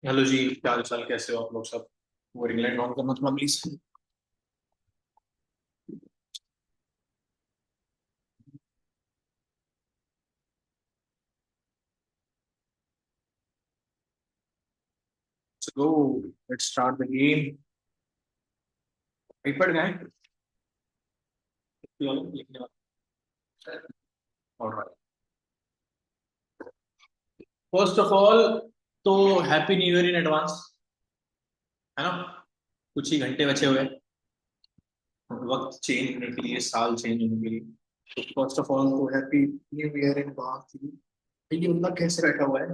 Hello जी, क्या हाल चाल, कैसे हो आप लोग सब। वो रिंग लाइट ऑन करना थोड़ा please. Go, let's start the game. Paper गए लिखने वाला। ऑलराइट, फर्स्ट ऑफ ऑल तो happy new year in advance, है ना। कुछ ही घंटे बचे हुए हैं वक्त चेंज होने के लिए, साल चेंज होने के लिए। फर्स्ट ऑफ ऑल तो happy new year in advance. ये बंदा कैसे बैठा हुआ है।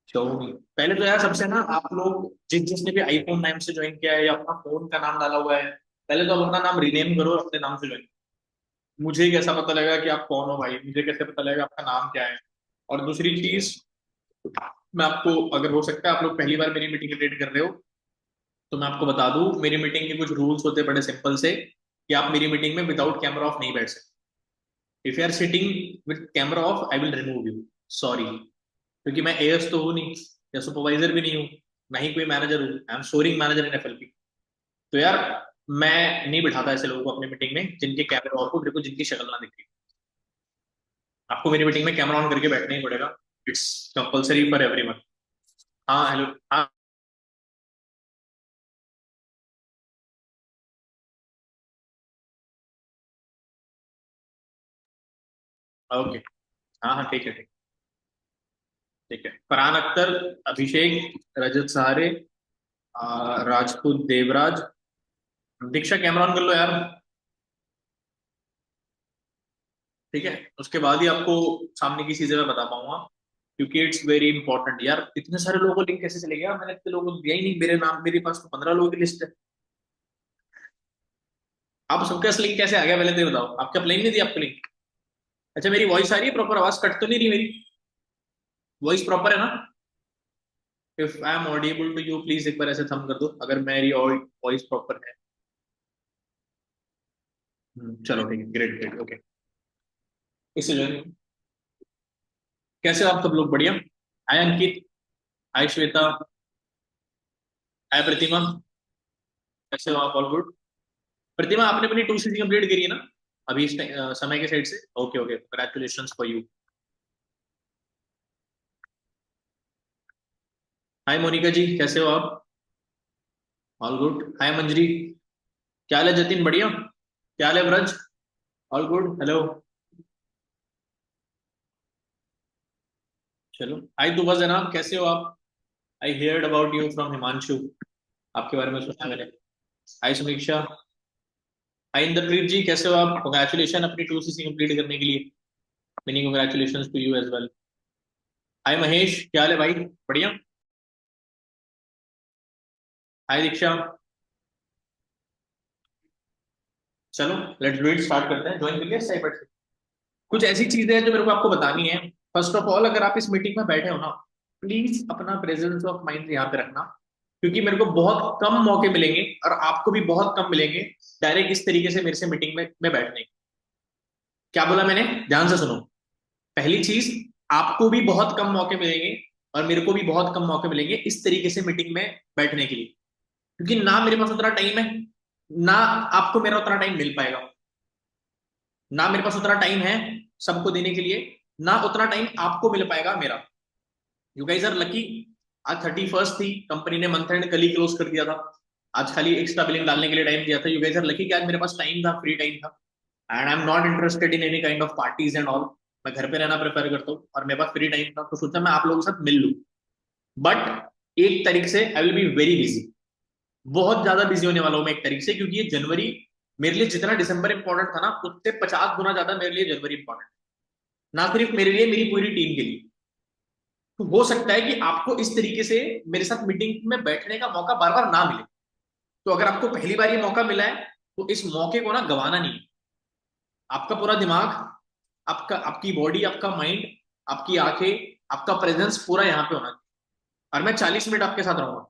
Xiaomi। पहले तो यार सबसे ना, आप लोग जिसने भी आईफोन नाम से ज्वाइन किया है या अपना फोन का नाम डाला हुआ है, पहले तो आप अपना नाम रिनेम करो, अपने नाम से ज्वाइन। मुझे कैसा पता लगेगा कि आप कौन हो भाई, मुझे कैसे पता लगेगा आपका नाम क्या है। और दूसरी चीज, मैं आपको, अगर हो सकता है आप लोग पहली बार मेरी मीटिंग अटेंड कर रहे हो, तो मैं आपको बता दूं, मेरी मीटिंग के कुछ रूल्स होते हैं बड़े सिंपल से, कि आप मेरी मीटिंग में विदाउट कैमरा ऑफ नहीं बैठ सकते। If you are sitting with camera off, I will remove you. Sorry, क्योंकि मैं एएस तो हूँ नहीं, या सुपरवाइजर भी नहीं हूँ, ना ही कोई मैनेजर हूँ। I am sourcing manager in FLP. तो यार, मैं नहीं बिठाता ऐसे लोगों को अपनी मीटिंग में जिनके कैमरा ऑफ हो, मेरे को जिनकी शक्ल ना दिखे। आपको मेरी मीटिंग में कैमरा ऑन करके बैठना ही पड़ेगा। It's compulsory for everyone. हाँ, हेलो, हाँ। ओके। हाँ हाँ, ठीक है, ठीक है। फरहान अख्तर, अभिषेक, रजत सहारे, राजपूत देवराज, दीक्षा, कैमरा ऑन कर लो यार। ठीक है, उसके बाद ही आपको सामने की चीजें मैं बता पाऊंगा, क्योंकि इट्स वेरी इंपॉर्टेंट यार। इतने सारे लोगों को लिंक कैसे चलेगा, मैंने इतने लोगों को दिया ही नहीं। मेरे नाम, मेरे पास तो 15 लोगों की लिस्ट है। आप सबके पास लिंक कैसे आ गया, पहले तो ये बताओ। आपका प्लेन नहीं दिया आपको लिंक? अच्छा, मेरी वॉइस आ रही है प्रॉपर? आवाज कट तो नहीं रही मेरी? वॉइस प्रॉपर है ना? If I am audible to you, please एक बार ऐसे थम कर दो अगर मेरी वॉइस प्रॉपर है। चलो ठीक है, ग्रेट ग्रेट, ओके। इससे जो है, कैसे हो आप सब लोग? बढ़िया। हाय अंकित, हाय श्वेता, हाय प्रतिमा, कैसे हो आप? All good. प्रतिमा, आपने अपनी 2 सीसी कंप्लीट करी है ना अभी इस समय के साइड से? Okay okay, congratulation for you. Hi Monica ji, कैसे हो आप? All good. हाय मंजरी, क्या हाल है? जतिन, बढ़िया। क्या हाल है ब्रज? All good, hello. चलो, हाय दुबा जनाब, कैसे हो आप? आई heard about you from Himanshu, आपके बारे में सुना मैंने। हाय समीक्षा। हाय इंद्रप्रीत जी, कैसे हो आप? कंग्रेचुलेशन अपनी 2 सीसी कंप्लीट करने के लिए। Many congratulation to you as well. Hi Mahesh, क्या हाल है भाई? बढ़िया। हाय दीक्षा। चलो, लेट्स डू इट, स्टार्ट करते हैं। ज्वाइन करिए साइबर से। कुछ ऐसी चीजें हैं जो मेरे को आपको बतानी है। फर्स्ट ऑफ ऑल, अगर आप इस मीटिंग में बैठे हो ना, प्लीज अपना प्रेजेंस ऑफ माइंड यहाँ पे रखना, क्योंकि मेरे को बहुत कम मौके मिलेंगे, और आपको भी बहुत कम मिलेंगे डायरेक्ट इस तरीके से मेरे से मीटिंग में बैठने के। क्या बोला मैंने? ध्यान से सुनो। पहली चीज, आपको भी बहुत कम मौके मिलेंगे, और मेरे को भी बहुत कम मौके मिलेंगे इस तरीके से मीटिंग में बैठने के लिए, क्योंकि ना मेरे पास उतना टाइम है, ना आपको मेरा उतना टाइम मिल पाएगा। ना मेरे पास उतना टाइम है सबको देने के लिए, ना उतना टाइम आपको मिल पाएगा मेरा। You guys are lucky. आज 31st थी, कंपनी ने मंथ एंड कल ही क्लोज कर दिया था। आज खाली एक्स्ट्रा बिलिंग डालने के लिए टाइम दिया था। यू गाइस आर लकी कि आज मेरे पास टाइम था, फ्री टाइम था। And I am not interested in any kind of parties and all. मैं घर पे रहना प्रेफर करता हूँ, और मेरे पास फ्री टाइम था, तो सोचा मैं आप लोगों के साथ मिल लूँ। बट एक तारीख से I will be very busy. बहुत ज्यादा बिजी होने वाला हूँ मैं एक तारीख से, क्योंकि ये जनवरी मेरे लिए जितना दिसंबर इंपॉर्टेंट था ना, उससे 50 गुना ज्यादा मेरे लिए जनवरी इंपॉर्टेंट। ना सिर्फ मेरे लिए, मेरी पूरी टीम के लिए। तो हो सकता है कि आपको इस तरीके से मेरे साथ मीटिंग में बैठने का मौका बार बार ना मिले। तो अगर आपको पहली बार ये मौका मिला है, तो इस मौके को ना गंवाना नहीं है। आपका पूरा दिमाग, आपका, आपकी बॉडी, आपका माइंड, आपकी आंखें, आपका प्रेजेंस पूरा यहाँ पे होना चाहिए। और मैं 40 मिनट आपके साथ रहूंगा।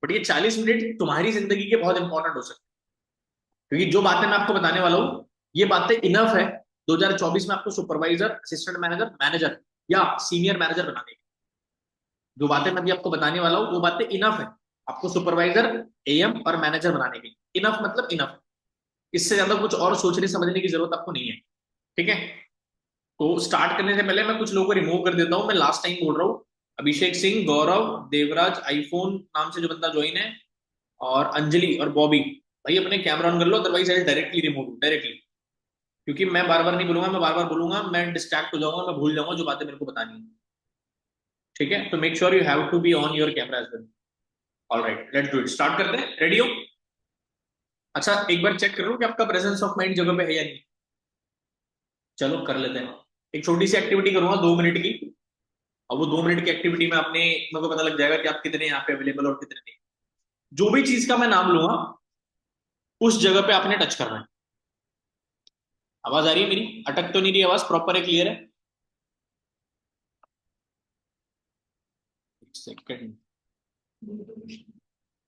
बट ये 40 मिनट तुम्हारी जिंदगी के बहुत इंपॉर्टेंट हो सकते हैं, क्योंकि जो बातें मैं आपको बताने वाला हूँ, ये बातें इनफ है 2024 में आपको सुपरवाइजर, असिस्टेंट मैनेजर, मैनेजर या सीनियर मैनेजर बनाने की। जो बातें मैं अभी आपको बताने वाला हूँ वो बातें इनफ है आपको सुपरवाइजर, एएम और मैनेजर बनाने के लिए। इनफ मतलब इनफ, इससे ज्यादा कुछ और सोचने समझने की जरूरत आपको नहीं है। ठीक है, तो स्टार्ट करने से पहले मैं कुछ लोगों को रिमूव कर देता हूँ। मैं लास्ट टाइम बोल रहा हूँ, अभिषेक सिंह, गौरव, देवराज, आईफोन नाम से जो बंदा ज्वाइन है, और अंजलि और बॉबी, भाई अपने कैमरा ऑन कर लो, otherwise I directly remove directly. क्योंकि मैं बार बार नहीं बोलूंगा, मैं बार बार बोलूंगा मैं डिस्ट्रैक्ट हो जाऊंगा, मैं भूल जाऊंगा जो बातें मेरे को बतानी है। ठीक है, तो make sure you have to be on your camera as well. Alright, let's do it, start करते हैं, रेडी हो? अच्छा, एक बार चेक कर लो कि आपका प्रेजेंस ऑफ माइंड जगह पे है या नहीं। चलो कर लेते हैं, एक छोटी सी एक्टिविटी करूंगा 2 मिनट की। और वो 2 मिनट की एक्टिविटी में अपने मेरे को पता लग जाएगा कि आप कितने यहाँ पे अवेलेबल और कितने नहीं। जो भी चीज का मैं नाम लूंगा उस जगह पे आपने टच करना है। आवाज आ रही है मेरी? अटक तो नहीं रही आवाज? प्रॉपर है, क्लियर है? एक सेकंड,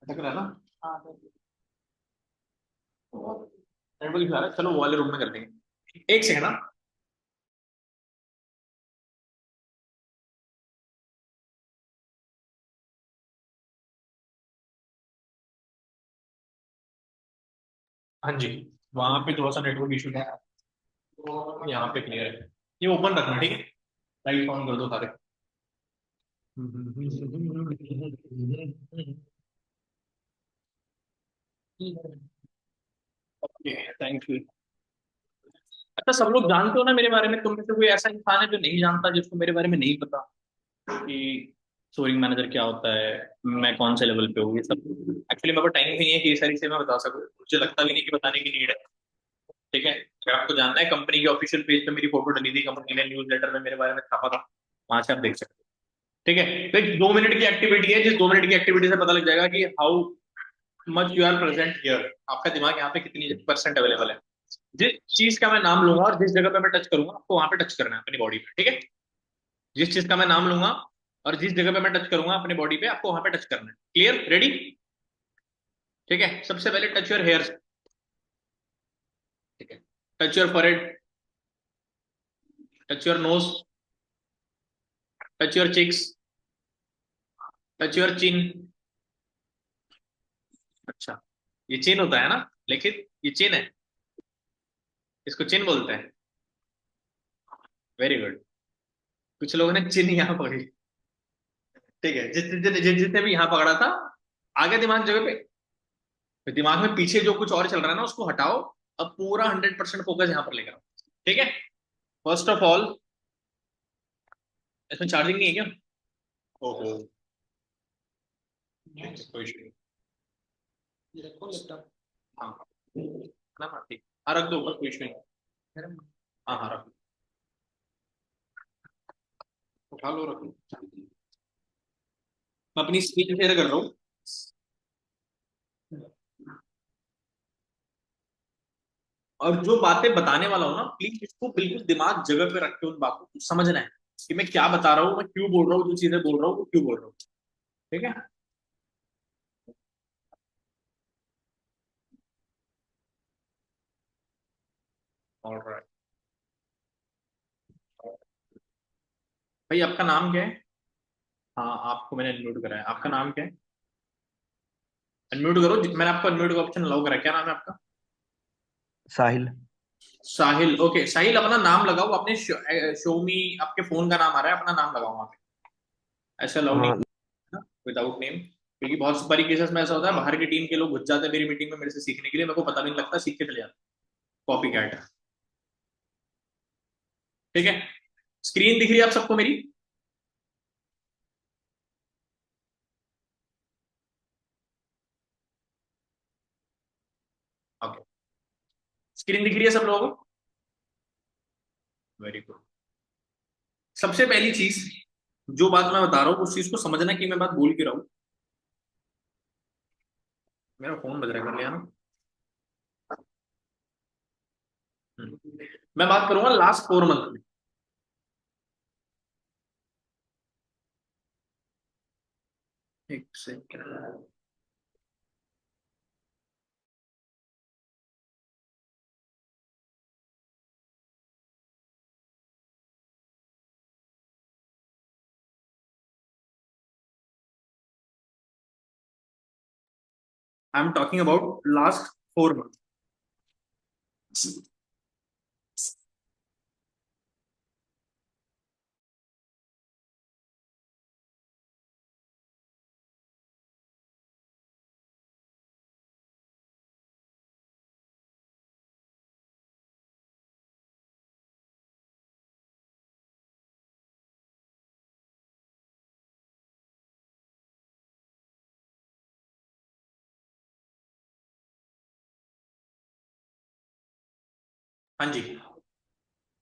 अटक रहा है ना? नेटवर्क दिखा रहा है, चलो वो वाले रूम में कर लेंगे, एक सेकंड ना। हाँ जी, वहां पे थोड़ा सा नेटवर्क इशू था, तो यहाँ पे क्लियर है। ये ओपन रखना, ठीक है? लाइट ऑन कर दो सारे। Okay, thank you. अच्छा, सब लोग जानते हो ना मेरे बारे में? तुम में से कोई ऐसा इंसान है जो नहीं जानता, जिसको मेरे बारे में नहीं पता कि स्टोरिंग मैनेजर क्या होता है, मैं कौन से लेवल पे हूँ, ये सब? एक्चुअली मेरे को टाइम भी नहीं है कि ये सारी चीजें मैं बता सकूँ, मुझे लगता भी नहीं कि बताने की नीड है। ठीक है, अगर आपको जानना है, कंपनी के ऑफिशियल पेज पे मेरी फोटो डली थी, कंपनी ने न्यूज लेटर में मेरे बारे में छापा था, वहां से आप देख सकते हो। ठीक है, तो एक 2 मिनट की एक्टिविटी है, जिस 2 मिनट की एक्टिविटी से पता लग जाएगा कि how much you are present here, आपका दिमाग यहाँ पे कितनी परसेंट अवेलेबल है। जिस चीज का मैं नाम लूंगा और जिस जगह पे मैं टच करूंगा, आपको वहां पे टच करना है अपनी बॉडी पे। ठीक है, जिस चीज का मैं नाम लूंगा और जिस जगह पे मैं टच करूंगा अपनी बॉडी पे, आपको वहां पे टच करना है। क्लियर? रेडी? ठीक है, सबसे पहले टच योर हेयर्स। ठीक है, touch your forehead, touch your nose, touch your cheeks, touch your chin. अच्छा, ये चिन होता है ना, लेकिन ये चिन है, इसको चिन बोलते हैं। वेरी गुड, कुछ लोगों ने चिन यहाँ पकड़ी। ठीक है, जितने भी यहाँ पकड़ा था, आगे दिमाग जगह पे, तो दिमाग में पीछे जो कुछ और चल रहा है ना उसको हटाओ। अब पूरा 100% फोकस यहाँ पर लेकर आओ। ठीक है, फर्स्ट ऑफ ऑल, इसमें चार्जिंग नहीं है क्या? ओहो, ठीक है, कोई इशू नहीं। ये रखो लैपटॉप। हाँ हाँ, ना हाँ ठीक, हाँ रख दो ऊपर, कोई इशू नहीं। हाँ हाँ रख लो, उठा लो, रख लो। मैं अपनी स्क्रीन शेयर कर रहा हूँ। और जो बातें बताने वाला हूँ ना, प्लीज इसको बिल्कुल दिमाग जगह पे रख के उन बातों को समझना है कि मैं क्या बता रहा हूँ, मैं क्यों बोल रहा हूँ, जो चीजें बोल रहा हूँ वो क्यों बोल रहा हूँ। ठीक है, ऑलराइट। भाई आपका नाम क्या है? हाँ, आपको मैंने अनम्यूट करा है, आपका नाम क्या है? अनम्यूट करो, मैंने आपको अनम्यूट का ऑप्शन अलाउ करा है। क्या नाम है आपका? साहिल। साहिल, ओके साहिल, अपना नाम लगाओ, आपने शो मी, आपके फोन का नाम आ रहा है, अपना नाम लगाओ वहाँ पे। ऐसा अलाउ नहीं हाँ। है विदाउट नेम, क्योंकि बहुत सारी केसेस में ऐसा होता है, बाहर की टीम के लोग घुस जाते हैं मेरी मीटिंग में मेरे से सीखने के लिए, मेरे को पता भी नहीं लगता, सीख के चले जाते, कॉपी कैट। ठीक है, स्क्रीन दिख रही है आप सबको मेरी? ओके, स्क्रीन दिख रही है सब लोगों को? Very good. सबसे पहली चीज, जो बात मैं बता रहा हूँ उस चीज को समझना कि मैं बात बोल के रहा हूँ। मेरा फोन बज रहा है, कर लिया ना? मैं बात करूंगा लास्ट 4 मंथ में। एक second, I am talking about last 4 month. हाँ जी,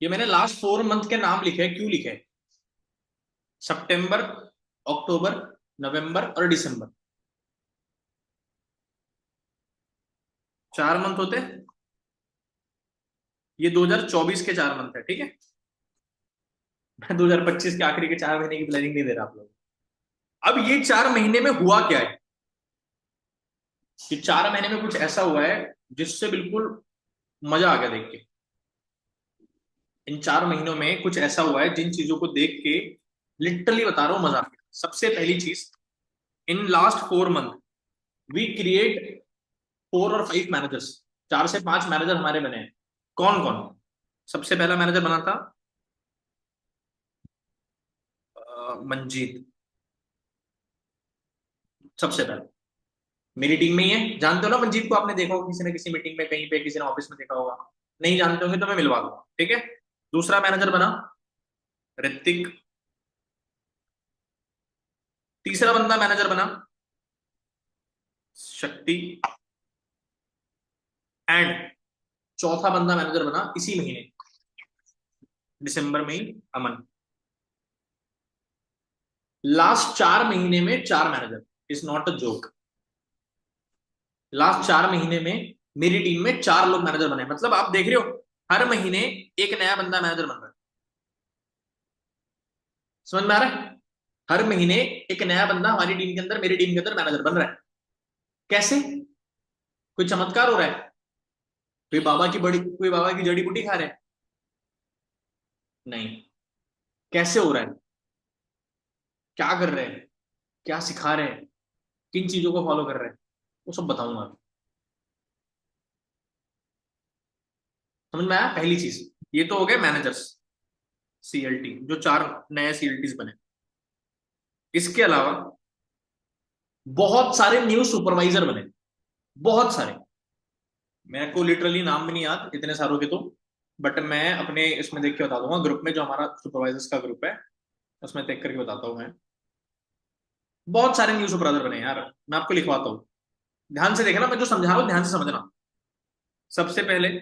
ये मैंने लास्ट 4 मंथ के नाम लिखे हैं। क्यों लिखे हैं? सितंबर, अक्टूबर, नवंबर और दिसंबर, 4 मंथ होते हैं। ये 2024 के 4 मंथ है, ठीक है। मैं 2025 के आखिरी के 4 महीने की प्लानिंग नहीं दे रहा आप लोग। अब ये 4 महीने में हुआ क्या है कि 4 महीने में कुछ ऐसा हुआ है जिससे बिल्कुल मजा आ गया देख के। इन 4 महीनों में कुछ ऐसा हुआ है जिन चीजों को देख के लिटरली बता रहा हूं मजा आ गया। सबसे पहली चीज, in last 4 month we create 4 और 5 मैनेजर्स। 4 से 5 मैनेजर हमारे बने हैं। कौन कौन? सबसे पहला मैनेजर बना था मंजीत। सबसे पहला मेरी टीम में ही है। जानते हो ना मंजीत को? आपने देखा होगा किसी ने, किसी मीटिंग में, कहीं पे, किसी ने ऑफिस में देखा होगा। नहीं जानते होंगे तो मैं मिलवा दूंगा, ठीक है। दूसरा मैनेजर बना ऋतिक। तीसरा बंदा मैनेजर बना शक्ति। एंड चौथा बंदा मैनेजर बना इसी महीने, दिसंबर में ही, अमन। लास्ट 4 महीने में 4 manager, is not a joke. Last 4 महीने में मेरी टीम में 4 लोग मैनेजर बने। मतलब आप देख रहे हो, हर महीने एक नया बंदा मैनेजर बन रहा है। समझ में आ रहा है? हर महीने एक नया बंदा हमारी टीम के अंदर, मेरी टीम के अंदर मैनेजर बन रहा है। कैसे? कोई चमत्कार हो रहा है? कोई बाबा की जड़ी बूटी खा रहे हैं? नहीं। कैसे हो रहा है? क्या कर रहे हैं? क्या सिखा रहे हैं? किन चीजों को फॉलो कर रहे हैं? वो सब बताऊंगा। समझ में आया? पहली चीज ये तो हो गए मैनेजर्स, सीएलटी, जो 4 नए सीएलटीज बने। इसके अलावा बहुत सारे न्यू सुपरवाइजर बने, बहुत सारे। मेरे को लिटरली नाम भी नहीं याद इतने सारों के तो, बट मैं अपने इसमें देख के बता दूंगा। ग्रुप में जो हमारा सुपरवाइजर्स का ग्रुप है उसमें देख करके बताता हूँ मैं। बहुत सारे न्यू सुपरवाइजर बने यार, मैं आपको लिखवाता हूँ। ध्यान से देखना, मैं जो समझा रहा हूँ ध्यान से समझना। सबसे पहले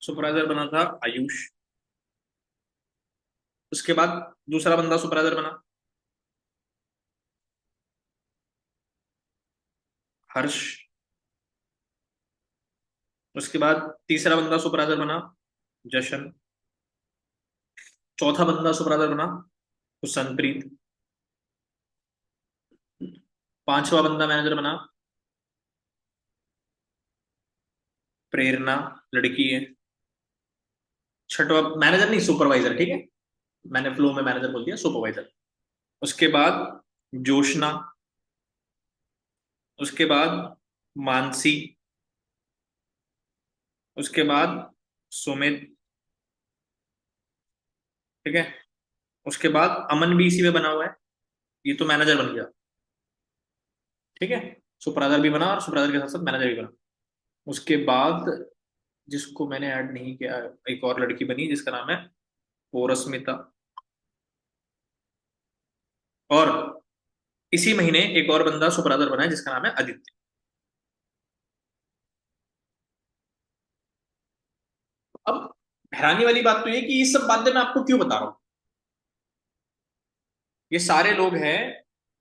सुपरवाइजर बना था आयुष। उसके बाद दूसरा बंदा सुपरवाइजर बना हर्ष। उसके बाद तीसरा बंदा सुपरवाइजर बना जशन। चौथा बंदा सुपरवाइजर बना हुसनप्रीत। पांचवा बंदा मैनेजर बना प्रेरणा, लड़की है। छठवा मैनेजर नहीं, सुपरवाइजर, ठीक है। मैंने फ्लो में मैनेजर बोल दिया, सुपरवाइजर। उसके बाद जोशना। उसके बाद मानसी। उसके बाद सुमित, ठीक है। उसके बाद अमन भी इसी में बना हुआ है। ये तो मैनेजर बन गया, ठीक है। सुपरवाइजर भी बना और सुपरवाइजर के साथ साथ मैनेजर भी बना। उसके बाद जिसको मैंने ऐड नहीं किया, एक और लड़की बनी जिसका नाम है पोरस्मिता। और इसी महीने एक और बंदा सुपरवाइजर बना है जिसका नाम है आदित्य। अब हैरानी वाली बात तो ये कि ये सब बातें मैं आपको क्यों बता रहा हूं। ये सारे लोग हैं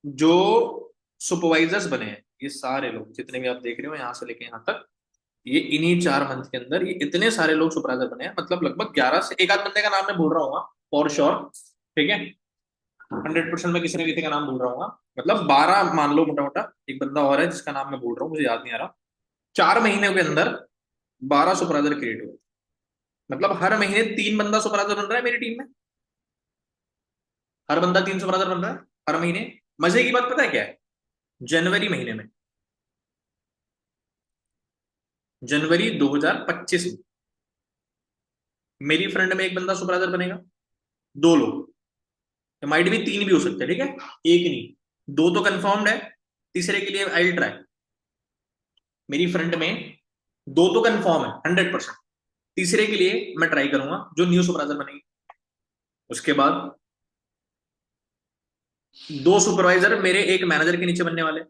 जो सुपरवाइजर्स बने हैं। ये सारे लोग जितने भी आप देख रहे हो यहां से लेके यहां तक, ये इन्हीं 4 मंथ के अंदर ये इतने सारे लोग सुपरवाइजर बने हैं। मतलब लगभग 11 से, एक आध बंदे का नाम मैं भूल रहा हूँ फॉर श्योर, ठीक है। 100% मैं किसी न किसी का नाम भूल रहा हूँ। मतलब 12 मान लो मोटा मोटा। एक बंदा और है जिसका नाम मैं भूल रहा हूँ, मुझे याद नहीं आ रहा। 4 महीने के अंदर 12 सुपरवाइजर क्रिएट हुए। मतलब हर महीने 3 बंदा सुपरवाइजर बन रहा है मेरी टीम में। हर बंदा 3 सुपरवाइजर बन रहा है हर महीने। मजे की बात पता है क्या है? जनवरी महीने में, जनवरी 2025 में मेरी फ्रंट में एक बंदा सुपरवाइजर बनेगा, दो लोग, माइट भी तीन भी हो सकते हैं, ठीक है, एक नहीं, दो तो कंफर्म्ड है, तीसरे के लिए आई ट्राई। मेरी फ्रंट में दो तो कंफर्म है 100%, तीसरे के लिए मैं ट्राई करूंगा जो न्यू सुपरवाइजर बनेगी। उसके बाद दो सुपरवाइजर मेरे एक मैनेजर के नीचे बनने वाले,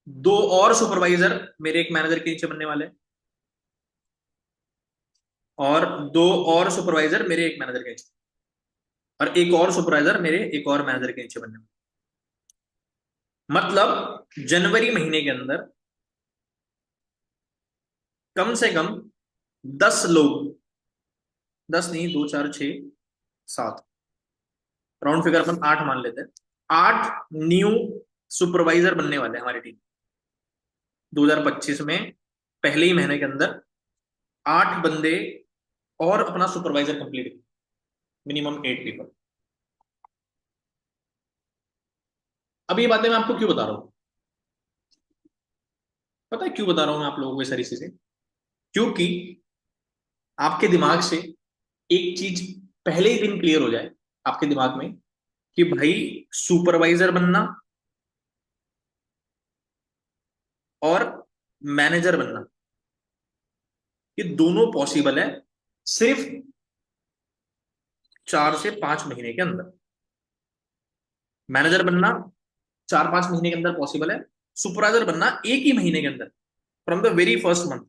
दो और सुपरवाइजर मेरे एक मैनेजर के नीचे बनने वाले, और दो और सुपरवाइजर मेरे एक मैनेजर के नीचे, और एक और सुपरवाइजर मेरे एक और मैनेजर के नीचे बनने वाले। मतलब जनवरी महीने के अंदर कम से कम 10 लोग, 10 नहीं, दो चार छह सात, राउंड फिगर अपन 8 मान लेते हैं, 8 न्यू सुपरवाइजर बनने वाले हैं हमारी टीम 2025 में। पहले ही महीने के अंदर 8 बंदे और अपना सुपरवाइजर कंप्लीट, मिनिमम 8 पीपल। अब ये बातें मैं आपको क्यों बता रहा हूं, पता है क्यों बता रहा हूं मैं आप लोगों को ये सारी चीजें? क्योंकि आपके दिमाग से एक चीज पहले ही दिन क्लियर हो जाए आपके दिमाग में कि भाई सुपरवाइजर बनना और मैनेजर बनना, ये दोनों पॉसिबल है सिर्फ 4 से 5 महीने के अंदर। मैनेजर बनना 4-5 महीने के अंदर पॉसिबल है, सुपरवाइजर बनना एक ही महीने के अंदर, from the very first month.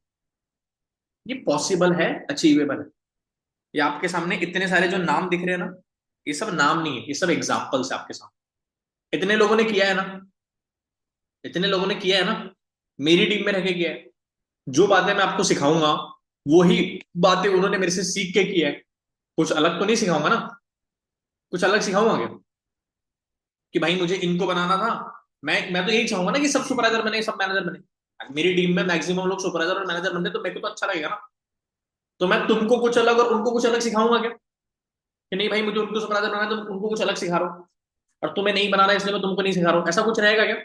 ये पॉसिबल है, अचीवेबल है। ये आपके सामने इतने सारे जो नाम दिख रहे हैं ना, ये सब नाम नहीं है, ये सब एग्जाम्पल्स है आपके सामने। इतने लोगों ने किया है ना, इतने लोगों ने किया है ना, मेरी टीम में रह के किया है। जो बातें मैं आपको सिखाऊंगा वही बातें उन्होंने मेरे से सीख के किया है। कुछ अलग तो नहीं सिखाऊंगा ना, कुछ अलग सिखाऊंगा क्या कि भाई मुझे इनको बनाना था? मैं तो यही चाहूंगा ना कि सब सुपरवाइजर बने, सब मैनेजर बने। मेरी टीम में मैक्सिमम लोग सुपरवाइजर और मैनेजर बनते तो मेरे को तो अच्छा लगेगा ना। तो मैं तुमको कुछ अलग और उनको कुछ अलग सिखाऊंगा क्या कि नहीं भाई मुझे उनको सुपरवाइजर बनाना है तो उनको कुछ अलग सिखा रहा हूँ, और तुम्हें नहीं बनाना है इसलिए मैं तुमको नहीं सिखा रहा हूँ? ऐसा कुछ रहेगा क्या?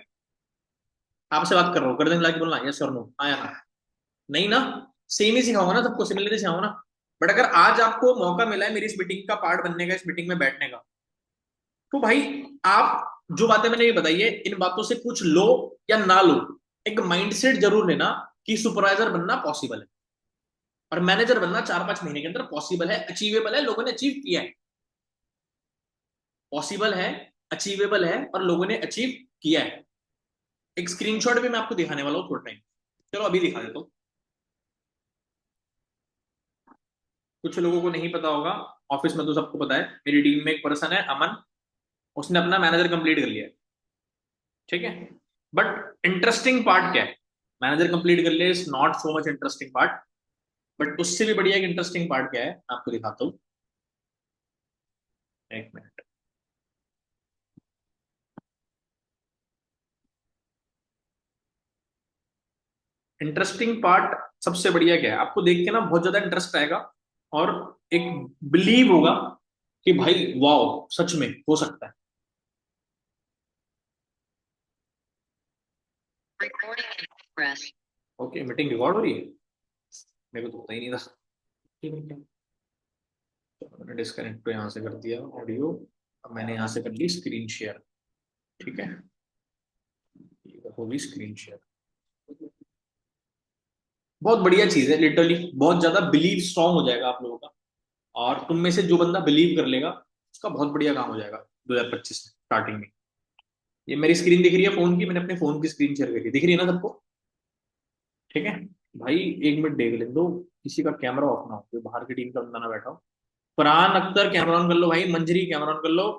आपसे बात कर रहा हूँ, गर्दन हिला के बोलना यस और नो, आया ना? नहीं ना। सेम ही सिखाऊंगा ना, सबको सिमिलर सिखाऊंगा ना। बट अगर आज आपको मौका मिला है मेरी इस मीटिंग का पार्ट बनने का, इस मीटिंग में बैठने का, तो भाई आप जो बातें मैंने ये बताई है इन बातों से कुछ लो या ना लो, एक माइंडसेट जरूर लेना कि सुपरवाइजर बनना पॉसिबल है और मैनेजर बनना 4-5 महीने के अंदर पॉसिबल है, अचीवेबल है, लोगों ने अचीव किया है। पॉसिबल है, अचीवेबल है और लोगों ने अचीव किया है। एक स्क्रीनशॉट भी मैं आपको दिखाने वाला हूँ थोड़ा टाइम, चलो अभी दिखा देता हूँ। कुछ लोगों को नहीं पता होगा, ऑफिस में तो सबको पता है, मेरी टीम में एक पर्सन है अमन, उसने अपना मैनेजर कंप्लीट कर लिया है, ठीक है। बट इंटरेस्टिंग पार्ट क्या है? मैनेजर कंप्लीट कर लिया is not so much interesting part, but उससे भी बढ़िया एक इंटरेस्टिंग पार्ट क्या है मैं आपको दिखाता हूँ। एक मिनट। इंटरेस्टिंग पार्ट सबसे बढ़िया क्या है, आपको देख के ना बहुत ज्यादा इंटरेस्ट आएगा और एक बिलीव होगा कि भाई वाओ सच में हो सकता है। ओके, मीटिंग रिकॉर्ड हो रही है, मेरे को तो पता ही नहीं था। ठीक है, तो मैंने डिस्कनेक्ट तो यहाँ से कर दिया ऑडियो, अब मैंने यहाँ से कर ली स्क्रीन शेयर, ठीक है, ये होगी स्क्रीन शेयर। बहुत बढ़िया चीज है, लिटरली बहुत ज्यादा बिलीव स्ट्रांग हो जाएगा आप लोगों का, और तुम में से जो बंदा बिलीव कर लेगा उसका बहुत बढ़िया काम हो जाएगा 2025 में स्टार्टिंग में। ये मेरी स्क्रीन दिख रही है फोन की, मैंने अपने फोन की स्क्रीन शेयर करी, दिख रही है ना सबको? ठीक है भाई, एक मिनट देख ले दो, किसी का कैमरा ऑफ ना हो, कोई बाहर की टीम का बंदा ना बैठा हो। फरहान अख्तर कैमरा ऑन कर लो भाई, मंजरी कैमरा ऑन कर लो,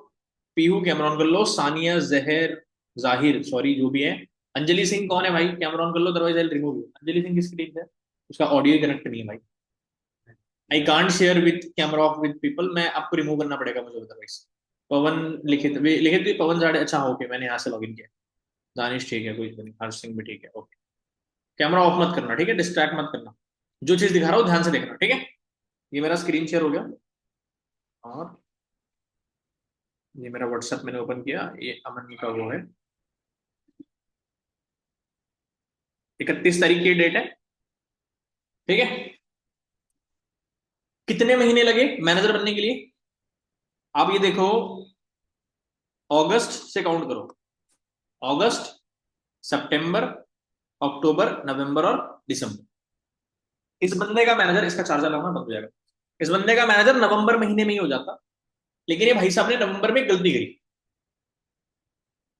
पीहू कैमरा ऑन कर लो, सानिया जहर जाहिर सॉरी जो भी है, अंजलि सिंह कौन है भाई कैमरा ऑन कर लो, otherwise I remove you. Anjali Singh किसकी टीम है? उसका ऑडियो कनेक्ट नहीं है भाई। I can't share with camera off with people, मैं आपको रिमूव करना पड़ेगा मुझे अदरवाइज। पवन लिखित लिखित भी पवन जाड़े, अच्छा ओके मैंने यहाँ से लॉगिन किया। दानिश ठीक है, कोई नहीं, हर्ष सिंह भी ठीक है, ओके। कैमरा ऑफ मत करना, ठीक है, डिस्ट्रैक्ट मत करना, जो चीज दिखा रहा हूँ ध्यान से देखना, ठीक है। ये मेरा स्क्रीन शेयर हो गया, और ये मेरा व्हाट्सएप मैंने ओपन किया, ये अमन का वो है, 31 तारीख की डेट है। ठीक है, कितने महीने लगे मैनेजर बनने के लिए? आप ये देखो, अगस्त से काउंट करो, अगस्त, सितंबर, अक्टूबर, नवंबर और दिसंबर। इस बंदे का मैनेजर, इसका चार्जर लगाना बंद हो जाएगा, इस बंदे का मैनेजर नवंबर महीने में ही हो जाता, लेकिन ये भाई साहब ने नवंबर में गलती करी,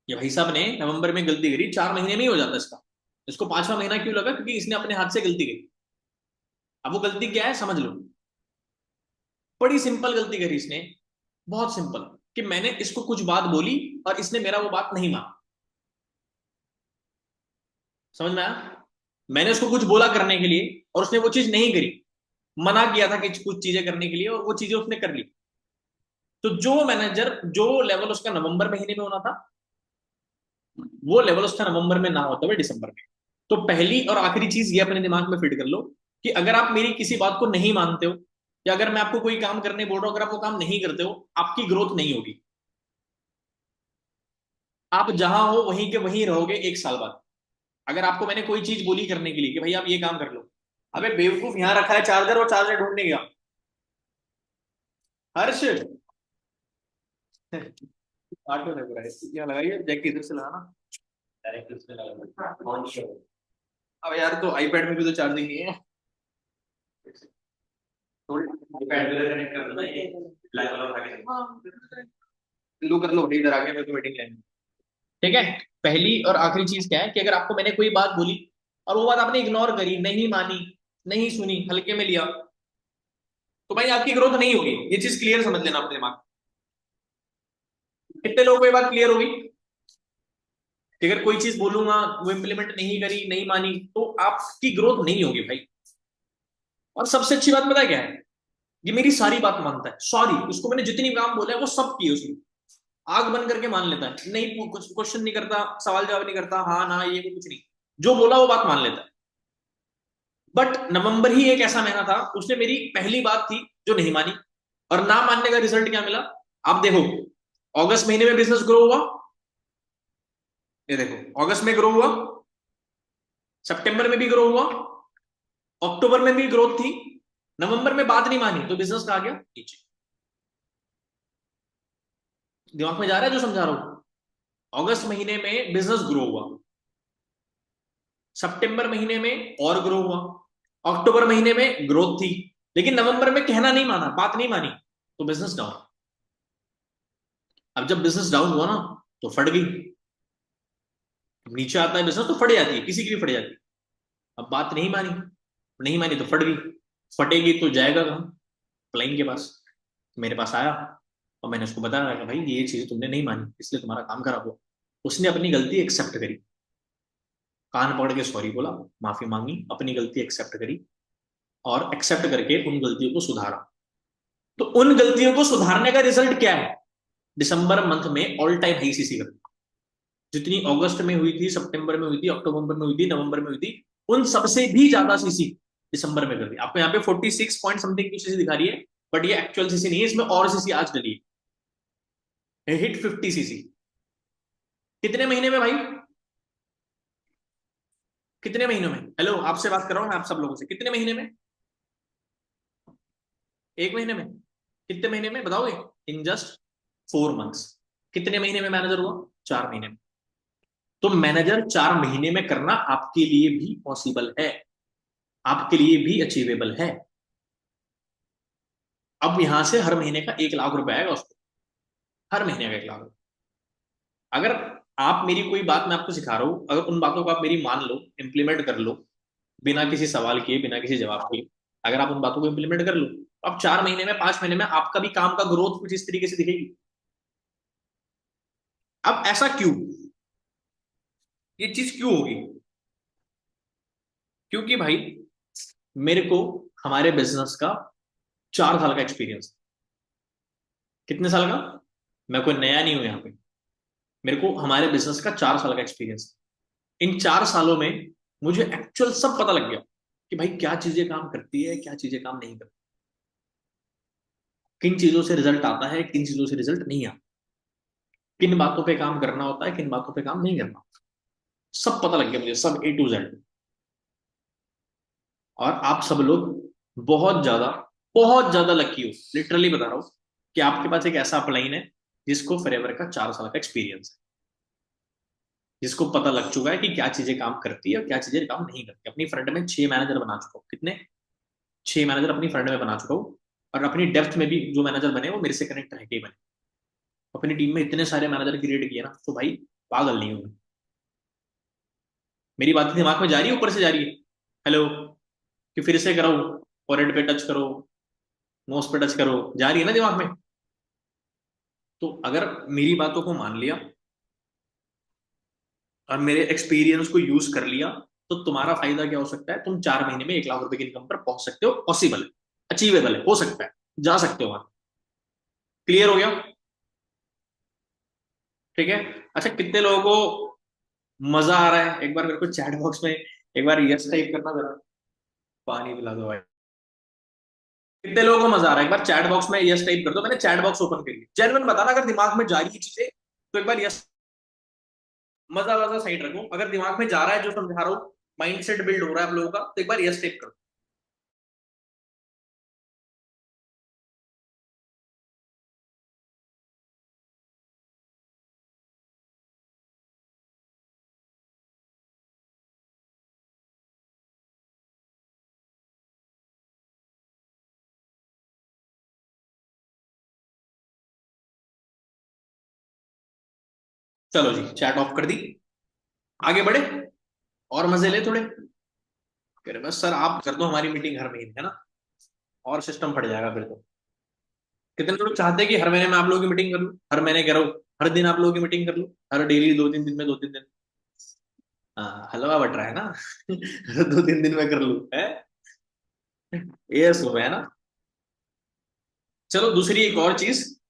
ये भाई साहब ने नवंबर में गलती करी, 4 महीने में ही हो जाता इसका। इसको 5वां महीना क्यों लगा? क्योंकि इसने अपने हाथ से गलती करी। अब वो गलती क्या है समझ लो, बड़ी सिंपल गलती करी इसने, बहुत सिंपल, कि मैंने इसको कुछ बात बोली और इसने मेरा वो बात नहीं माना। समझ में आया? मैंने उसको कुछ बोला करने के लिए और उसने वो चीज नहीं करी, मना किया था कि कुछ चीजें करने के लिए और वो चीजें उसने कर ली। तो जो मैनेजर, जो लेवल उसका नवंबर महीने में होना था, वो लेवल उसका नवंबर में ना होता हुए दिसंबर में। तो पहली और आखिरी चीज ये अपने दिमाग में फिट कर लो कि अगर आप मेरी किसी बात को नहीं मानते हो, या अगर मैं आपको कोई काम करने बोल रहा हूं, अगर आप वो काम नहीं करते हो, आपकी ग्रोथ नहीं होगी। आप जहां हो वहीं के वहीं रहोगे 1 साल बाद। अगर आपको मैंने कोई चीज बोली करने के लिए कि भाई आप ये काम कर लो, अबे बेवकूफ, यहां रखा है चार्जर, और चार्जर ढूंढने गया। हर्ष ऑटो लग रहा है, यहाँ लगाइए, जैक इधर से लगाना, डायरेक्ट इसमें लगा। अब यार तो आईपैड में भी तो चार्जिंग नहीं है, आईपैड में कनेक्ट कर दो ना, ये ब्लैक वाला उठा के लो, कर लो इधर आके, मेरे को मीटिंग लेनी। ठीक है, पहली और आखिरी चीज क्या है कि अगर आपको मैंने कोई बात बोली और वो बात आपने इग्नोर करी, नहीं मानी, नहीं सुनी, हल्के में लिया, तो भाई आपकी ग्रोथ नहीं होगी। ये चीज क्लियर समझ लेना अपने दिमाग में। कितने लोगों को ये बात क्लियर होगी कि अगर कोई चीज बोलूंगा, वो इंप्लीमेंट नहीं करी, नहीं मानी, तो आपकी ग्रोथ नहीं होगी भाई। और सबसे अच्छी बात पता है क्या है? ये मेरी सारी बात मानता है, सॉरी, उसको मैंने जितनी काम बोला है वो सब किए उसने, आग बंद करके मान लेता है, नहीं कुछ क्वेश्चन नहीं करता, सवाल जवाब नहीं करता, हाँ ना ये वो कुछ नहीं, जो बोला वो बात मान लेता है। बट नवंबर ही एक ऐसा महीना था, उसने मेरी पहली बात थी जो नहीं मानी, और ना मानने का रिजल्ट क्या मिला? आप देखो, अगस्त महीने में बिजनेस ग्रो हुआ, ये देखो अगस्त में ग्रो हुआ, सितंबर में भी ग्रो हुआ, अक्टूबर में भी ग्रोथ थी, नवंबर में बात नहीं मानी तो बिजनेस कहा गया नीचे। दिमाग में जा रहा है जो समझा रहा हूं? अगस्त महीने में बिजनेस ग्रो हुआ, सितंबर महीने में और ग्रो हुआ, अक्टूबर महीने में ग्रोथ थी, लेकिन नवंबर में कहना नहीं माना, बात नहीं मानी, तो बिजनेस डाउन। अब जब बिजनेस डाउन हुआ ना, तो फट गई। नीचे आता है बिजनेस तो फट जाती है, किसी की भी फट जाती है। अब बात नहीं मानी, नहीं मानी तो फट गई, फटेगी तो जाएगा कहाँ? क्लाइंट के पास। मेरे पास आया और मैंने उसको बताया कि भाई ये चीज तुमने नहीं मानी, इसलिए तुम्हारा काम खराब हुआ। उसने अपनी गलती एक्सेप्ट करी, कान पकड़ के सॉरी बोला, माफी मांगी, अपनी गलती एक्सेप्ट करी, और एक्सेप्ट करके उन गलतियों को सुधारा। तो उन गलतियों को सुधारने का रिजल्ट क्या है? दिसंबर मंथ में ऑल टाइम हाई सीसी कर, जितनी अगस्त में हुई थी, सितंबर में हुई थी, अक्टूबर में हुई थी, नवंबर में हुई थी, उन सबसे भी ज्यादा सीसी दिसंबर में कर दी। आपको यहाँ पे 46 पॉइंट समथिंग की सीसी दिखा रही है, बट ये एक्चुअल सीसी नहीं है, इसमें और सीसी आज डली है, हिट 50 सीसी। कितने महीने में भाई? कितने महीनों में? हेलो, आपसे बात कर रहा हूं मैं, आप सब लोगों से, कितने महीने में? 1 महीने में? कितने महीने में बताओगे? In just 4 months. कितने महीने में मैनेजर हुआ? 4 महीने में। तो मैनेजर 4 महीने में करना आपके लिए भी पॉसिबल है, आपके लिए भी अचीवेबल है। अब यहां से हर महीने का 1 लाख रुपए आएगा उसको, हर महीने का 1 लाख रुपए। अगर आप मेरी कोई बात मैं आपको सिखा रहा हूं, अगर उन बातों को आप मेरी मान लो, इंप्लीमेंट कर लो, बिना किसी सवाल किए, बिना किसी जवाब के, अगर आप उन बातों को इंप्लीमेंट कर लो, तो अब 4 महीने में, 5 महीने में आपका भी काम का ग्रोथ कुछ इस तरीके से दिखेगी। अब ऐसा क्यों? ये चीज क्यों होगी? क्योंकि भाई मेरे को हमारे बिजनेस का 4 साल का एक्सपीरियंस। कितने साल का? मैं कोई नया नहीं हूं यहाँ पे, मेरे को हमारे बिजनेस का 4 साल का एक्सपीरियंस। इन 4 सालों में मुझे एक्चुअल सब पता लग गया कि भाई क्या चीजें काम करती है, क्या चीजें काम नहीं करती, किन चीजों से रिजल्ट आता है, किन चीजों से रिजल्ट नहीं आता। किन बातों पे काम करना होता है, किन बातों पे काम नहीं करना होता, सब पता लग गया मुझे, सब A to Z। और आप सब लोग बहुत ज्यादा लकी हो, लिटरली बता रहा हूं, कि आपके पास एक ऐसा अपलाइन है जिसको फॉरएवर का 4 साल का एक्सपीरियंस है, जिसको पता लग चुका है कि क्या चीजें काम करती है और क्या चीजें काम नहीं करती। अपनी फ्रंट में 6 मैनेजर बना चुका हूँ। कितने? 6 मैनेजर अपनी फ्रंट में बना चुका हूँ। और अपनी डेप्थ में भी जो मैनेजर बने वो मेरे से कनेक्ट रह के ही बने। अपनी टीम में इतने सारे मैनेजर क्रिएट किए ना, तो भाई पागल नहीं हूँ। मेरी बात दिमाग में जा रही है, ऊपर से जा रही है? हेलो? कि फिर से करो, फॉरहेड पे टच करो, नोज पे टच करो, जा रही है ना दिमाग में? तो अगर मेरी बातों को मान लिया और मेरे एक्सपीरियंस को यूज कर लिया, तो तुम्हारा फायदा क्या हो सकता है? तुम 4 महीने में 1 लाख रुपए की इनकम पर पहुंच सकते हो। पॉसिबल है, अचीवेबल है, हो सकता है, जा सकते हो वहां। क्लियर हो गया? ठीक है। अच्छा, कितने लोगों को मजा आ रहा है? एक बार मेरे को चैट बॉक्स में एक बार यस टाइप करना जरा। पानी पिला दो भाई। कितने लोगों को मजा आ रहा है? एक बार चैट बॉक्स में यस टाइप कर दो। मैंने चैट बॉक्स ओपन कर लिया। जेन्युइन बताना, अगर दिमाग में जा रही है चीजें तो एक बार यस। मजा वजा साइड रखो, अगर दिमाग में जा रहा है जो समझा रहा हूँ, माइंडसेट बिल्ड हो रहा है आप लोगों का, तो एक बार यस टाइप करो। चलो जी, चैट ऑफ कर दी। आगे बढ़े और मजे ले थोड़े। कह रहे बस सर आप कर दो हमारी मीटिंग हर महीने, है ना? और सिस्टम फट जाएगा फिर तो। कितने लोग चाहते हैं कि हर महीने मैं आप लोगों की मीटिंग कर लूं? हर महीने कह रहा हूँ, हर दिन आप लोगों की मीटिंग कर लूं, हर डेली 2-3 दिन में, 2-3 दिन। हाँ, हलवा बट रहा है ना? 2-3 दिन में कर लूं है? ये सुबह है ना? चलो दूसरी एक और चीज,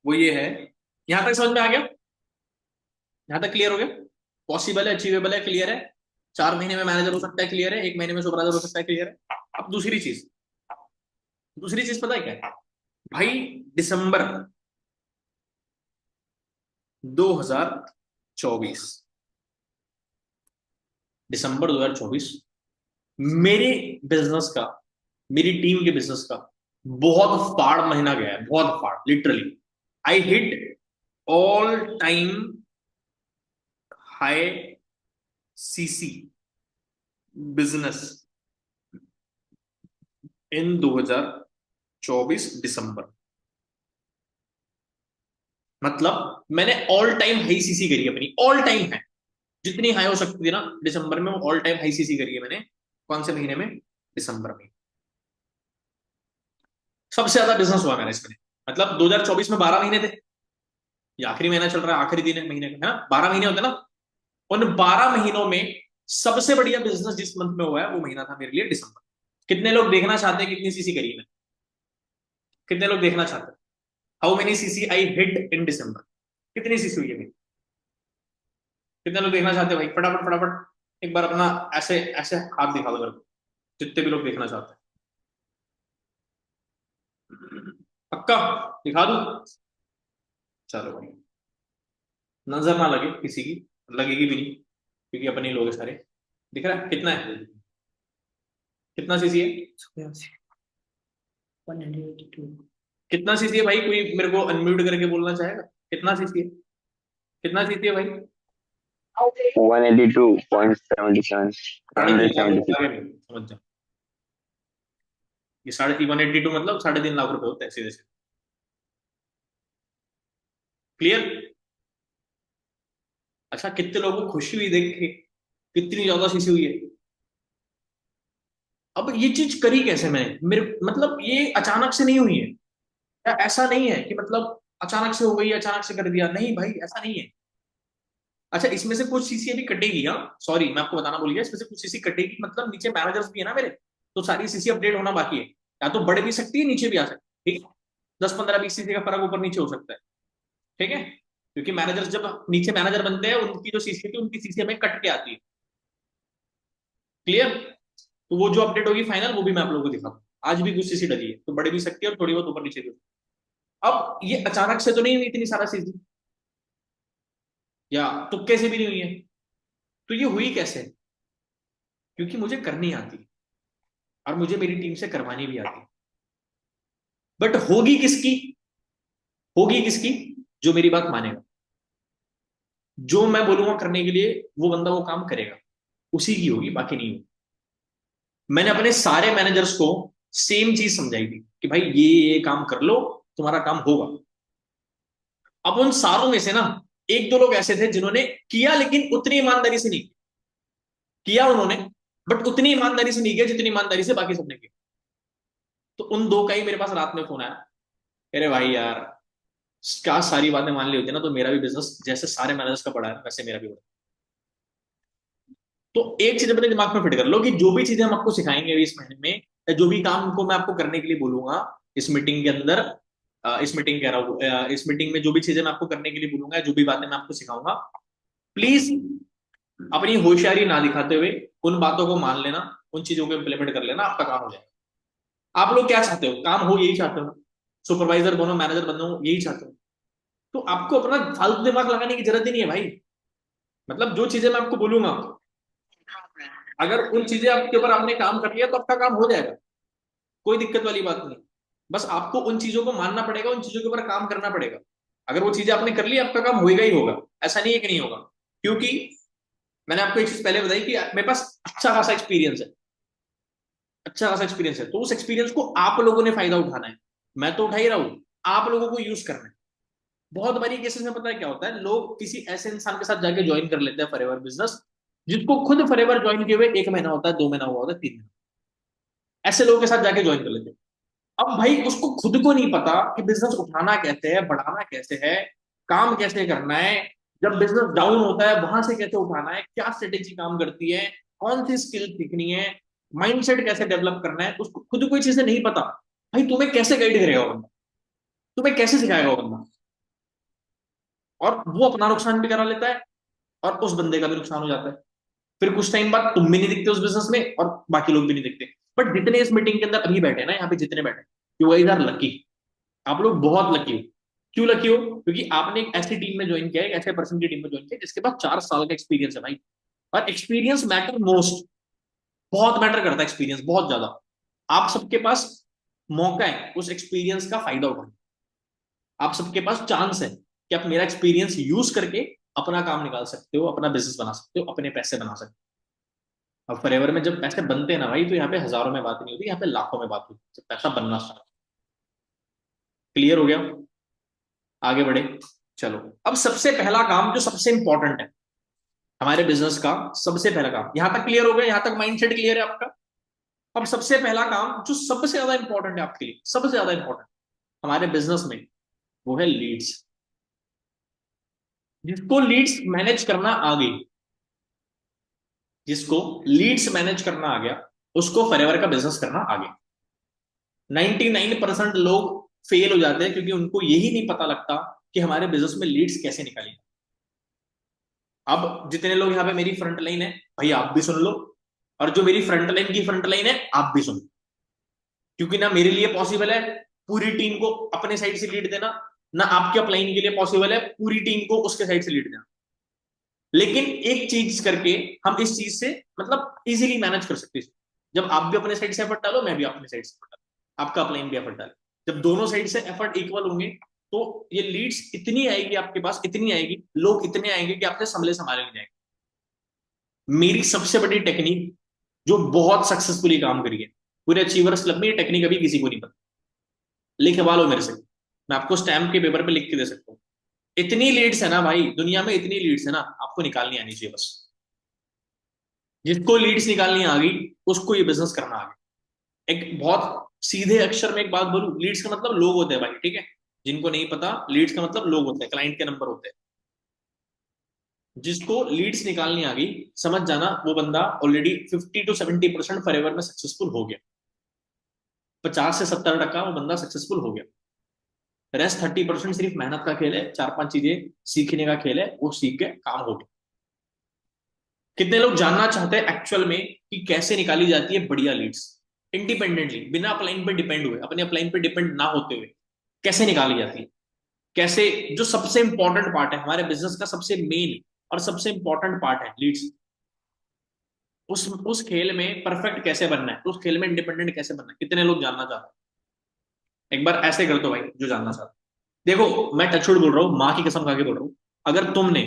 वो ये है। यहां तक समझ में आ गया? यहां तक क्लियर हो गया? पॉसिबल है, अचीवेबल है, क्लियर है। 4 महीने में मैनेजर हो सकता है, क्लियर है। 1 महीने में सुपरवाइजर हो सकता है, क्लियर है। अब दूसरी चीज पता है क्या है भाई? दिसंबर 2024, दिसंबर 2024 मेरे बिजनेस का, मेरी टीम के बिजनेस का बहुत फाड़ महीना गया है, बहुत फाड़, literally. I hit all time high CC business in 2024 दिसंबर। मतलब मैंने ऑल टाइम हाई सीसी करी है अपनी, ऑल टाइम है, जितनी हाई हो सकती थी ना दिसंबर में, वो ऑल टाइम हाई सीसी करी है मैंने। कौन से महीने में? दिसंबर में। सबसे ज्यादा बिजनेस हुआ मेरा इसमें। मतलब 2024 में 12 महीने थे, ये आखिरी महीना चल रहा है, आखिरी दिन है महीने का, है ना? 12 महीने होते हैं ना? उन 12 महीनों में सबसे बढ़िया बिजनेस जिस मंथ में हुआ है वो महीना था मेरे लिए दिसंबर। कितने लोग देखना चाहते हैं कितनी सीसी करी है? कितने लोग देखना चाहते हैं how many CC I hit in December? कितनी सीसी हुई है मेरी? कितने लोग देखना चाहते हैं भाई? फटाफट फटाफट एक बार अपना ऐसे ऐसे हाथ दिखा दो मेरे को, जितने भी लोग देखना चाहते हैं। पक्का? दिखा दूं? चलो भाई, नजर ना लगे किसी की, लगेगी भी नहीं क्योंकि अपने ही लोग हैं सारे। दिख रहा है कितना है? कितना सीसी है? 182। कितना सीसी है भाई? कोई मेरे को अनम्यूट करके बोलना चाहेगा? कितना सीसी है? कितना सीसी है भाई? 182.77, साढ़े तीन लाख 176। रुपए आगे नहीं, समझ जाओ। ये 182 मतलब 3.5 लाख रुपए होते हैं सीधे से। क्लियर? अच्छा, कितने लोगों को खुशी हुई देख के? कितनी ज्यादा सीसी हुई है? अब ये चीज करी कैसे मैंने? मेरे मतलब ये अचानक से नहीं हुई है, या ऐसा नहीं है कि मतलब अचानक से हो गई, अचानक से कर दिया, नहीं भाई ऐसा नहीं है। अच्छा, इसमें से कुछ सीसी अभी कटेगी, हाँ सॉरी मैं आपको बताना भूल गया, इसमें से कुछ सीसी कटेगी, मतलब नीचे मैनेजर्स भी है ना मेरे, तो सारी सीसी अपडेट होना बाकी है। या तो बढ़ भी सकती है, नीचे भी आ सकती है, ठीक है? 10-15-20 सीसी का फर्क ऊपर नीचे हो सकता है, ठीक है? क्योंकि मैनेजर्स जब नीचे मैनेजर बनते हैं, उनकी जो सीसी थी उनकी सीसी हमें कट के आती है। क्लियर? तो वो जो अपडेट होगी फाइनल, वो भी मैं आप लोगों को दिखाऊंगा। आज भी कुछ सीसी डली है, तो बढ़ भी सकती है और थोड़ी बहुत ऊपर नीचे भी हो सकती अब ये अचानक से तो नहीं हुई इतनी सारा चीजें, या तुक्के से भी नहीं हुई है। तो ये हुई कैसे? क्योंकि मुझे करनी आती है और मुझे मेरी टीम से करवानी भी आती है। बट होगी किसकी? जो मेरी बात मानेगा, जो मैं बोलूंगा करने के लिए वो बंदा वो काम करेगा, उसी की होगी, बाकी नहीं होगी। मैंने अपने सारे मैनेजर्स को सेम चीज समझाई थी कि भाई ये काम कर लो, तुम्हारा काम होगा। अब उन सारों में से ना एक दो लोग ऐसे थे जिन्होंने किया, लेकिन उतनी ईमानदारी से नहीं किया उन्होंने, बट उतनी ईमानदारी से नहीं किया जितनी ईमानदारी से बाकी सबने किया। तो उन दो का ही मेरे पास रात में फोन आया, अरे भाई यार, क्या सारी बातें मान ली होती ना तो मेरा भी बिजनेस जैसे सारे मैनेजर्स का बड़ा है वैसे मेरा भी बड़ा है। तो एक चीज अपने दिमाग में फिट कर लो कि जो भी चीजें हम आपको सिखाएंगे अभी इस महीने में, या जो भी काम को मैं आपको करने के लिए बोलूंगा इस मीटिंग के अंदर, इस मीटिंग कह रहा हूँ, इस मीटिंग में जो भी चीजें मैं आपको करने के लिए बोलूंगा, जो भी बातें मैं आपको सिखाऊंगा, प्लीज अपनी होशियारी ना दिखाते हुए उन बातों को मान लेना, उन चीजों को इम्प्लीमेंट कर लेना, आपका काम हो जाएगा। आप लोग क्या चाहते हो? काम हो यही चाहते हो? सुपरवाइजर बनो, मैनेजर बनो, यही चाहते हो? तो आपको अपना फालतू दिमाग लगाने की जरूरत ही नहीं है भाई। मतलब जो चीजें मैं आपको बोलूंगा, अगर उन चीजें आपके ऊपर आपने काम कर लिया तो आपका काम हो जाएगा, कोई दिक्कत वाली बात नहीं। बस आपको उन चीजों को मानना पड़ेगा, उन चीजों के ऊपर काम करना पड़ेगा। अगर वो चीजें आपने कर ली आपका काम होएगा ही होगा, ऐसा नहीं है कि नहीं होगा। क्योंकि मैंने आपको एक चीज पहले बताई कि मेरे पास अच्छा खासा एक्सपीरियंस है, अच्छा खासा एक्सपीरियंस है, तो उस एक्सपीरियंस को आप लोगों ने फायदा उठाना है। मैं तो उठा ही रहा हूं, आप लोगों को यूज करना है। बहुत बारी केसेस में पता है क्या होता है, लोग किसी ऐसे इंसान के साथ जाके ज्वाइन कर लेते हैं फॉरएवर बिजनेस, जिसको खुद फॉरएवर ज्वाइन किए हुए 1 महीना होता है, 2 महीना हुआ होता है, 3 महीना, ऐसे लोगों के साथ जाके ज्वाइन कर लेते हैं। अब भाई उसको खुद को नहीं पता कि बिजनेस उठाना कैसे है, बढ़ाना कैसे है, काम कैसे करना है, जब बिजनेस डाउन होता है वहां से कैसे उठाना है, क्या स्ट्रेटेजी काम करती है, कौन सी स्किल सीखनी है, माइंडसेट कैसे डेवलप करना है, उसको खुद कोई चीजें नहीं पता। भाई तुम्हें कैसे गाइड करेगा वो बंदा? तुम्हें कैसे सिखाएगा वो बंदा? और वो अपना नुकसान भी करा लेता है और उस बंदे का भी नुकसान हो जाता है। फिर कुछ टाइम बाद तुम भी नहीं दिखते उस बिजनेस में और बाकी लोग भी नहीं दिखते। बट जितने इस मीटिंग के अंदर अभी बैठे हैं ना, यहाँ पे जितने बैठे, यू गाइस आर लकी। आप लोग बहुत लकी हो। क्यों लकी हो? क्योंकि आपने एक ऐसी टीम में ज्वाइन किया है, एक ऐसे पर्सन की टीम में ज्वाइन किया जिसके पास 4 साल का एक्सपीरियंस है भाई। और एक्सपीरियंस मैटर मोस्ट, बहुत मैटर करता है एक्सपीरियंस, बहुत ज्यादा। आप सबके पास मौका है उस एक्सपीरियंस का फायदा उठाने। आप सबके पास चांस है कि आप मेरा एक्सपीरियंस यूज करके अपना काम निकाल सकते हो, अपना बिजनेस बना सकते हो, अपने पैसे बना सकते हो। अब फॉरएवर में जब पैसे बनते हैं ना भाई, तो यहाँ पे हजारों में बात नहीं होती, यहाँ पे लाखों में बात होती है, जब पैसा बनना स्टार्ट। क्लियर हो गया? आगे बढ़े। चलो, अब सबसे पहला काम जो सबसे इंपॉर्टेंट है हमारे बिजनेस का, सबसे पहला काम, यहां तक क्लियर हो गया? यहां तक माइंडसेट क्लियर है आपका? अब सबसे पहला काम जो सबसे ज्यादा इंपॉर्टेंट है आपके लिए, सबसे ज्यादा इंपॉर्टेंट हमारे बिजनेस में, वो है लीड्स। जिसको लीड्स मैनेज करना आ गई, जिसको लीड्स मैनेज करना आ गया, उसको फॉरएवर का बिजनेस करना आ गया। 99% लोग फेल हो जाते हैं क्योंकि उनको यही नहीं पता लगता कि हमारे बिजनेस में लीड्स कैसे निकाली। अब जितने लोग यहाँ पे मेरी फ्रंट लाइन है, भाई आप भी सुन लो, और जो मेरी फ्रंट लाइन की फ्रंट लाइन है आप भी सुन लो। क्योंकि ना मेरे लिए पॉसिबल है पूरी टीम को अपने साइड से लीड देना, ना आपके अपलाइन के लिए पॉसिबल है पूरी टीम को उसके साइड से लीड देना। लेकिन एक चीज करके हम इस चीज से मतलब इजीली मैनेज कर सकते हैं। जब आप भी अपने साइड से एफर्ट डालो, मैं भी अपने साइड से एफर्ट डालो, आपका अपलाइन भी एफर्ट डाले, जब दोनों साइड से एफर्ट इक्वल होंगे, तो ये लीड्स इतनी आएगी आपके पास, इतनी आएगी, लोग इतने आएंगे कि आपसे संभले संभाले नहीं जाएंगे। मेरी सबसे बड़ी टेक्निक जो बहुत सक्सेसफुली काम करी है पूरे अचीवर्स क्लब में, ये टेक्निक अभी किसी को नहीं पता। लिखवा लो मेरे से, मैं आपको स्टैम्प के पेपर पे लिख के दे सकता हूँ। इतनी लीड्स है ना भाई दुनिया में, इतनी लीड्स है ना, आपको निकालनी आनी चाहिए बस। जिसको लीड्स निकालनी आ गई उसको ये बिजनेस करना आ गया। एक बहुत सीधे अक्षर में एक बात बोलूं, लीड्स का मतलब लोग होते हैं भाई, ठीक है? जिनको नहीं पता, लीड्स का मतलब लोग होते हैं, क्लाइंट के नंबर होते हैं। जिसको लीड्स निकालनी आ गई, समझ जाना वो बंदा ऑलरेडी 50 to 70% फॉरएवर में सक्सेसफुल हो गया। 50 से 70% वो बंदा सक्सेसफुल हो गया। रेस्ट 30% सिर्फ मेहनत का खेल है, 4-5 चीजें सीखने का खेल है, वो सीख के काम हो गया। कितने लोग जानना चाहते हैं एक्चुअल में कि कैसे निकाली जाती है बढ़िया लीड्स, इंडिपेंडेंटली, बिना अपलाइन पे डिपेंड हुए, अपने अपलाइन पे डिपेंड ना होते हुए कैसे निकाली जाती है, कैसे, जो सबसे इंपॉर्टेंट पार्ट है हमारे बिजनेस का, सबसे मेन और सबसे इंपॉर्टेंट पार्ट है लीड्स, उस खेल में परफेक्ट कैसे बनना है, उस खेल में इंडिपेंडेंट कैसे बनना है, कितने लोग जानना चाहते हैं? एक बार ऐसे कर दो भाई जो जानना चाहते हैं। देखो मैं टचवुड बोल रहा हूँ, माँ की कसम खा के बोल रहा हूँ, अगर तुमने,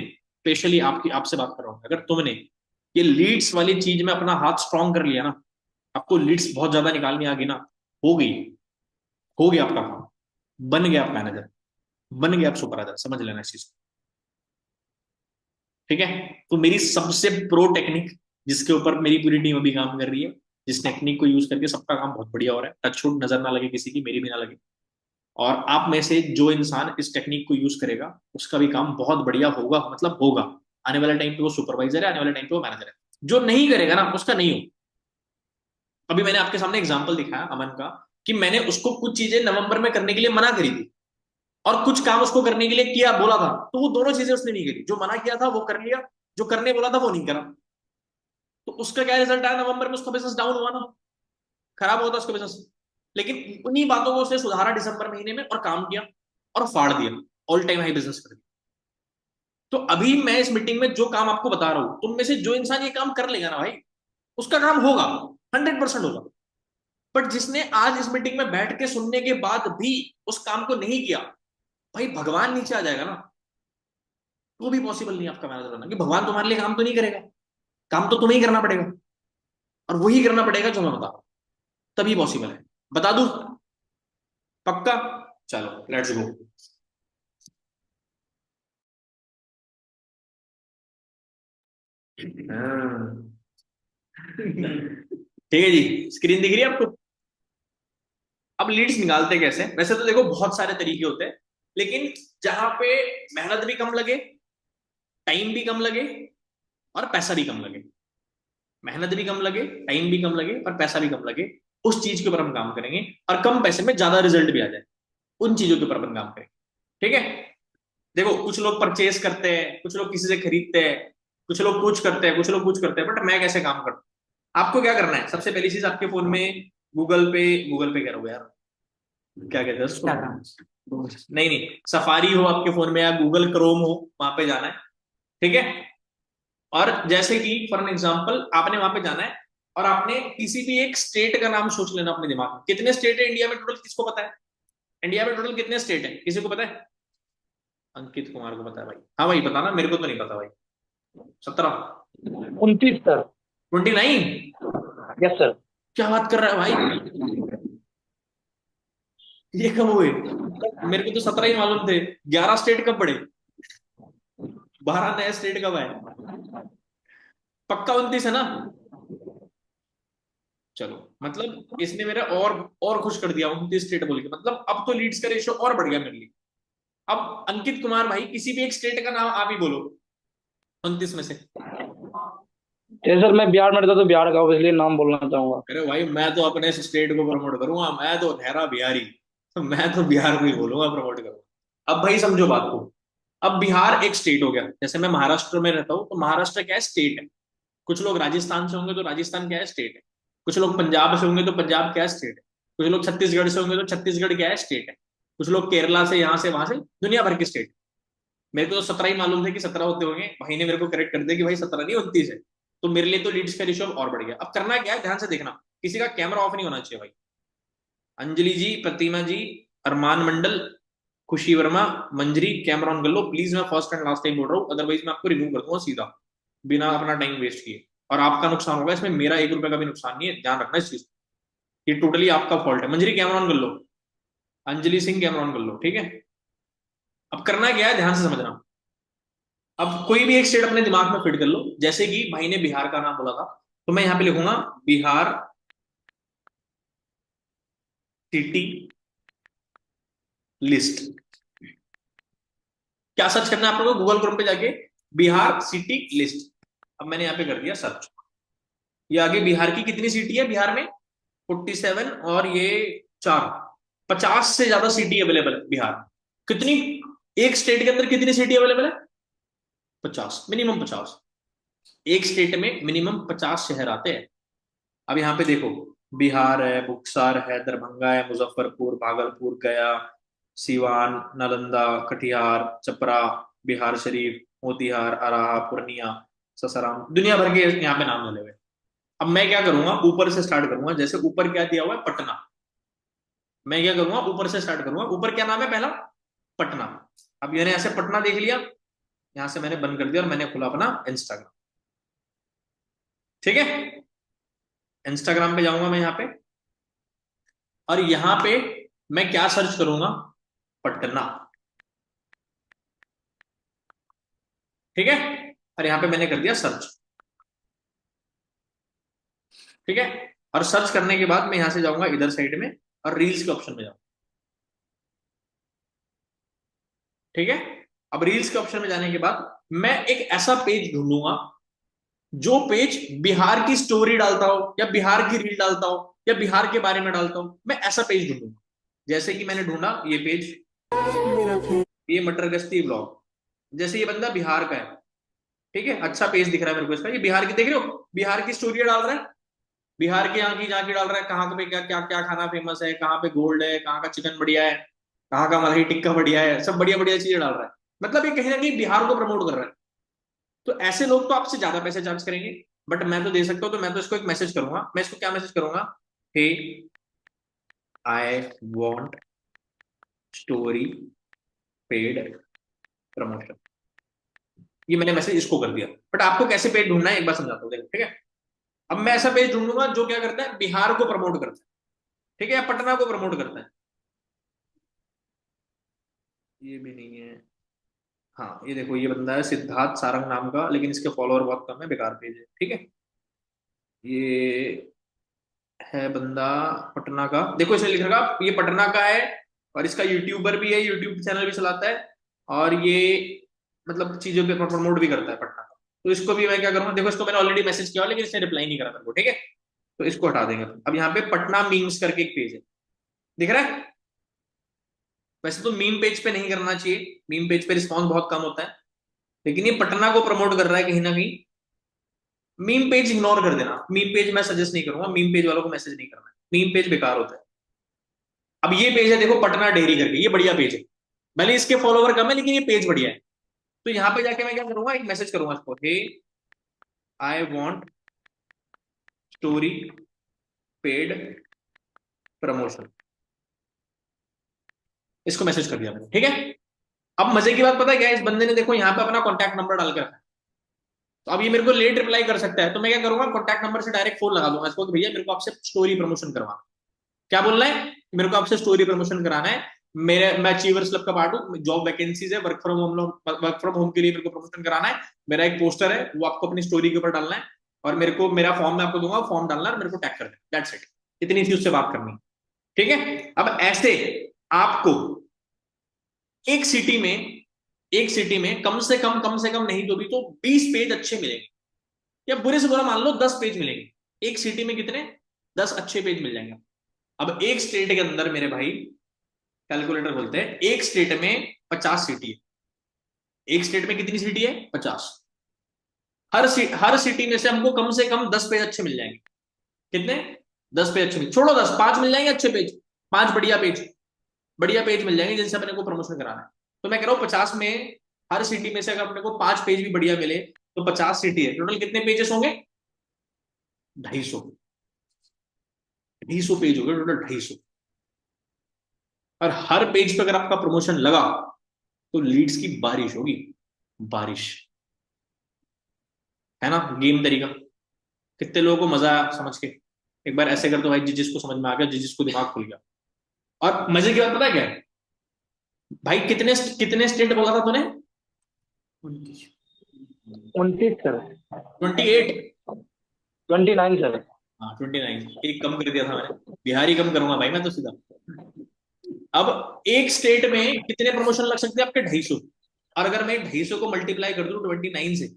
स्पेशली आपकी आपसे बात कर रहा हूँ, अगर तुमने ये लीड्स वाली चीज में अपना हाथ स्ट्रांग कर लिया ना, आपको लीड्स बहुत ज्यादा निकालनी आ गई ना, हो गई, हो गया आपका काम, बन गया आप मैनेजर, बन गया आप सुपरवाइजर, समझ लेना इस चीज को। ठीक है, तो मेरी सबसे प्रो टेक्निक, जिसके ऊपर मेरी पूरी टीम अभी काम कर रही है, जिस टेक्निक को यूज करके सबका काम बहुत बढ़िया हो रहा है, टचवुड नजर ना लगे किसी की, मेरी भी ना लगे, और आप में से जो इंसान इस टेक्निक को यूज करेगा उसका भी काम बहुत बढ़िया होगा, मतलब होगा, आने वाले टाइम पे वो सुपरवाइजर है, आने वाले टाइम पे वो मैनेजर है। जो नहीं करेगा ना उसका नहीं हो। अभी मैंने आपके सामने एग्जाम्पल दिखाया अमन का, कि मैंने उसको कुछ चीजें नवंबर में करने के लिए मना करी थी, और कुछ काम उसको करने के लिए किया बोला था, तो वो दोनों चीजें उसने नहीं करी, जो मना किया था वो कर लिया, जो करने बोला था वो नहीं करा, तो उसका क्या रिजल्ट आया, नवंबर में उसका बिजनेस डाउन हुआ ना, खराब होता उसका बिजनेस। लेकिन उन्हीं बातों को उसने सुधारा दिसंबर महीने में, और काम किया, और फाड़ दिया, ऑल टाइम हाई बिजनेस कर दिया। तो अभी मैं इस मीटिंग में जो काम आपको बता रहा हूं, तुम में से जो इंसान ये काम कर लेगा ना भाई, उसका काम होगा, 100% होगा। बट जिसने आज इस मीटिंग में बैठ के सुनने के बाद भी उस काम को नहीं किया, भाई भगवान नीचे आ जाएगा ना, तो भी पॉसिबल नहीं है आपका मैनेजर बनना, कि भगवान तुम्हारे लिए काम तो नहीं करेगा, काम तो तुम्हें ही करना पड़ेगा, और वही करना पड़ेगा जो मैं बता रहा हूं, तभी पॉसिबल है। बता दूं? पक्का? चलो लेट्स गो। हाँ। ठीक है जी, स्क्रीन दिख रही है आपको? अब लीड्स निकालते कैसे? वैसे तो देखो बहुत सारे तरीके होते हैं, लेकिन जहां पे मेहनत भी कम लगे, टाइम भी कम लगे, और पैसा भी कम लगे, मेहनत भी कम लगे, टाइम भी कम लगे, और पैसा भी कम लगे, उस चीज के ऊपर हम काम करेंगे, और कम पैसे में ज्यादा रिजल्ट भी आ जाए, उन चीजों के ऊपर अपन काम करेंगे। ठीक है, देखो कुछ लोग परचेस करते हैं, कुछ लोग किसी से खरीदते हैं, कुछ लोग कुछ करते हैं, कुछ लोग कुछ करते हैं, बट मैं कैसे काम करता हूं? आपको क्या करना है, सबसे पहली चीज आपके फोन में गूगल पे कह रहा हूँ यार, क्या कहते हैं उसको, नहीं नहीं, सफारी हो आपके फोन में या गूगल क्रोम हो, वहां पे जाना है। ठीक है, और जैसे कि फॉर एन एग्जांपल आपने वहां पे जाना है, और आपने किसी भी एक स्टेट का नाम सोच लेना अपने दिमाग में। कितने स्टेट है इंडिया में टोटल, किसको पता है? इंडिया में टोटल कितने स्टेट है, किसी को पता है? अंकित कुमार को पता है भाई, हाँ भाई बताना, मेरे को तो नहीं पता भाई। 17? 29 सर। 29? Yes sir. क्या बात कर रहा है भाई, ये कब हुए? मेरे को तो 17 ही मालूम थे। 11 स्टेट कब पड़े, 12 नए स्टेट कब आए? पक्का 29 है ना? चलो, मतलब इसने मेरा और खुश कर दिया 29 स्टेट बोल के, मतलब अब तो लीड्स का रेशियो और बढ़ गया मेरे लिए। अब अंकित कुमार भाई किसी भी एक स्टेट का नाम आप ही बोलो 29 में से। जैसे सर मैं बिहार में रहता तो बिहार का हूँ, इसलिए नाम बोलना चाहूंगा। अरे भाई मैं तो अपने स्टेट को प्रमोट करूंगा, मैं तो ठहरा बिहारी, तो मैं तो बिहार को ही बोलूंगा, प्रमोट करूंगा। अब भाई समझो बात को, अब बिहार एक स्टेट हो गया, जैसे मैं महाराष्ट्र में रहता हूँ, तो महाराष्ट्र क्या है, स्टेट है। कुछ लोग राजस्थान से होंगे तो राजस्थान क्या है, स्टेट है। कुछ लोग पंजाब से होंगे तो पंजाब क्या है, स्टेट है। कुछ लोग छत्तीसगढ़ से होंगे तो छत्तीसगढ़ क्या है, स्टेट है। कुछ लोग केरला से, यहाँ से वहां से, दुनिया भर के स्टेट। मेरे को तो 17 ही मालूम थे कि 17 होते होंगे, भाई ने मेरे को करेक्ट कर दिया कि भाई 17 नहीं 29 है। तो मेरे लिए तो लीड्स का रेशियो और बढ़ गया। अब करना क्या है, ध्यान से देखना, किसी का कैमरा ऑफ नहीं होना चाहिए भाई। अंजलि जी, प्रतिमा जी, अरमान मंडल, खुशी वर्मा, मंजरी, कैमरा ऑन कर लो प्लीज। मैं फर्स्ट एंड लास्ट टाइम बोल रहा हूँ, अदरवाइज मैं आपको रिमूव कर दूंगा सीधा, बिना अपना टाइम वेस्ट किए, और आपका नुकसान होगा इसमें, मेरा 1 रुपए का भी नुकसान नहीं है, ध्यान रखना इस चीज। ये टोटली आपका फॉल्ट है। मंजरी कैमरा ऑन कर लो, अंजलि सिंह कैमरा ऑन कर लो, ठीक है। अब करना क्या है, ध्यान से समझना। अब कोई भी एक स्टेट अपने दिमाग में फिट कर लो, जैसे कि भाई ने बिहार का नाम बोला था, तो मैं यहां पे लिखूंगा बिहार सिटी लिस्ट। क्या सर्च करना है आप लोगों को, गूगल क्रोम पे जाके बिहार सिटी लिस्ट। अब मैंने यहाँ पे कर दिया सर्च, ये आगे बिहार की कितनी सिटी है, बिहार में 47, और ये 4, 50 से ज्यादा सिटी अवेलेबल है बिहार में। कितनी, एक स्टेट के अंदर कितनी सिटी अवेलेबल है? 50, मिनिमम 50। एक स्टेट में मिनिमम 50 शहर आते हैं। अब यहाँ पे देखो, बिहार है, बुक्सर है, दरभंगा है, मुजफ्फरपुर, भागलपुर, गया, सीवान, नालंदा, कटिहार, छपरा, बिहार शरीफ, मोतिहार, अराहा, पूर्णिया, ससाराम, दुनिया भर के यहाँ पे नाम मिले हुए। अब मैं क्या करूंगा, ऊपर से स्टार्ट करूंगा। जैसे ऊपर क्या दिया हुआ है, पटना। मैं क्या करूंगा, ऊपर से स्टार्ट करूंगा। ऊपर क्या नाम है पहला, पटना। अब मैंने ऐसे पटना देख लिया, यहां से मैंने बंद कर दिया और मैंने खुला अपना इंस्टाग्राम। ठीक है, इंस्टाग्राम पे जाऊंगा मैं यहाँ पे, और यहाँ पे मैं क्या सर्च करूंगा, पटना। ठीक है, और यहाँ पे मैंने कर दिया सर्च। ठीक है, और सर्च करने के बाद मैं यहां से जाऊंगा इधर साइड में और रील्स के ऑप्शन में जाऊंगा। ठीक है, अब रील्स के ऑप्शन में जाने के बाद मैं एक ऐसा पेज ढूंढूंगा जो पेज बिहार की स्टोरी डालता हो, या बिहार की रील डालता हो, या बिहार के बारे में डालता हो। मैं ऐसा पेज ढूंढूंगा। जैसे कि मैंने ढूंढा ये पेज, ये मटर गश्ती ब्लॉग। जैसे ये बंदा बिहार का है, ठीक है, अच्छा पेज दिख रहा है मेरे को इसका। ये बिहार की, देख रहे हो, बिहार की स्टोरी डाल रहा है, बिहार के यहाँ की जहाँ की डाल रहा है, कहाँ पे क्या क्या क्या खाना फेमस है, कहाँ पे गोल्ड है, कहाँ का चिकन बढ़िया है, कहाँ का मलाई टिक्का बढ़िया है, सब बढ़िया बढ़िया चीजें डाल रहा है। मतलब ये कहीं ना कहीं बिहार को प्रमोट कर रहा है। तो ऐसे लोग तो आपसे ज्यादा पैसे चार्ज करेंगे, बट मैं तो दे सकता हूँ। तो मैं तो इसको एक मैसेज करूंगा। मैं इसको क्या मैसेज करूंगा, hey I want story paid promotion. ये मैंने मैसेज इसको कर दिया। बट आपको कैसे पेज ढूंढना है एक बार समझाता हूँ, देखो। ठीक है, अब मैं ऐसा पेज ढूंढूंगा जो क्या करता है, बिहार को प्रमोट करता है, ठीक है, या पटना को प्रमोट करता है। ये भी नहीं है। हाँ, ये देखो, ये बंदा है सिद्धार्थ सारंग नाम का, लेकिन इसके फॉलोअर बहुत कम है, बेकार पेज है। ठीक है, ये है बंदा पटना का, देखो इसने लिख रखा ये पटना का है, और इसका यूट्यूबर भी है, यूट्यूब चैनल भी चलाता है, और ये मतलब चीजों पे प्रमोट भी करता है पटना का। तो इसको भी मैं क्या करूंगा, देखो इसको मैंने ऑलरेडी मैसेज किया, लेकिन इसने रिप्लाई नहीं करा मेरे को। ठीक है, तो इसको हटा देंगे। अब यहाँ पे पटना मीम्स करके एक पेज है, दिख रहा है। वैसे तो मीम पेज पे नहीं करना चाहिए, मीम पेज पे रिस्पॉन्स बहुत कम होता है, लेकिन ये पटना को प्रमोट कर रहा है कहीं ना कहीं। मीम पेज इग्नोर कर देना, मीम पेज मैं सजेस्ट नहीं करूंगा, मीम पेज वालों को मैसेज नहीं करना, मीम पेज बेकार होता है। अब ये पेज है देखो, पटना डेयरी करके, ये बढ़िया पेज है। भले इसके फॉलोवर कम है, लेकिन ये पेज बढ़िया है। तो यहाँ पे जाके मैं क्या करूंगा, एक मैसेज करूंगा इसको, hey I want story paid promotion. इसको मैसेज कर दिया मैंने। ठीक है, अब मजे की बात पता है क्या है, इस बंदे ने देखो यहाँ पे अपना कॉन्टैक्ट नंबर डाल के रखा है। तो अब ये मेरे को लेट रिप्लाई कर सकता है, तो मैं क्या करूंगा, कॉन्टैक्ट नंबर से डायरेक्ट फोन लगा दूंगा इसको कि भैया मेरे को आपसे स्टोरी प्रमोशन करवाना। क्या बोलना है, मेरे को आपसे स्टोरी प्रमोशन कराना है। मेरे मैं अचीवर्स क्लब का पार्ट हूँ, जॉब वैकेंसीज है, वर्क फ्रॉम होम के लिए मेरे को प्रमोशन कराना है। मेरा एक पोस्टर है, वो आपको अपनी स्टोरी के ऊपर डालना है, और मेरे को मेरा फॉर्म मैं आपको दूंगा, फॉर्म डालना है और मेरे को टैग कर देना, दैट्स इट। इतनी सी उससे बात करनी। ठीक है, अब ऐसे आपको एक सिटी में, एक सिटी में कम से कम नहीं तो भी तो 20 पेज अच्छे मिलेंगे, या बुरे से बुरा मान लो 10 पेज मिलेंगे। एक सिटी में कितने, 10 अच्छे पेज मिल जाएंगे। अब एक स्टेट के अंदर मेरे भाई, कैलकुलेटर बोलते हैं, एक स्टेट में 50 सिटी है। एक स्टेट में कितनी सिटी है, 50। हर सिटी में से हमको कम से कम 10 पेज अच्छे मिल जाएंगे। कितने, 10 पेज अच्छे मिल, छोड़ो 10, 5 मिल जाएंगे अच्छे पेज, 5 बढ़िया पेज, बढ़िया पेज मिल जाएंगे जिनसे अपने को प्रमोशन कराना है। तो मैं कह रहा हूँ 50 में, हर सिटी में से अगर अपने को 5 पेज भी बढ़िया मिले, तो 50 सिटी है, टोटल कितने पेजेस होंगे, 250। 250 पेज हो गए टोटल, 250। और हर पेज पे अगर आपका प्रमोशन लगा, तो लीड्स की बारिश होगी, बारिश। है ना गेम तरीका। कितने लोगों को मजा आया समझ के। एक बार ऐसे कर दो भाई, जिसको समझ में आ गया, जिसको दिमाग खुल गया। और मजे की बात पता है क्या है भाई, कितने कितने स्टेट बोला था तूने, 29 सर। 28। 29 सर। हाँ 29, एक कम कर दिया था मैंने, बिहारी कम करूंगा भाई मैं तो सीधा। अब एक स्टेट में कितने प्रमोशन लग सकते हैं आपके, 250। और अगर मैं 250 को मल्टीप्लाई कर दूं 29 से,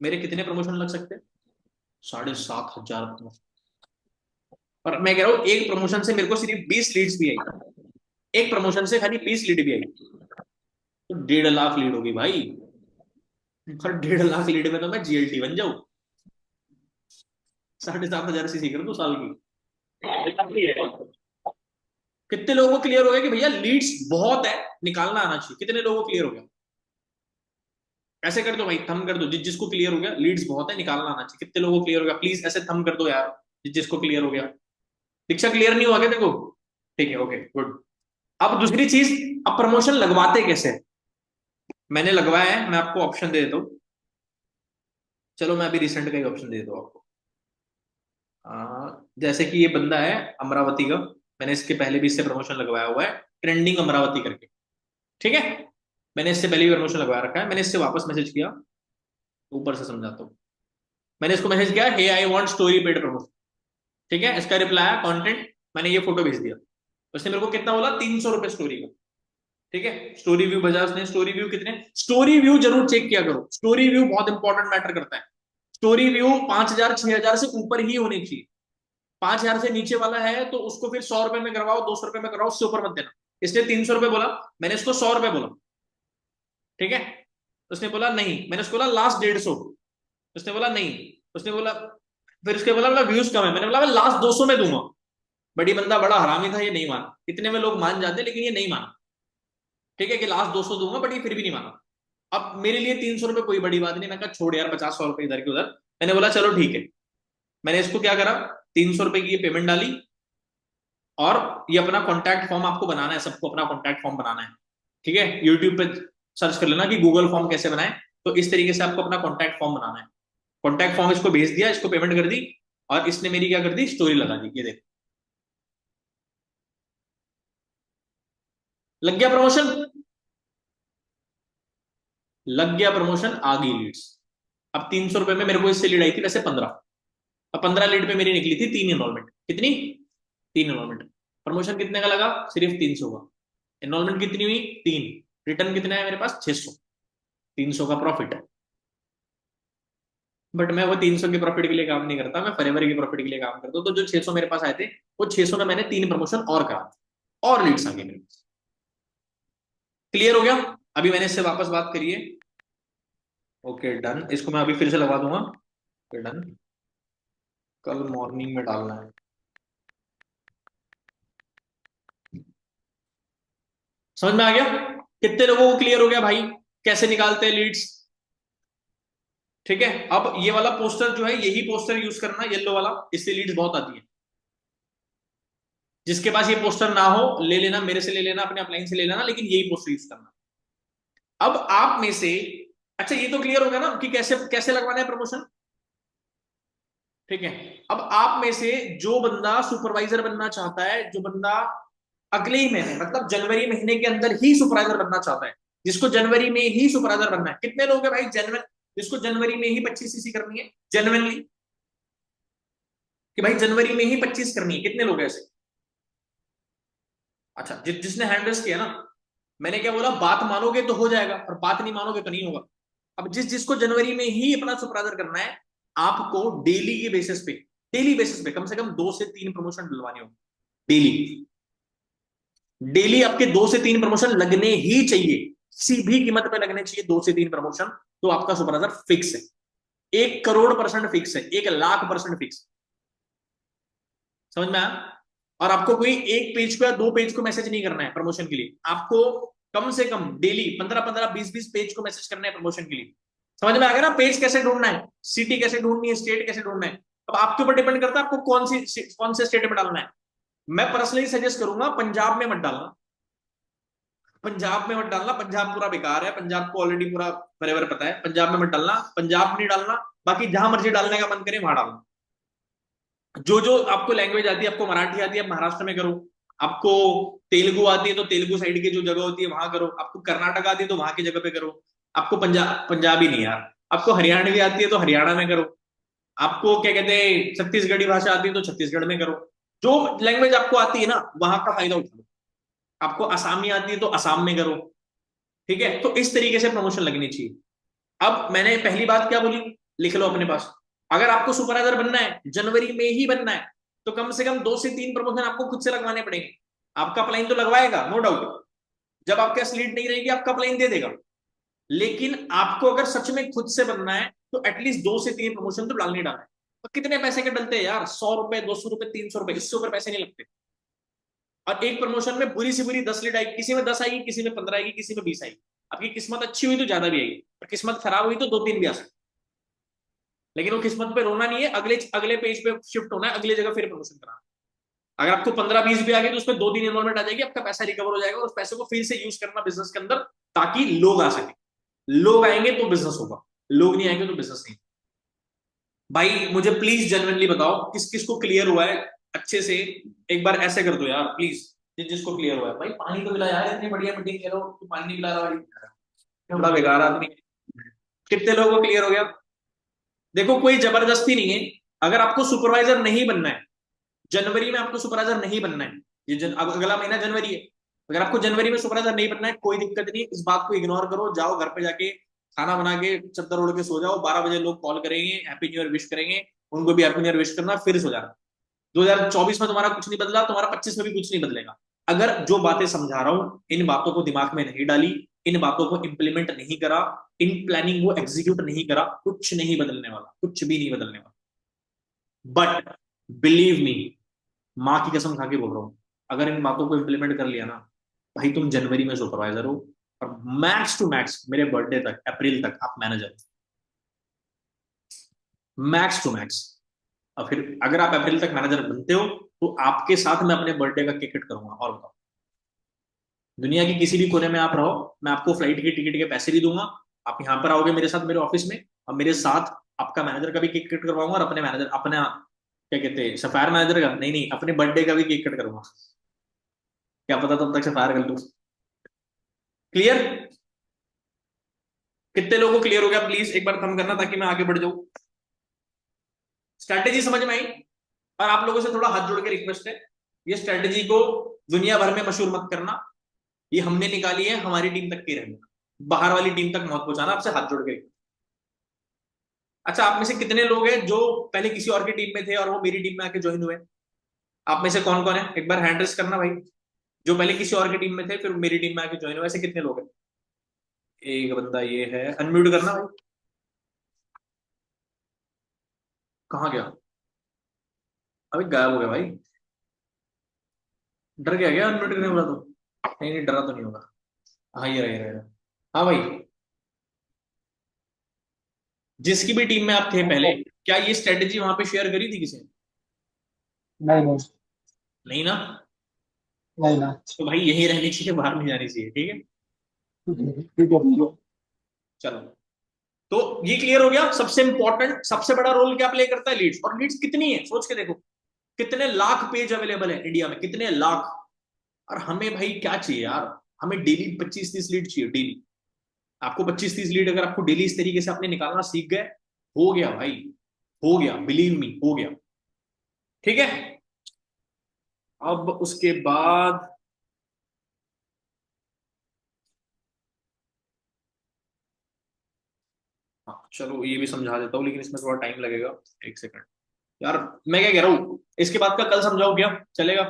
मेरे कितने प्रमोशन लग सकते हैं, 7,500 प्रमोशन। और मैं कह रहा हूँ एक प्रमोशन से मेरे को सिर्फ 20 लीड्स भी आई, एक प्रमोशन से खाली 20 लीड भी आई, तो 1.5 लाख लीड होगी भाई। और 1.5 लाख लीड में तो मैं जीएलटी बन जाऊं, 7,500 सीसी कर दूं साल की। कितने लोगों को क्लियर हो गया कि भैया लीड्स बहुत है, निकालना आना चाहिए? कितने लोगों को क्लियर हो गया? ऐसे कर दो भाई, थम कर दो जिसको क्लियर हो गया, लीड्स बहुत है, निकालना आना चाहिए। कितने लोगों को क्लियर हो गया? प्लीज ऐसे थम कर दो यार, जिसको क्लियर हो गया। दीक्षा क्लियर नहीं हुआ क्या देखो? ठीक है, ओके गुड। अब दूसरी चीज, अब प्रमोशन लगवाते कैसे हैं? मैंने लगवाया है, मैं आपको ऑप्शन दे देता हूँ। चलो मैं अभी रिसेंट का ही ऑप्शन दे देता हूँ आपको। जैसे कि ये बंदा है अमरावती का, मैंने इसके पहले भी इससे प्रमोशन लगवाया हुआ है, ट्रेंडिंग अमरावती करके। ठीक है, मैंने इससे पहले भी प्रमोशन लगवा रखा है। मैंने इससे वापस मैसेज किया, ऊपर से समझाता हूँ। मैंने इसको मैसेज किया, hey I want story paid promotion. ठीक है, इसका रिप्लाई आया कंटेंट, मैंने ये फोटो भेज दिया। उसने मेरे को कितना बोला? 300 रुपए स्टोरी का। ठीक है, स्टोरी व्यू भेजा उसने। स्टोरी व्यू कितने? स्टोरी व्यू जरूर चेक किया करो, स्टोरी व्यू बहुत इंपॉर्टेंट मैटर करता है। स्टोरी व्यू 5,000 6,000 से ऊपर ही होनी चाहिए। 5,000 से नीचे वाला है तो उसको फिर 100 रुपए में करवाओ, 200 रुपए में करवाओ, उससे ऊपर मत देना। इसने 300 रुपए बोला, मैंने इसको 100 रुपए बोला। ठीक है, उसने बोला नहीं, मैंने उसको बोला लास्ट 150। उसने बोला नहीं। उसने बोला, फिर उसके बोला व्यूज कम है, मैंने बोला मैं लास्ट 200 में दूंगा। बड़ी बंदा बड़ा हरामी था, ये नहीं माना। इतने में लोग मान जाते, लेकिन ये नहीं माना। ठीक है, कि लास्ट 200 दूंगा, बट ये फिर भी नहीं माना। अब मेरे लिए 300 रुपए कोई बड़ी बात नहीं, मैं कहा छोड़ यार, 50 100 रुपए इधर के उधर। मैंने बोला चलो ठीक है। मैंने इसको क्या करा, 300 रुपए की ये पेमेंट डाली। और ये अपना कॉन्टैक्ट फॉर्म आपको बनाना है, सबको अपना कॉन्टैक्ट फॉर्म बनाना है। ठीक है, यूट्यूब पे सर्च कर लेना कि गूगल फॉर्म कैसे बनाए। तो इस तरीके से आपको अपना कॉन्टैक्ट फॉर्म बनाना है। कॉन्टैक्ट फॉर्म इसको भेज दिया, इसको पेमेंट कर दी। और इसने मेरी क्या कर दी, स्टोरी लगा दी। ये देखो, लग गया प्रमोशन। लग गया प्रमोशन, आ गई लीड्स। अब 300 रुपए में मेरे को इससे लीड आई थी वैसे 15। अब 15 लीड पे मेरी निकली थी 3 इनरोलमेंट। कितनी? 3 इनरोलमेंट। प्रमोशन कितने का लगा? सिर्फ 300 का। इनरोलमेंट कितनी हुई? 3। रिटर्न कितना है मेरे पास? 600। 300 का प्रॉफिट है। बट मैं वो 300 के प्रॉफिट के लिए काम नहीं करता, मैं फॉरएवर के प्रॉफिट के लिए काम करता हूँ। तो जो 600 मेरे पास आए थे, वो 600 में मैंने 3 प्रमोशन और करा, और लीड्स आ गए मेरे पास। क्लियर हो गया? अभी मैंने इससे वापस बात करी है। ओके डन, इसको मैं अभी फिर से लगा दूंगा। ओके डन, कल मॉर्निंग में डालना है। समझ में आ गया? कितने लोगों को क्लियर हो गया भाई, कैसे निकालते हैं लीड्स? ठीक है, अब ये वाला पोस्टर जो है, यही पोस्टर यूज करना, येलो वाला, इससे लीड्स बहुत आती है। जिसके पास ये पोस्टर ना हो ले लेना, मेरे से ले लेना, अपने अपलाइन से ले लेना, लेकिन यही पोस्टर यूज करना। अब आप में से, अच्छा ये तो क्लियर हो गया ना कि कैसे कैसे लगवाना है प्रमोशन? ठीक है, अब आप में से जो बंदा सुपरवाइजर बनना चाहता है, जो बंदा अगले ही महीने मतलब जनवरी महीने के अंदर ही सुपरवाइजर बनना चाहता है, जिसको जनवरी में ही सुपरवाइजर बनना है, कितने लोग हैं भाई जनवरी, जिसको जनवरी में ही 25 सीसी करनी है जेन्युइनली, कि भाई जनवरी में ही 25 करनी है, कितने लोग हैं ऐसे? अच्छा, जिसने हैंड रेस किया ना, मैंने क्या बोला, बात मानोगे तो हो जाएगा, और बात नहीं मानोगे तो नहीं होगा। अब जिसको जनवरी में ही अपना सुपरवाइजर करना है, आपको डेली के बेसिस पे, डेली बेसिस पे कम से कम 2 से 3 प्रमोशन दिलवानी होगी। डेली, डेली आपके 2 से 3 प्रमोशन लगने ही चाहिए, किसी भी कीमत पे लगने चाहिए 2 से 3 प्रमोशन। तो आपका सुपरवाइजर फिक्स है, 1 करोड़% फिक्स है, 1 लाख% फिक्स। समझ में आया? और आपको कोई एक पेज को या 2 पेज को मैसेज नहीं करना है प्रमोशन के लिए, आपको कम से कम डेली 15-15 20-20 पेज को मैसेज करना है प्रमोशन के लिए। समझ में आ गया ना? पेज कैसे ढूंढना है, सिटी कैसे ढूंढनी है, स्टेट कैसे ढूंढना है, अब आपके ऊपर डिपेंड करता है आपको कौन से स्टेट में डालना है। मैं पर्सनली सजेस्ट करूंगा पंजाब में मत डालना। पंजाब में मत डालना, पंजाब पूरा बेकार है, पंजाब को ऑलरेडी पूरा बराबर पता है, पंजाब में मत डालना, पंजाब नहीं डालना। बाकी जहां मर्जी डालने का मन करे वहां डालना। जो जो आपको लैंग्वेज आती है, आपको मराठी आती है, आप महाराष्ट्र में करो। आपको तेलुगु आती है तो तेलुगु साइड की जो जगह होती है वहां करो। आपको कर्नाटक आती है तो वहां की जगह पे करो। आपको पंजाबी नहीं यार, आपको हरियाणवी आती है तो हरियाणा में करो। आपको क्या कहते हैं छत्तीसगढ़ी भाषा आती है तो छत्तीसगढ़ में करो। जो लैंग्वेज आपको आती है ना, वहां का फायदा उठा लो। आपको आसामी आती है तो असम में करो। ठीक है, तो इस तरीके से प्रमोशन लगनी चाहिए। अब मैंने पहली बात क्या बोली, लिख लो अपने पास। अगर आपको सुपरवाइजर बनना है, जनवरी में ही बनना है, तो कम से कम 2 से 3 प्रमोशन आपको खुद से लगवाने पड़ेंगे। आपका प्लान तो लगवाएगा नो डाउट, जब आपके पास लीड नहीं रहेगी आपका प्लान दे देगा। लेकिन आपको अगर सच में खुद से बनना है तो एटलीस्ट 2 से 3 प्रमोशन तो डालने डालना है। तो कितने पैसे के डलते हैं यार, 100 रुपए, 200 रुपए, 300 रुपए, इससे ऊपर पैसे नहीं लगते। और एक प्रमोशन में बुरी से बुरी 10 लीड आएगी, किसी में 10 आएगी, किसी में 15 आएगी, किसी में 20 आएगी। आपकी किस्मत अच्छी हुई तो ज्यादा भी आएगी, और किस्मत खराब हुई तो 2-3 भी आ सकती। लेकिन वो किस्मत पे रोना नहीं है, अगले अगले पेज पे शिफ्ट होना है, अगली जगह फिर प्रमोशन कराना। अगर आपको 15-20 भी आ गए तो उसमें 2 दिन इन्वॉल्वमेंट आ जाएगी, आपका पैसा रिकवर हो जाएगा, और उस पैसे को फिर से यूज करना बिजनेस के अंदर, ताकि लोग आ सके। लोग आएंगे तो बिजनेस होगा, लोग नहीं आएंगे तो बिजनेस नहीं। भाई मुझे प्लीज जेन्युइनली बताओ, किस किस को क्लियर हुआ है अच्छे से। एक बार ऐसे कर दो यार प्लीज, जिसको क्लियर हुआ है। भाई पानी तो मिला यार, इतनी बढ़िया मीटिंग कह रहे हो, तू पानी नहीं पिला रहा भाई, बड़ा बेकार आदमी। कितने लोगों को क्लियर हो गया? देखो कोई जबरदस्ती नहीं है। अगर आपको सुपरवाइजर नहीं बनना है, जनवरी में आपको सुपरवाइजर नहीं बनना है, अगला महीना जनवरी है, अगर आपको जनवरी में सुपरवाइजर नहीं बनना है, कोई दिक्कत नहीं, इस बात को इग्नोर करो, जाओ घर पे जाके खाना बना के चद्दर ओढ़ के सो जाओ। 12 बजे लोग कॉल करेंगे, हैप्पी न्यू ईयर विश करेंगे, उनको भी हैप्पी न्यू ईयर विश करना, फिर सो जाना। 2024 में तुम्हारा कुछ नहीं बदला, तुम्हारा 25 में भी कुछ नहीं बदलेगा। अगर जो बातें समझा रहा हूं, इन बातों को दिमाग में नहीं डाली, इन बातों को इंप्लीमेंट नहीं करा, इन प्लानिंग को एग्जीक्यूट नहीं करा, कुछ नहीं बदलने वाला, कुछ भी नहीं बदलने वाला। बट बिलीव मी, माँ की कसम खा के बोल रहा हूं, अगर इन बातों को इंप्लीमेंट कर लिया ना, भाई तुम जनवरी में सुपरवाइजर हो, और मैक्स टू मैक्स मेरे बर्थडे तक, अप्रैल तक आप मैनेजर, मैक्स टू मैक्स। और फिर अगर आप अप्रैल तक मैनेजर बनते हो, तो आपके साथ मैं अपने बर्थडे का केक कट करूंगा। और बताओ, दुनिया की किसी भी कोने में आप रहो, मैं आपको फ्लाइट की टिकट के पैसे भी दूंगा, आप यहाँ पर आओगे मेरे साथ मेरे ऑफिस में, और मेरे साथ आपका मैनेजर का भी केक कट करवाऊंगा, और अपने मैनेजर, अपना क्या कहते हैं, सफायर मैनेजर का नहीं, नहीं अपने बर्थडे का भी केक कट करूंगा। क्या पता तब तक सफायर कर लूं। क्लियर? कितने लोगों को क्लियर हो गया? प्लीज एक बार थम करना, ताकि मैं आगे बढ़ जाऊं। स्ट्रैटेजी समझ में आई? और आप लोगों से थोड़ा हाथ जोड़ के रिक्वेस्ट है, ये स्ट्रैटेजी को दुनिया भर में मशहूर मत करना, ये हमने निकाली है, हमारी टीम तक की रहना, बाहर वाली टीम तक मत पहुंचाना, आपसे हाथ जोड़ के। अच्छा, आप में से कितने लोग हैं जो पहले किसी और की टीम में थे और वो मेरी टीम में आके ज्वाइन हुए? आप में से कौन कौन है, एक बार हैंड रेस करना भाई, जो पहले किसी और की टीम में थे फिर मेरी टीम में आके ज्वाइन हुए, ऐसे कितने लोग हैं? एक बंदा ये है, अनम्यूट करना भाई। कहाँ गया? अभी गायब हो गया भाई। डर गया क्या अनम्यूट करने बोला तो? नहीं नहीं, डरा तो नहीं होगा। हाँ ये रहा, ये रहा। हाँ भाई, जिसकी भी टीम में आप थे पहले, क्या ये स्ट्रेटेजी वहां पे शेयर करी थी किसी ने? नहीं नहीं। नहीं ना? नहीं ना। तो भाई यही रहनी चाहिए, बाहर नहीं जानी चाहिए, ठीक है? ठीक है। चलो, तो ये क्लियर हो गया। सबसे इंपॉर्टेंट, सबसे बड़ा रोल क्या प्ले करता है? लीड्स। और लीड्स कितनी है सोच के देखो, कितने लाख पेज अवेलेबल है इंडिया में, कितने लाख। और हमें भाई क्या चाहिए यार, हमें डेली 25-30 लीड चाहिए डेली। आपको 25-30 लीड अगर आपको डेली इस तरीके से आपने निकालना सीख गए, हो गया भाई, हो गया, बिलीव मी, हो गया। ठीक है? अब उसके बाद हाँ चलो, ये भी समझा देता हूँ, लेकिन इसमें थोड़ा टाइम लगेगा। एक सेकंड यार, मैं क्या कह रहा हूँ, इसके बाद का कल समझाओ क्या, चलेगा?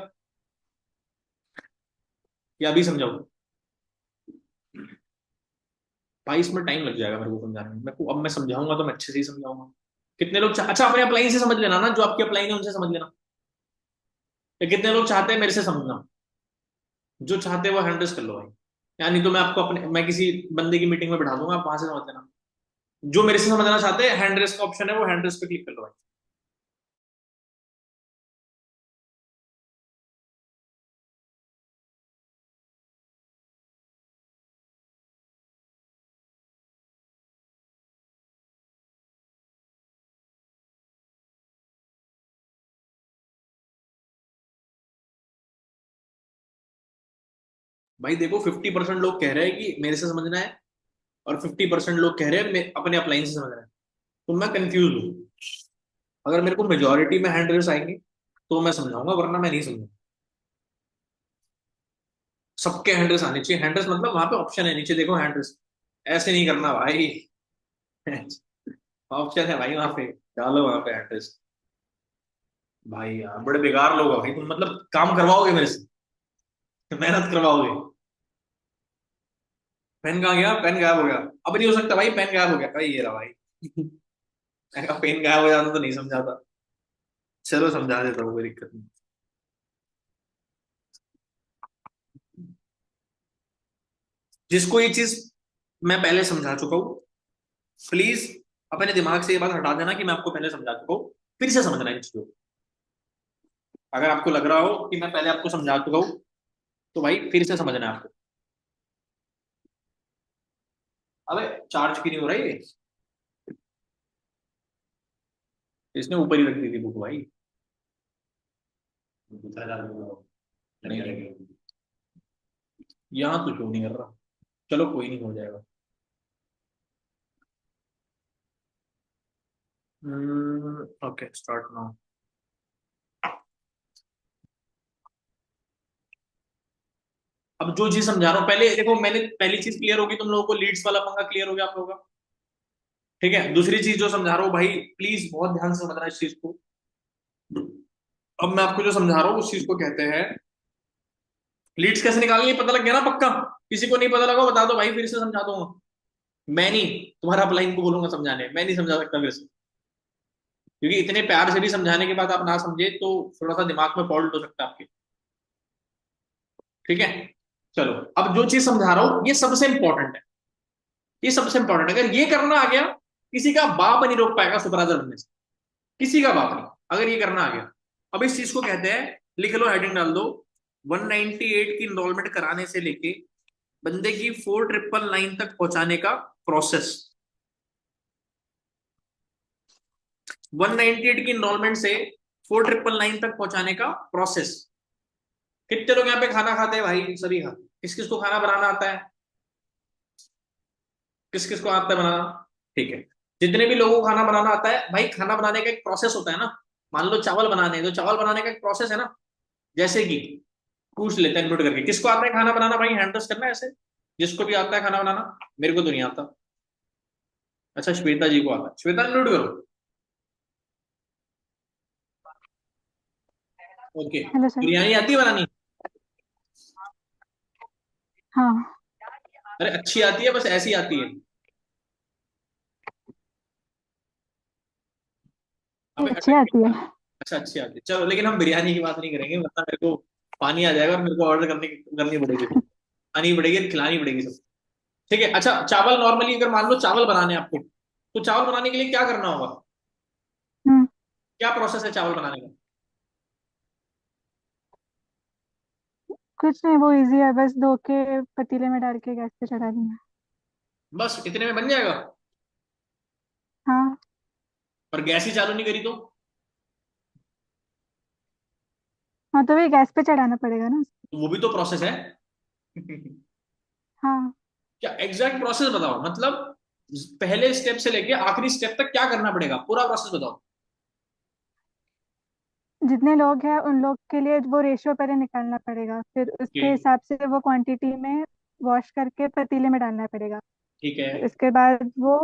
या अभी समझाओ? भाई इसमें टाइम लग जाएगा मेरे को समझाने में, मेरे को अब मैं समझाऊंगा तो मैं अच्छे से ही समझाऊंगा। कितने लोग अच्छा अपने अपलाइन से समझ लेना ना, जो आपकी अपलाइन है उनसे समझ लेना। या कितने लोग चाहते हैं मेरे से समझना? जो चाहते हैं वो हैंडल्स कर लो भाई। यानी तो मैं आपको अपने, मैं किसी बंदे की मीटिंग में बैठा दूंगा, आप वहां से समझ लेना। जो मेरे से समझना चाहते हैं, हैंड रेस का ऑप्शन है, वो हैंड रेस पे क्लिक कर लो भाई। भाई देखो, 50% लोग कह रहे हैं कि मेरे से समझना है, और 50% लोग कह रहे हैं अपने अपलाइन से समझना है। तो मैं कंफ्यूज हूँ। अगर मेरे को मेजोरिटी में हैंड रेस आएंगे तो मैं समझाऊंगा, वरना मैं नहीं समझूंगा। सबके हैंड रेस आने चाहिए। हैंड रेस मतलब वहां पे ऑप्शन है नीचे, देखो हैंड रेस। ऐसे नहीं करना भाई। ऑप्शन है भाई वहां पे, डालो वहां पे हैंड रेस। भाई यार बड़े बेकार लोग हो भाई तुम, मतलब काम करवाओगे मेरे से, मेहनत करवाओगे। पेन कहाँ गया? पेन गायब हो गया। अब नहीं हो सकता भाई, पेन गायब हो गया भाई, ये रहा भाई। मैं कहा पेन गायब हो जाता तो नहीं समझाता। चलो समझा देता हूँ, कोई दिक्कत नहीं। जिसको ये चीज मैं पहले समझा चुका हूं, प्लीज अपने दिमाग से ये बात हटा देना कि मैं आपको पहले समझा चुका हूं, फिर से समझना इन चीजों को। अगर आपको लग रहा हो कि मैं पहले आपको समझा चुका हूं, तो भाई फिर से समझना है आपको। अबे चार्ज क्यों नहीं हो रहा है ये? इसने ऊपर ही रख दी थी बुक भाई। नहीं नहीं, यहाँ तो क्यों नहीं कर रहा? चलो कोई नहीं, हो जाएगा। Okay, start now. अब जो चीज समझा रहा हूँ पहले देखो, मैंने पहली चीज क्लियर होगी तुम लोगों को, लीड्स वाला पंगा क्लियर हो गया आप लोगों का। ठीक है, दूसरी चीज जो समझा रहा हूँ भाई, प्लीज बहुत ध्यान से समझना इस चीज को। अब मैं आपको जो समझा रहा हूँ उस चीज को कहते हैं लीड्स कैसे निकालनी, पता लग गया ना पक्का? किसी को नहीं पता लगा बता दो भाई, फिर से समझा दूंगा। मैं नहीं, तुम्हारा अपलाइन को बोलूंगा समझाने, मैं नहीं समझा सकता फिर से। क्योंकि इतने प्यार से भी समझाने के बाद आप ना समझे तो थोड़ा सा दिमाग में फॉल्ट हो सकता है आपके। ठीक है, चलो अब जो चीज समझा रहा हूं ये सबसे इंपॉर्टेंट है। ये सबसे इंपॉर्टेंट, अगर ये करना आ गया, किसी का बाप नहीं रोक पाएगा सुपरवाइजर बनने से। किसी का बाप नहीं, अगर ये करना आ गया। अब इस चीज को कहते हैं, लिख लो, हेडिंग डाल दो, 198 की इनरोलमेंट कराने से लेके बंदे की 4999 तक पहुंचाने का प्रोसेस। 198 की इनरोलमेंट से 4999 तक पहुंचाने का प्रोसेस। कितने लोग यहाँ पे खाना खाते हैं भाई? सभी खाते हैं। किस किस को खाना बनाना आता है? किस किस को आता है बनाना? ठीक है, जितने भी लोगों को खाना बनाना आता है भाई, खाना बनाने का एक प्रोसेस होता है ना। मान लो चावल बनाने हैं, तो चावल बनाने का एक प्रोसेस है ना। जैसे कि पूछ लेते हैं नोट करके, किसको आता है खाना बनाना भाई? हैंड रेस करना है ऐसे, जिसको भी आता है खाना बनाना। मेरे को तो नहीं आता। अच्छा, श्वेता जी को आता है, श्वेता नोट करो। Okay, hello sir. बिरयानी आती है बनानी? हाँ। अरे अच्छी आती है, बस ऐसी आती है। अबे अच्छी आती है। अच्छा, अच्छी आती है, चलो, लेकिन हम बिरयानी की बात नहीं करेंगे, वरना मेरे को पानी आ जाएगा और मेरे को ऑर्डर करनी पड़ेगी, आनी पड़ेगी, खिलानी पड़ेगी सब। ठीक है, अच्छा, चावल नॉर्मली अगर मान लो चावल बनाने हैं आपको, तो चावल बनाने के लिए क्या करना होगा? हम्म। क्या प्रोसेस है चावल बनाने का? कुछ नहीं, वो इजी है, बस धो के पतीले में डाल के गैस पे चढ़ा देना। बस इतने में बन जाएगा? हाँ। और गैस ही चालू नहीं करी तो? हाँ, तो वही गैस पे चढ़ाना पड़ेगा ना। वो भी तो प्रोसेस है। हाँ। क्या एग्जैक्ट प्रोसेस बताओ, मतलब पहले स्टेप से लेके आखिरी स्टेप तक क्या करना पड़ेगा, पूरा प्रोसेस बताओ। जितने लोग हैं उन लोग के लिए वो रेशियो पहले निकालना पड़ेगा, फिर ओके, उसके हिसाब से वो क्वांटिटी में वॉश करके पतीले में डालना पड़ेगा। ठीक है, फिर उसके बाद वो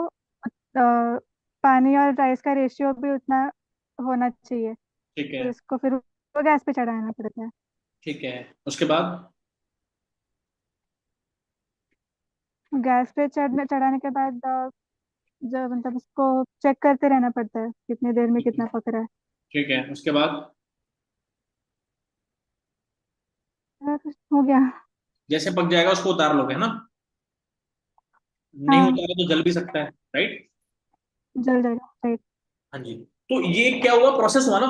पानी और राइस का रेशियो भी उतना होना चाहिए। ठीक फिर है, उसको फिर वो गैस पे चढ़ाना पड़ता है। ठीक है, उसके बाद? गैस पे चढ़ाने के बाद जब मतलब उसको चेक करते रहना पड़ता है कितनी देर में कितना पक रहा है। ठीक है, उसके बाद? हो गया। जैसे पक जाएगा उसको उतार लोगे, है ना? नहीं हाँ, उतारा तो जल भी सकता है, राइट? जल जाएगा, राइट। हाँ जी। तो ये क्या हुआ, प्रोसेस हुआ ना।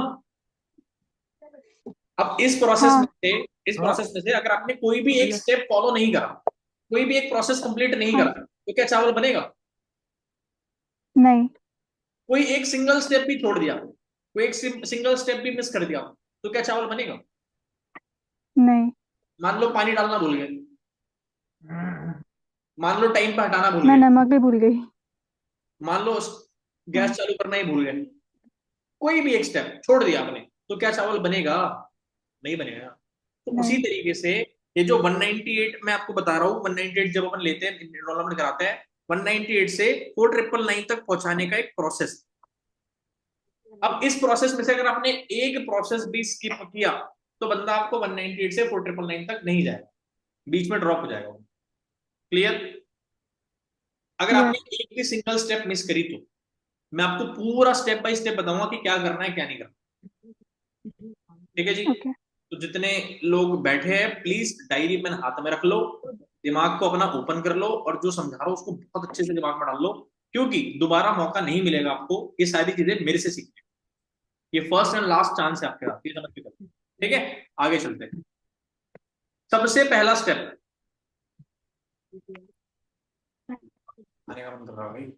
अब इस प्रोसेस में हाँ। से इस प्रोसेस में से अगर आपने कोई भी एक स्टेप फॉलो नहीं करा, कोई भी एक प्रोसेस कंप्लीट नहीं हाँ। करा, तो क्या चावल बनेगा? नहीं। कोई एक सिंगल स्टेप भी छोड़ दिया, कोई एक सिंगल स्टेप भी मिस कर दिया, तो क्या चावल बनेगा? नहीं। मान लो पानी डालना भूल गए, मान लो टाइम पे हटाना भूल मैं गए, नमक भी भूल गई। मान लो गैस हाँ। चालू करना ही भूल गए, कोई भी एक स्टेप छोड़ दिया आपने, तो क्या चावल बनेगा? नहीं बनेगा। तो उसी नहीं। तरीके से ये जो 198 मैं आपको बता रहा हूँ, 198 जब अपन लेते हैं, एनरोलमेंट कराते हैं, 198 से 4999 तक पहुंचाने का एक प्रोसेस। अब इस प्रोसेस में से अगर आपने एक प्रोसेस भी स्किप किया, तो बंदा आपको 198 से 4999 तक नहीं जाएगा, बीच में ड्रॉप हो जाएगा। क्लियर? अगर क्लियर। आपने एक भी सिंगल स्टेप मिस करी, तो मैं आपको पूरा स्टेप बाय स्टेप बताऊंगा कि क्या करना है क्या नहीं करना। ठीक है जी? ओके। तो जितने लोग बैठे हैं प्लीज डायरी पेन हाथ में रख लो, दिमाग को अपना ओपन कर लो और जो समझा रहा हो उसको बहुत अच्छे से दिमाग में डाल लो, क्योंकि दोबारा मौका नहीं मिलेगा आपको ये सारी चीजें मेरे से सीखने। ये फर्स्ट एंड लास्ट चांस है आपके साथ, ये समझ के करते, ठीक है। आगे चलते हैं। सबसे पहला स्टेप, आने का मन कर रहा है भाई,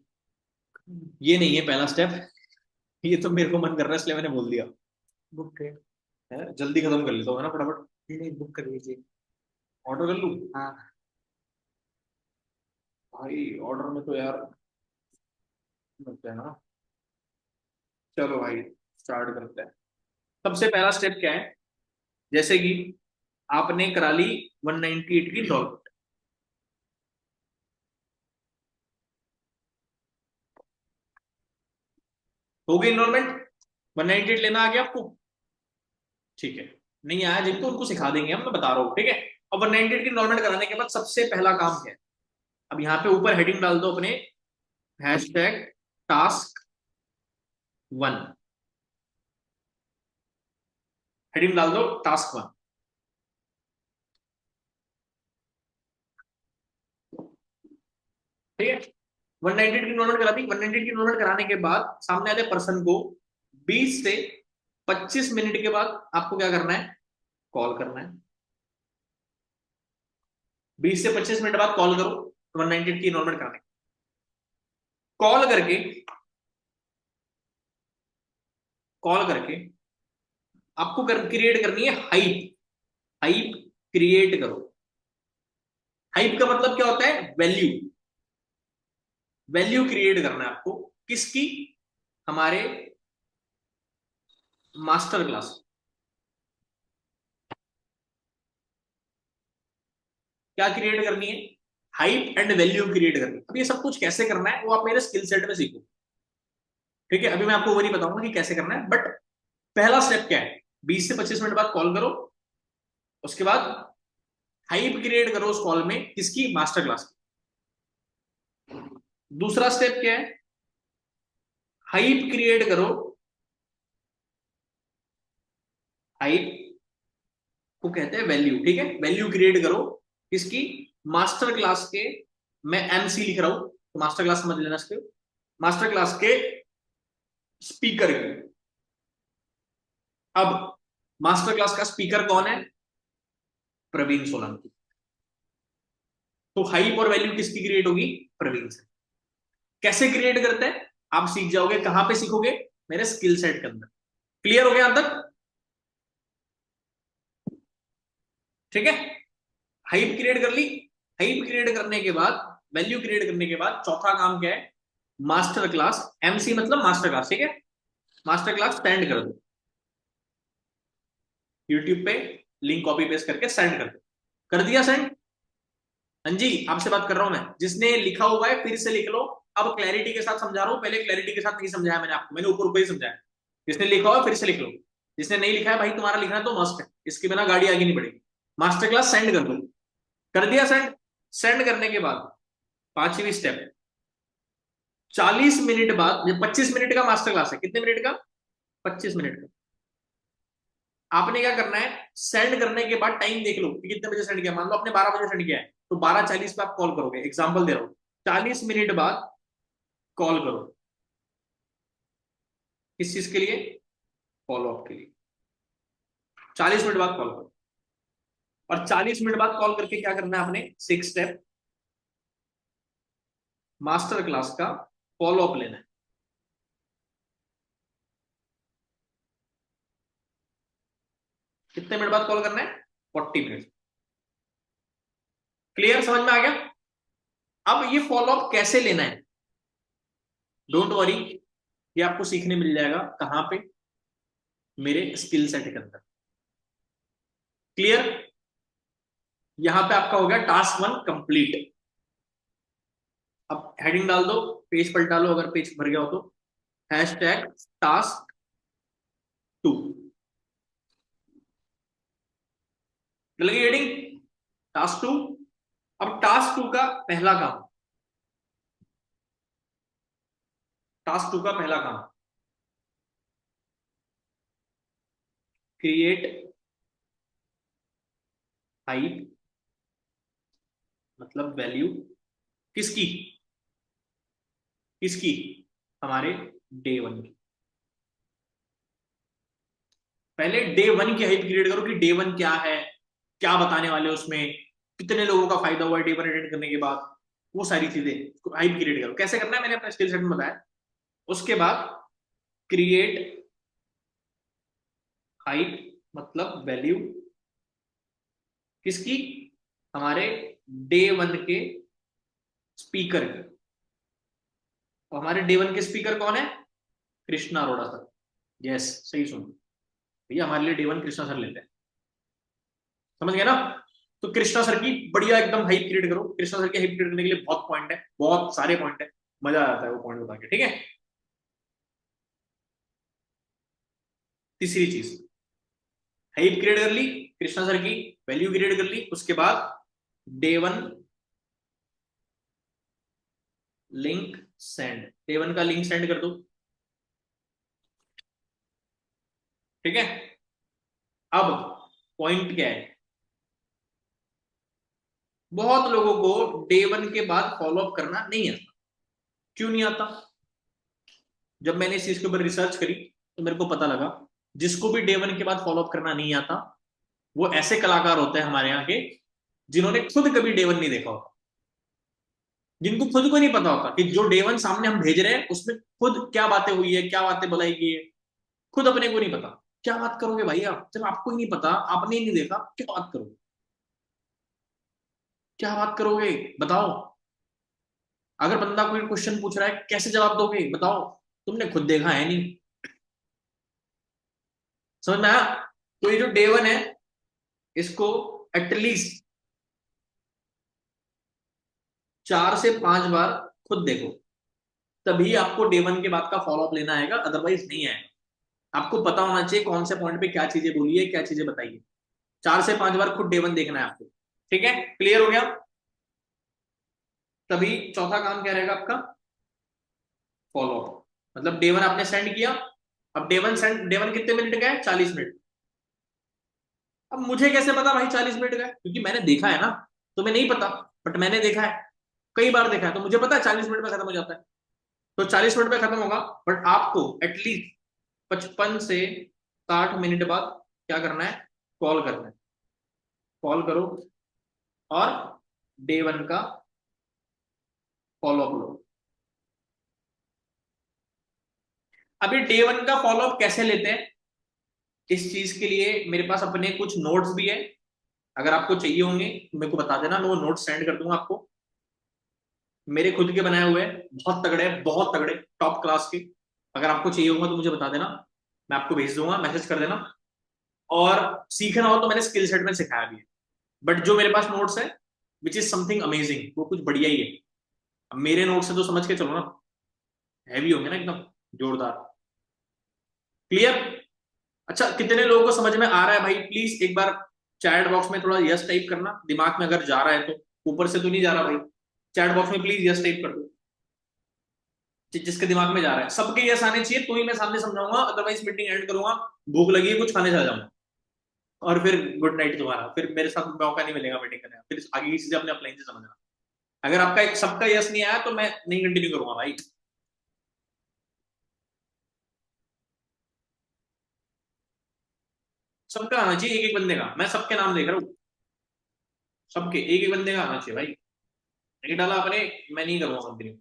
ये नहीं है पहला स्टेप, ये तो मेरे को मन कर रहा है इसलिए मैंने बोल दिया। बुक है, जल्दी खत्म कर लेता हूँ ना फटाफट। नहीं बुक कर लीजिए, ऑर्डर कर लूँ। हाँ भाई ऑर्डर में तो यार लगता है ना। चलो भाई स्टार्ट करते हैं। सबसे पहला स्टेप क्या है, जैसे कि आपने करा ली 198 की डॉलर, हो गई इनरोलमेंट, 198 लेना आ गया आपको, ठीक है। नहीं आया जिनको उनको सिखा देंगे हम, मैं बता रहा हूँ, ठीक है। अब 198 की इनरोलमेंट कराने के बाद सबसे पहला काम क्या है, अब यहाँ पे ऊपर हेडिंग डाल दो अपने, हैशटैग टास्क 1, हेडिंग डाल दो टास्क 1, ठीक है। 198 की इनरोलमेंट करा दी, 198 की इनरोलमेंट कराने के बाद सामने वाले पर्सन को 20 से 25 मिनट के बाद आपको क्या करना है, कॉल करना है। 20 से 25 मिनट बाद कॉल करो 198 की इनरोलमेंट कराने, कॉल करके, कॉल करके आपको क्रिएट करनी है हाइप, हाइप क्रिएट करो। हाइप का मतलब क्या होता है, वैल्यू, वैल्यू क्रिएट करना है आपको, किसकी, हमारे मास्टर क्लास, क्या क्रिएट करनी है, हाइप एंड वैल्यू क्रिएट करनी है। अब ये सब कुछ कैसे करना है वो आप मेरे स्किल सेट में सीखो, ठीक है। अभी मैं आपको वो नहीं बताऊंगा कि कैसे करना है, बट पहला स्टेप क्या है, 20 से 25 मिनट बाद कॉल करो, उसके बाद हाइप क्रिएट करो उस कॉल में, किसकी, मास्टर क्लास की। दूसरा स्टेप क्या है, हाइप क्रिएट करो, हाइप को कहते हैं वैल्यू, ठीक है, वैल्यू क्रिएट करो किसकी, मास्टर क्लास के, मैं एमसी लिख रहा हूं तो मास्टर क्लास समझ लेना इसके, मास्टर क्लास के स्पीकर की। अब मास्टर क्लास का स्पीकर कौन है, प्रवीण सोलंकी, तो हाइप और वैल्यू किसकी क्रिएट होगी, प्रवीण से। कैसे क्रिएट करते हैं आप सीख जाओगे, कहां पे सीखोगे, मेरे स्किल सेट के अंदर। क्लियर हो गया यहां तक, ठीक है। हाइप क्रिएट कर ली, हाइप क्रिएट करने के बाद, वैल्यू क्रिएट करने के बाद चौथा काम क्या है, मास्टर क्लास, एमसी मतलब मास्टर क्लास, ठीक है, मास्टर क्लास सेंड कर दो यूट्यूब पे, लिंक कॉपी पेस्ट करके सेंड कर दो, कर दिया सेंड। हाँ जी आपसे बात कर रहा हूं मैं, जिसने लिखा हुआ है फिर से लिख लो, अब क्लैरिटी के साथ समझा रहा हूं, पहले क्लैरिटी के साथ नहीं समझाया मैंने आपको, मैंने ऊपर ऊपर ही समझाया। जिसने लिखा हुआ फिर से लिख लो, जिसने नहीं लिखा है भाई तुम्हारा लिखना तो मस्त है, इसके बिना गाड़ी आगे नहीं बढ़ेगी। मास्टर क्लास सेंड कर दो, कर दिया सेंड। सेंड करने के बाद पांचवी स्टेप, 40 मिनट बाद, 25 मिनट का मास्टर क्लास है, कितने मिनट का, 25 मिनट का। आपने क्या करना है, सेंड करने के बाद टाइम देख लो कि कितने बजे सेंड किया, मान लो आपने 12 बजे सेंड किया है तो 12:40 पे आप कॉल करोगे, एग्जाम्पल दे रहा हूं, 40 मिनट बाद कॉल करो, किस चीज के लिए, फॉलो अप के लिए। 40 मिनट बाद कॉल करो, और 40 मिनट बाद कॉल करके क्या करना है आपने, 6 स्टेप, मास्टर क्लास का फॉलो अप लेना है। कितने मिनट बाद कॉल करना है, 40 मिनट। क्लियर, समझ में आ गया। अब ये फॉलो अप कैसे लेना है, डोंट वरी, ये आपको सीखने मिल जाएगा कहां पे, मेरे स्किल सेट के अंदर। क्लियर, यहां पे आपका हो गया टास्क 1 कंप्लीट। अब हेडिंग डाल दो, पेज पलटा लो अगर पेज भर गया हो तो, हैशटैग टास्क 2, डल गई हेडिंग, टास्क 2। अब टास्क 2 का पहला काम, टास्क 2 का पहला काम, क्रिएट हाइप मतलब वैल्यू किसकी, किसकी, हमारे डे वन की। पहले डे वन की हाइप क्रिएट करो कि डे वन क्या है, क्या बताने वाले उसमें, कितने लोगों का फायदा हुआ है डे वन अटेंड करने के बाद, वो सारी चीजें हाइप क्रिएट करो। कैसे करना है मैंने अपना स्किल सेट में बताया। उसके बाद क्रिएट हाइप मतलब वैल्यू किसकी, हमारे डे वन के स्पीकर की। और हमारे डे वन के स्पीकर कौन है, कृष्णा अरोड़ा सर। यस, सही सुनो भैया, हमारे लिए डे वन कृष्णा सर लेते हैं, समझ गए ना। तो कृष्णा सर की बढ़िया एकदम हाइप क्रिएट करो। कृष्णा सर की हाइप क्रिएट करने के लिए बहुत पॉइंट है, बहुत सारे पॉइंट है, मजा आता है वो पॉइंट बता के, ठीक है। तीसरी चीज, हाइप क्रिएट कर ली कृष्णा सर की, वैल्यू क्रिएट कर ली, उसके बाद day one link send, day one का लिंक सेंड कर दो, ठीक है। अब पॉइंट क्या है, बहुत लोगों को डे वन के बाद फॉलो अप करना नहीं आता। क्यों नहीं आता, जब मैंने इस चीज के ऊपर रिसर्च करी तो मेरे को पता लगा जिसको भी डे वन के बाद फॉलो अप करना नहीं आता, वो ऐसे कलाकार होते हैं हमारे यहाँ के जिन्होंने खुद कभी डे वन नहीं देखा होता, जिनको खुद को नहीं पता होता कि जो डे वन सामने हम भेज रहे हैं उसमें खुद क्या बातें हुई है, क्या बातें बुलाई गई है, खुद अपने को नहीं पता। क्या बात करोगे भाई आप, जब आपको ही नहीं पता, आपने ही नहीं देखा, क्या बात करोगे, क्या बात करोगे बताओ। अगर बंदा कोई क्वेश्चन पूछ रहा है कैसे जवाब दोगे बताओ, तुमने खुद देखा है नहीं, समझ में आया। तो ये जो डे वन है इसको एटलीस्ट 4 से 5 बार खुद देखो, तभी आपको डे वन के बाद का फॉलो अप लेना आएगा, अदरवाइज नहीं आएगा। आपको पता होना चाहिए कौन से पॉइंट पे क्या चीजें बोली है, क्या चीजें बताई है। 4 से 5 बार खुद डे वन देखना है आपको, ठीक है, क्लियर हो गया। तभी चौथा काम क्या रहेगा आपका, फॉलो अप। मतलब डे वन आपने सेंड किया, अब डे वन कितने मिनट का है, 40 मिनट। अब मुझे कैसे पता भाई 40 मिनट का है, क्योंकि मैंने देखा है ना, तुम्हें नहीं पता, बट मैंने देखा है, कई बार देखा है, तो मुझे पता है 40 मिनट में खत्म हो जाता है। तो 40 मिनट में खत्म होगा, बट आपको एटलीस्ट 55 से 60 मिनट बाद क्या करना है, कॉल करना है। कॉल करो और डे वन का फॉलो अप लो। अभी डे वन का फॉलो अप कैसे लेते हैं, इस चीज के लिए मेरे पास अपने कुछ नोट्स भी है, अगर आपको चाहिए होंगे तो मेरे को बता देना, मैं वो नोट्स सेंड कर दूंगा आपको। मेरे खुद के बनाए हुए, बहुत तगड़े टॉप क्लास के। अगर आपको चाहिए होगा तो मुझे बता देना, मैं आपको भेज दूंगा, मैसेज कर देना। और सीखना हो तो मैंने स्किल सेट में सिखाया भी है, बट जो मेरे पास नोट्स है विच इज समथिंग अमेजिंग, वो कुछ बढ़िया ही है। अब मेरे नोट्स से तो समझ के चलो ना, हैवी होंगे ना एकदम, जोरदार। क्लियर। अच्छा, कितने लोगों को समझ में आ रहा है भाई, प्लीज एक बार चैट बॉक्स में थोड़ा यस टाइप करना, दिमाग में अगर जा रहा है तो, ऊपर से तो नहीं जा रहा भाई। चैट बॉक्स में प्लीज यस टाइप कर दो, जिसके दिमाग में जा रहा है। सबके यस आने चाहिए तो ही मैं सामने समझाऊंगा, अदरवाइज मीटिंग एंड करूंगा, भूख लगी है कुछ खाने चला जाऊंगा, और फिर गुड नाइट तुम्हारा, फिर मेरे साथ मौका नहीं मिलेगा मीटिंग करने का, फिर आगे की चीजें अपने अपलाइन से समझना। अगर आपका एक सबका यस नहीं आया तो मैं नहीं कंटिन्यू करूंगा भाई। सबका आना चाहिए, एक एक बंदे का, मैं सबके नाम देख रहा हूँ, सबके एक एक बंदे का आना चाहिए भाई। नहीं डाला आपने, मैं नहीं करूंगा कंटिन्यू।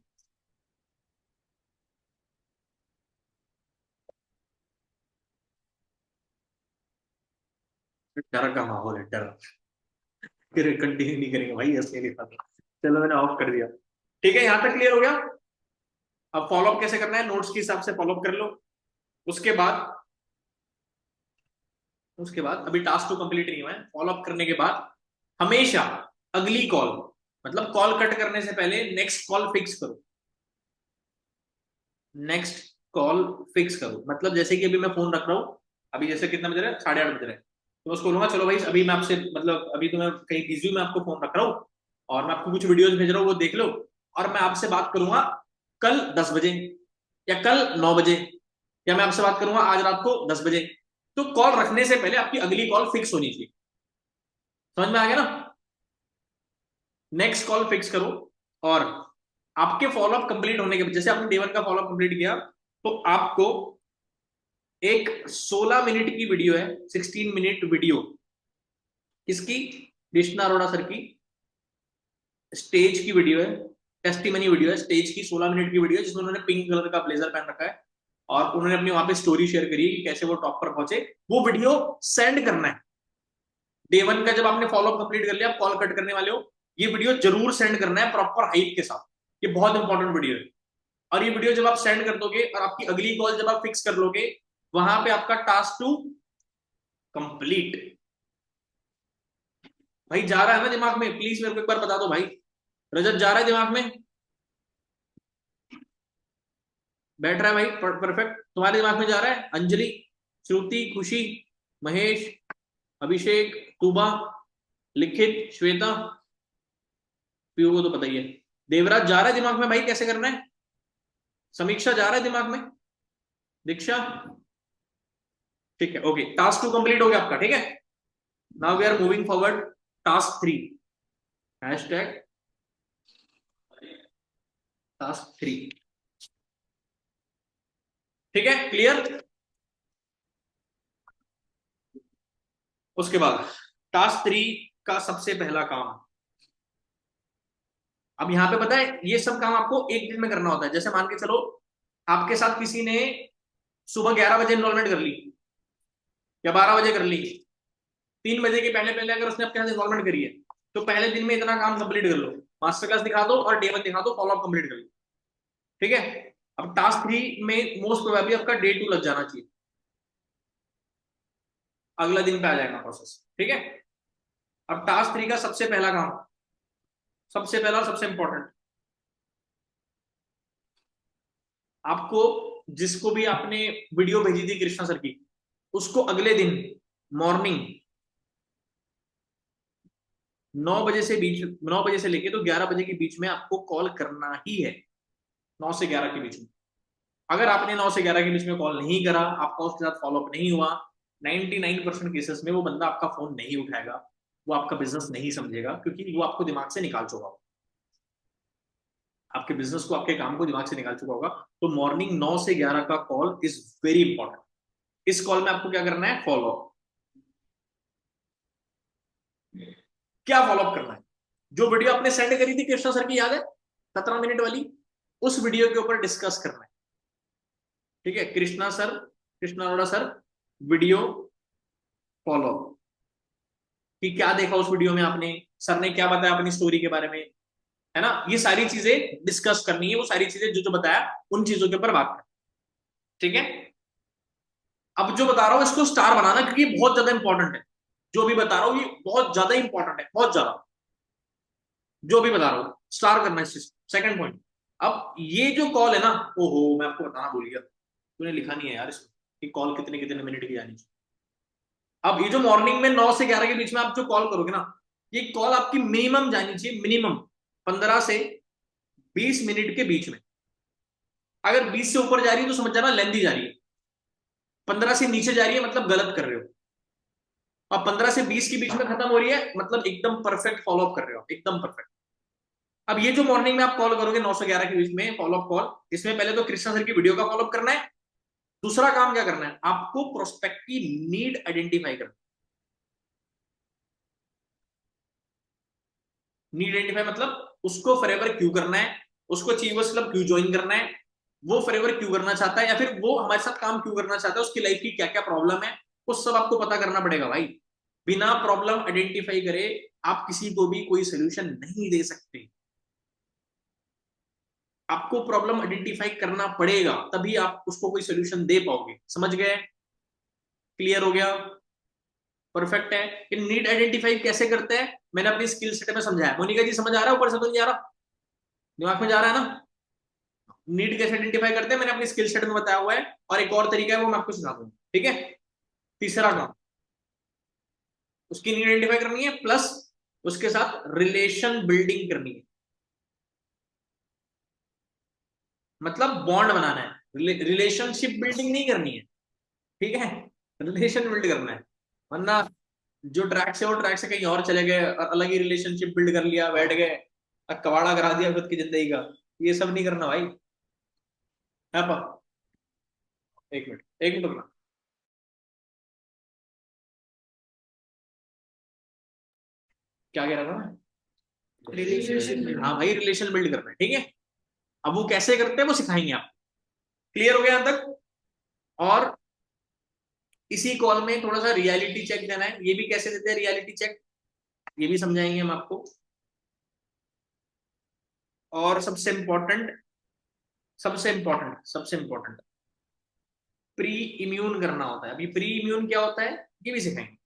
डर का माहौल है, डर, फिर कंटिन्यू नहीं करेंगे भाई, यस नहीं लिखा था, चलो मैंने ऑफ कर दिया। ठीक है, यहां तक क्लियर हो गया। अब फॉलो अप कैसे करना है, नोट्स के हिसाब से फॉलो अप कर लो। उसके बाद अभी टास्क तो कंप्लीट नहीं हुआ है, फॉलो अप करने के बाद हमेशा अगली कॉल, मतलब कॉल कट करने से पहले नेक्स्ट कॉल फिक्स करो। नेक्स्ट कॉल फिक्स करो मतलब जैसे कि अभी मैं फोन रख रहा हूँ, अभी जैसे कितना बज रहा है, 8:30 बज रहा है, तो मैं उसको बोलूंगा चलो भाई अभी मैं आपसे, मतलब अभी तो मैं कहीं बिजी हूँ, मैं आपको फोन रख रहा हूँ और मैं आपको कुछ वीडियोस भेज रहा हूँ, वो देख लो, और मैं आपसे बात करूंगा कल 10 बजे, या कल 9 बजे, या मैं आपसे बात करूंगा आज रात को 10 बजे। तो कॉल रखने से पहले आपकी अगली कॉल फिक्स होनी चाहिए, समझ में आ गया ना। नेक्स्ट कॉल फिक्स करो, और आपके फॉलोअप कंप्लीट होने के बाद, जैसे आपने डे 1 का फॉलोअप कंप्लीट किया, तो आपको एक 16 मिनट की वीडियो है, 16 मिनट वीडियो किसकी, कृष्णा अरोड़ा सर की स्टेज की वीडियो है, टेस्टिमनी वीडियो है, स्टेज की 16 मिनट की वीडियो है, जिसमें उन्होंने पिंक कलर का ब्लेजर पहन रखा है और उन्होंने अपनी वहां पे स्टोरी शेयर करी है कि कैसे वो टॉप पर पहुंचे। वो वीडियो सेंड करना है डे 1 का, जब आपने फॉलोअप कंप्लीट कर लिया, आप कॉल कट करने वाले हो, ये वीडियो जरूर सेंड करना है प्रॉपर हाइप के साथ। ये बहुत इंपॉर्टेंट वीडियो है, और ये वीडियो जब आप सेंड कर दोगे और आपकी अगली कॉल जब आप फिक्स कर लोगे, वहां पे आपका टास्क 2 कंप्लीट। भाई जा रहा है ना दिमाग में? प्लीज मेरे को एक बार बता दो भाई, रजत जा रहा है दिमाग में? बैठ रहा है भाई? परफेक्ट। तुम्हारे दिमाग में जा रहा है? अंजलि, श्रुति, खुशी, महेश, अभिषेक, तुबा, लिखित, श्वेता, पीयू को तो पता ही है, देवराज जा रहा है दिमाग में भाई कैसे करना है? समीक्षा जा रहा है दिमाग में? दीक्षा, ठीक है, ओके, टास्क 2 कंप्लीट हो गया आपका, ठीक है। Now we are moving forward, task 3, hashtag task 3, ठीक है, क्लियर। उसके बाद टास्क 3 का सबसे पहला काम, अब यहां पे पता है ये सब काम आपको एक दिन में करना होता है। जैसे मान के चलो आपके साथ किसी ने सुबह 11 बजे इन्रोलमेंट कर ली या 12 बजे कर ली, 3 बजे के पहले पहले अगर उसने आपके साथ इन्रोलमेंट करी है, तो पहले दिन में इतना काम कंप्लीट कर लो, मास्टर क्लास दिखा दो और डे 1 दिखा दो, फॉलोअप कंप्लीट कर लो, ठीक है। अब टास्क 3 में मोस्ट प्रोबेबली आपका डे 2 लग जाना चाहिए, अगला दिन पे आ जाएगा प्रोसेस, ठीक है। अब टास्क 3 का सबसे पहला काम, सबसे पहला और सबसे इंपॉर्टेंट, आपको जिसको भी आपने वीडियो भेजी थी कृष्णा सर की, उसको अगले दिन मॉर्निंग 9 बजे से लेके तो 11 बजे के बीच में आपको कॉल करना ही है, 9 से 11 के बीच में। अगर आपने 9 से 11 के बीच में कॉल नहीं करा, आपका उसके साथ फॉलोअप नहीं हुआ, 99% केसेस में वो बंदा आपका फोन नहीं उठाएगा, वो आपका बिजनेस नहीं समझेगा, क्योंकि वो आपको दिमाग से निकाल चुका होगा, आपके बिजनेस को, आपके काम को दिमाग से निकाल चुका होगा। तो मॉर्निंग 9 से 11 का कॉल इज वेरी इंपॉर्टेंट। इस कॉल में आपको क्या करना है? फॉलोअप। क्या फॉलोअप करना है? जो वीडियो आपने सेंड करी थी कृष्णा सर की, याद है, 17 मिनट वाली, उस वीडियो के ऊपर डिस्कस करना है, ठीक है। Krishna sir, Krishna Arora sir video follow up, कि क्या देखा उस वीडियो में आपने, सर ने क्या बताया अपनी स्टोरी के बारे में, है ना, ये सारी चीजें डिस्कस करनी है। वो सारी चीजें जो जो बताया उन चीजों के ऊपर बात करना, ठीक है। अब जो बता रहा हूं इसको स्टार बनाना, क्योंकि बहुत ज्यादा इंपॉर्टेंट है। जो भी बता रहा हूं ये बहुत ज्यादा इंपॉर्टेंट है, बहुत ज्यादा। जो भी बता रहा हूं स्टार करना इस चीज। सेकंड पॉइंट, अब ये जो कॉल है ना, ओहो मैं आपको बताना भूल गया, तूने लिखा नहीं है यार इसमें कि कॉल कितने कितने मिनट की आनी चाहिए। अब ये जो मॉर्निंग में 9 से 11 के बीच में आप जो कॉल करोगे ना, ये कॉल आपकी मिनिमम जानी चाहिए, मिनिमम 15 से 20 मिनट के बीच में। अगर 20 से ऊपर जा रही है तो समझ जाना लेंदी जा रही है, 15 से नीचे जा रही है मतलब गलत कर रहे हो, और 15 से 20 के बीच में खत्म हो रही है मतलब एकदम परफेक्ट फॉलोअप कर रहे हो, एकदम परफेक्ट। अब ये जो मॉर्निंग में आप कॉल करोगे 9 से 11 के बीच में फॉलोअप कॉल, इसमें पहले तो कृष्णा सर की वीडियो का फॉलोअप करना है। दूसरा काम क्या करना है? आपको प्रोस्पेक्ट की नीड आइडेंटिफाई करना। नीड आइडेंटिफाई मतलब उसको फॉरएवर क्यों करना है, उसको अचीवर्स क्लब क्यों ज्वाइन करना है, वो फॉरएवर क्यों करना चाहता है, या फिर वो हमारे साथ काम क्यों करना चाहता है, उसकी लाइफ की क्या क्या प्रॉब्लम है, वो सब आपको पता करना पड़ेगा भाई। बिना प्रॉब्लम आइडेंटिफाई करे आप किसी को भी कोई सोल्यूशन नहीं दे सकते। आपको प्रॉब्लम आइडेंटिफाई करना पड़ेगा, तभी आप उसको कोई सोल्यूशन दे पाओगे। समझ गए? क्लियर हो गया? परफेक्ट है। इन नीड आइडेंटिफाई कैसे करते हैं मैंने अपनी स्किल सेट में समझाया। मोनिका जी समझ आ रहा है? ऊपर से तो नहीं आ रहा? दिमाग में जा रहा है ना? नीड कैसे आइडेंटिफाई करते हैं मैंने अपनी स्किल सेट में बताया हुआ है, और एक और तरीका है वो मैं आपको सिखा दूंगा, ठीक है। तीसरा काम, उसकी नीड आइडेंटिफाई करनी है, प्लस उसके साथ रिलेशन बिल्डिंग करनी है, मतलब बॉन्ड बनाना है, रिलेशनशिप बिल्डिंग नहीं करनी है, ठीक है, रिलेशन बिल्ड करना है। वरना जो ट्रैक से वो ट्रैक से कहीं और चले गए और अलग ही रिलेशनशिप बिल्ड कर लिया, बैठ गए और कबाड़ा करा दिया खुद की जिंदगी का। ये सब नहीं करना भाई। है पा? एक मिनट, एक मिनट रुकना। क्या कह रहा था मैं? रिलेशनशिप, हाँ भाई, रिलेशन बिल्ड करना है, ठीक है। अब वो कैसे करते हैं वो सिखाएंगे आप। क्लियर हो गया यहां तक? और इसी कॉल में थोड़ा सा रियलिटी चेक देना है। ये भी कैसे देते हैं रियलिटी चेक, ये भी समझाएंगे हम आपको। और सबसे इंपॉर्टेंट प्री इम्यून करना होता है। अभी प्री इम्यून क्या होता है ये भी सिखाएंगे।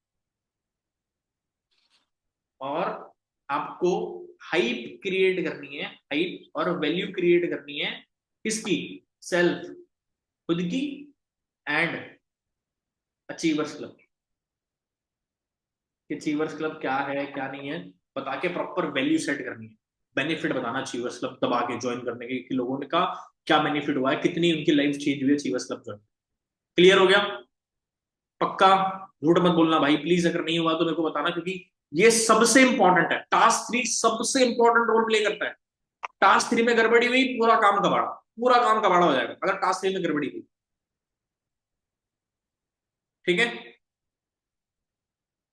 और आपको हाइप क्रिएट करनी है, हाइप और वैल्यू क्रिएट करनी है। किसकी? सेल्फ, खुद की, and achievers club. Achievers club क्या है क्या नहीं है बता के प्रॉपर वैल्यू सेट करनी है। बेनिफिट बताना अचीवर्स क्लब दबा के ज्वाइन करने के कि लोगों ने का क्या बेनिफिट हुआ है, कितनी उनकी लाइफ चेंज हुई अचीवर्स क्लब ज्वाइन। क्लियर हो गया? पक्का? झूठ मत बोलना भाई प्लीज, अगर नहीं हुआ तो मेरे को बताना, क्योंकि ये सबसे इंपॉर्टेंट है। टास्क 3 सबसे इंपॉर्टेंट रोल प्ले करता है। टास्क 3 में गड़बड़ी हुई, पूरा काम कबाड़ा, पूरा काम कबाड़ा हो जाएगा अगर टास्क 3 में गड़बड़ी हुई। ठीक है?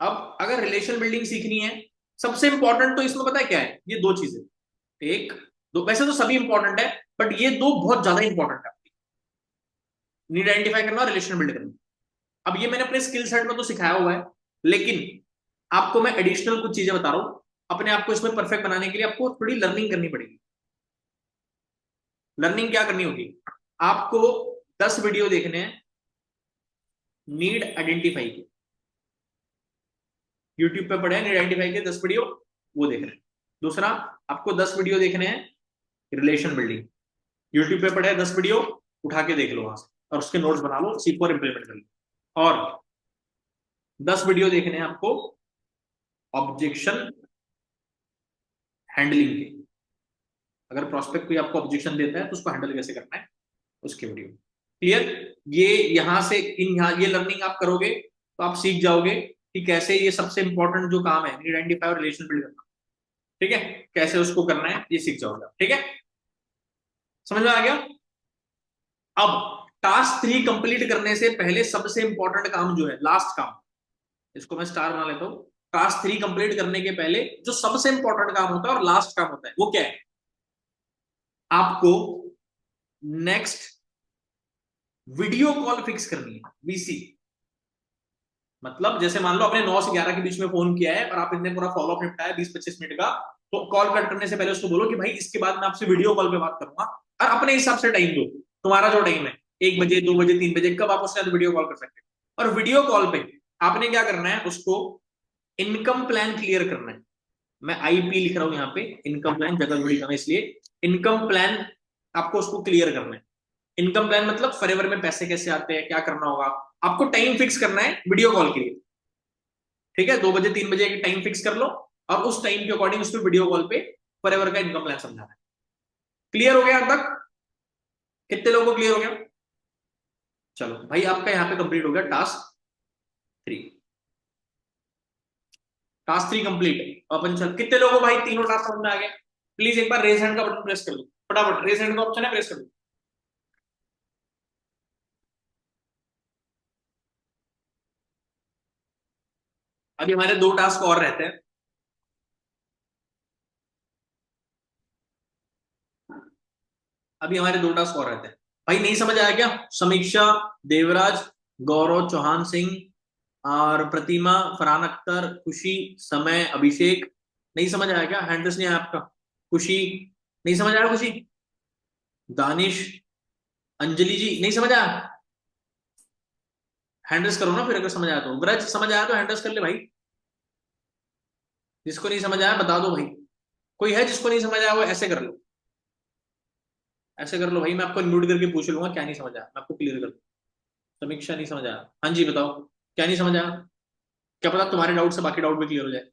अब अगर रिलेशन बिल्डिंग सीखनी है, सबसे इंपॉर्टेंट तो इसमें पता है क्या है? ये दो चीजें, एक दो, वैसे तो सभी इंपॉर्टेंट है बट ये दो बहुत ज्यादा इंपॉर्टेंट है। नीड आइडेंटिफाई करना और रिलेशन बिल्ड करना। अब ये मैंने अपने स्किल सेट में तो सिखाया हुआ है, लेकिन आपको मैं एडिशनल कुछ चीजें बता रहा हूं। अपने आप को इसमें परफेक्ट बनाने के लिए आपको थोड़ी लर्निंग करनी पड़ेगी। लर्निंग क्या करनी होगी? आपको 10 वीडियो देखने हैं नीड आइडेंटिफाई के। यूट्यूब पे पड़े हैं नीड आइडेंटिफाई के 10 वीडियो, वो देख रहे हैं। दूसरा, आपको 10 वीडियो देखने हैं रिलेशन बिल्डिंग। यूट्यूब पे पड़े हैं 10 वीडियो, उठा के देख लो वहां से और उसके नोट्स बना लो, सीखो और इंप्लीमेंट कर लो। और 10 वीडियो देखने हैं आपको ऑब्जेक्शन हैंडलिंग के। अगर प्रोस्पेक्ट कोई आपको ऑब्जेक्शन देता है तो उसको हैंडल कैसे करना है, उसके वीडियो। क्लियर? ये यहां से ये लर्निंग आप करोगे तो आप सीख जाओगे कि कैसे ये सबसे इंपॉर्टेंट जो काम है नीड आइडेंटिफाई और रिलेशन बिल्ड करना, ठीक है, कैसे उसको करना है ये सीख जाओगे। ठीक है? समझ में आ गया? अब टास्क 3 कंप्लीट करने से पहले सबसे इंपॉर्टेंट काम जो है, लास्ट काम, इसको मैं स्टार बना लेता हूं। टास्क 3 कंप्लीट करने के पहले जो सबसे इंपॉर्टेंट काम होता है और लास्ट काम होता है वो क्या है? आपको नेक्स्ट वीडियो कॉल फिक्स करनी है, वीसी। मतलब जैसे मान लो आपने 9 से 11 के बीच में फोन किया है और आप इतने पूरा फॉलोअप निपटाया 20-25 मिनट का, तो कॉल कट करने से पहले उसको बोलो कि भाई इसके बाद मैं आपसे वीडियो कॉल पे बात करूंगा, और अपने हिसाब से टाइम दो। तुम्हारा जो टाइम है 1 बजे, 2 बजे, 3 बजे, कब आप उसके साथ वीडियो कॉल कर सकते हो। और वीडियो कॉल पे आपने क्या करना है, उसको इनकम प्लान क्लियर करना है। मैं आईपी लिख रहा हूं यहाँ पे, इनकम प्लान जगह थोड़ी कम है इसलिए इनकम प्लान आपको उसको क्लियर करना है। इनकम प्लान मतलब फॉरएवर में पैसे कैसे आते हैं, क्या करना होगा। आपको टाइम फिक्स करना है वीडियो कॉल के लिए। ठीक है? 2 बजे 3 बजे टाइम फिक्स कर लो और उस टाइम के अकॉर्डिंग उसको वीडियो कॉल पे फॉरएवर का इनकम प्लान समझाना है। क्लियर हो गया अब तक? कितने लोगों को क्लियर हो गया? चलो भाई, आपका यहाँ पे कंप्लीट हो गया टास्क 3। Task 3 complete. अपन चल, कितने लोगों को भाई तीनों टास्क समझ में आ गए? प्लीज एक बार रेज हैंड का बटन प्रेस कर लो फटाफट। रेज हैंड का ऑप्शन है, प्रेस कर लो। अभी हमारे 2 टास्क और रहते हैं। अभी हमारे 2 टास्क और रहते हैं। भाई नहीं समझ आया क्या? समीक्षा, देवराज, गौरव, चौहान सिंह और प्रतिमा, फरहान अख्तर, खुशी, समय, अभिषेक। नहीं समझ आया क्या? हैंड नहीं आया आपका? खुशी नहीं समझ आया? खुशी, दानिश, अंजलि जी नहीं समझ आया? हैंडल्स करो ना फिर, अगर समझ आया तो। ब्रज समझ आया तो हैंडल्स कर ले भाई। जिसको नहीं समझ आया बता दो भाई। कोई है जिसको नहीं समझ आया वो ऐसे कर लो, ऐसे कर लो भाई। मैं आपको म्यूट करके पूछ लूंगा क्या नहीं समझ आया, मैं आपको क्लियर कर दूँ। समीक्षा नहीं समझ आया? हाँ जी बताओ, क्या नहीं समझ आया? क्या पता तुम्हारे डाउट से बाकी डाउट भी क्लियर हो जाए।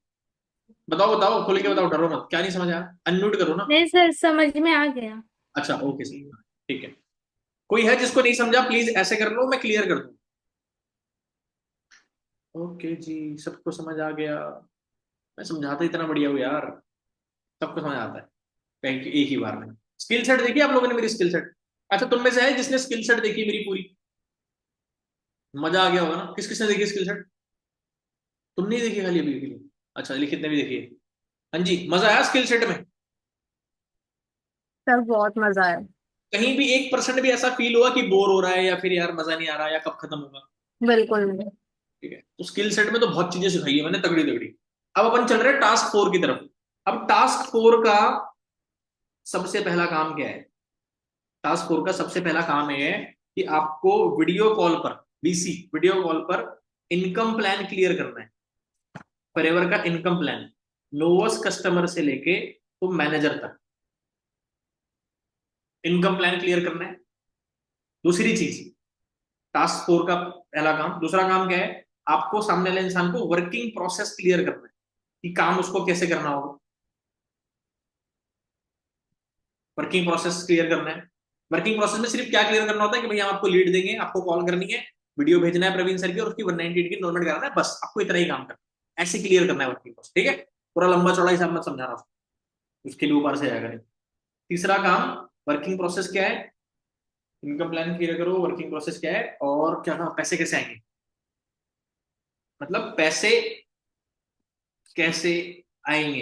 बताओ बताओ, खोल के बताओ, डरो मत। क्या नहीं समझ आया? अनम्यूट करो ना। नहीं सर, समझ में आ गया। अच्छा ओके सही, ठीक है। कोई है जिसको नहीं समझा? प्लीज ऐसे कर लो, मैं क्लियर कर दूं। ओके जी, सबको समझ आ गया। मैं समझाता इतना बढ़िया हूँ यार, सबको समझ आता है कहीं एक ही बार में। स्किल सेट देखी आप लोगों ने मेरी स्किल सेट? अच्छा, तुम में से है जिसने स्किल सेट देखी मेरी पूरी? मजा आ गया होगा ना। किस किसने देखी स्किल सेट? तुम नहीं देखी खाली अभी के लिए? अच्छा, लिखित ने भी देखी है। हाँ जी, मजा आया स्किल सेट में? सर बहुत मजा आया। कहीं भी 1% भी ऐसा फील हुआ कि बोर हो रहा है या फिर यार मजा नहीं आ रहा या कब खत्म होगा? बिल्कुल नहीं। ठीक है, तो स्किल सेट में तो बहुत चीजें सिखाई है मैंने तगड़ी तगड़ी। अब अपन चल रहे हैं टास्क 4 की तरफ। अब टास्क 4 का सबसे पहला काम क्या है? टास्क 4 का सबसे पहला काम है कि आपको वीडियो कॉल पर, वीसी वीडियो कॉल पर इनकम प्लान क्लियर करना है। फॉरएवर का इनकम प्लान, लोएस्ट कस्टमर से लेके तो मैनेजर तक इनकम प्लान क्लियर करना है। दूसरी चीज, टास्क 4 का पहला काम। दूसरा काम क्या है? आपको सामने वाले इंसान को वर्किंग प्रोसेस क्लियर करना है कि काम उसको कैसे करना होगा। वर्किंग प्रोसेस क्लियर करना है। वर्किंग प्रोसेस में सिर्फ क्या क्लियर करना होता है कि भैया हम आपको लीड देंगे, आपको कॉल करनी है, वीडियो भेजना है प्रवीण सर की और उसकी 198 की इनरोलमेंट कराना है, बस आपको इतना ही काम करना है। ऐसे क्लियर करना है वर्किंग प्रोसेस, ठीक है? पूरा लंबा चौड़ा हिसाब मत समझाना उसके लिए ऊपर से जाएगा नहीं। तीसरा काम, वर्किंग प्रोसेस क्या है? इनकम प्लान क्लियर करो, वर्किंग प्रोसेस क्या है और क्या था, पैसे कैसे आएंगे, मतलब पैसे कैसे आएंगे,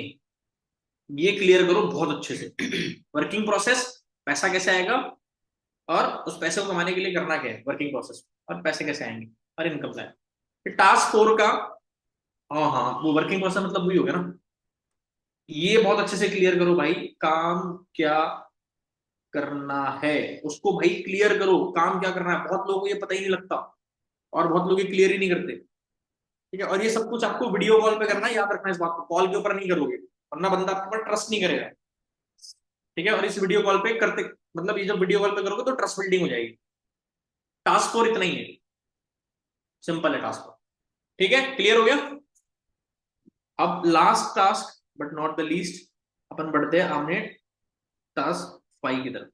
ये क्लियर करो बहुत अच्छे से। वर्किंग प्रोसेस, पैसा कैसे आएगा और उस पैसे को कमाने के लिए करना क्या है वर्किंग प्रोसेस, और पैसे कैसे आएंगे, और इनकम प्लान। टास्क 4 का, हाँ हाँ, वो वर्किंग प्रोसेस मतलब वही हो गया ना। ये बहुत अच्छे से क्लियर करो भाई, काम क्या करना है उसको भाई क्लियर करो। काम क्या करना है बहुत लोगों को ये पता ही नहीं लगता, और बहुत लोग ये क्लियर ही नहीं करते। ठीक है, और ये सब कुछ आपको वीडियो कॉल पे करना है, याद रखना इस बात को, कॉल के ऊपर नहीं करोगे वरना बंदा आपके ऊपर ट्रस्ट नहीं करेगा। ठीक है, और इस वीडियो कॉल पे करते, मतलब ये जब वीडियो कॉल पे करोगे तो ट्रस्ट बिल्डिंग हो जाएगी। टास्क 4 इतना ही है, सिंपल है टास्क 4। ठीक है, क्लियर हो गया? अब last task but not the least, अपन बढ़ते हैं हमने टास्क 5 की तरफ।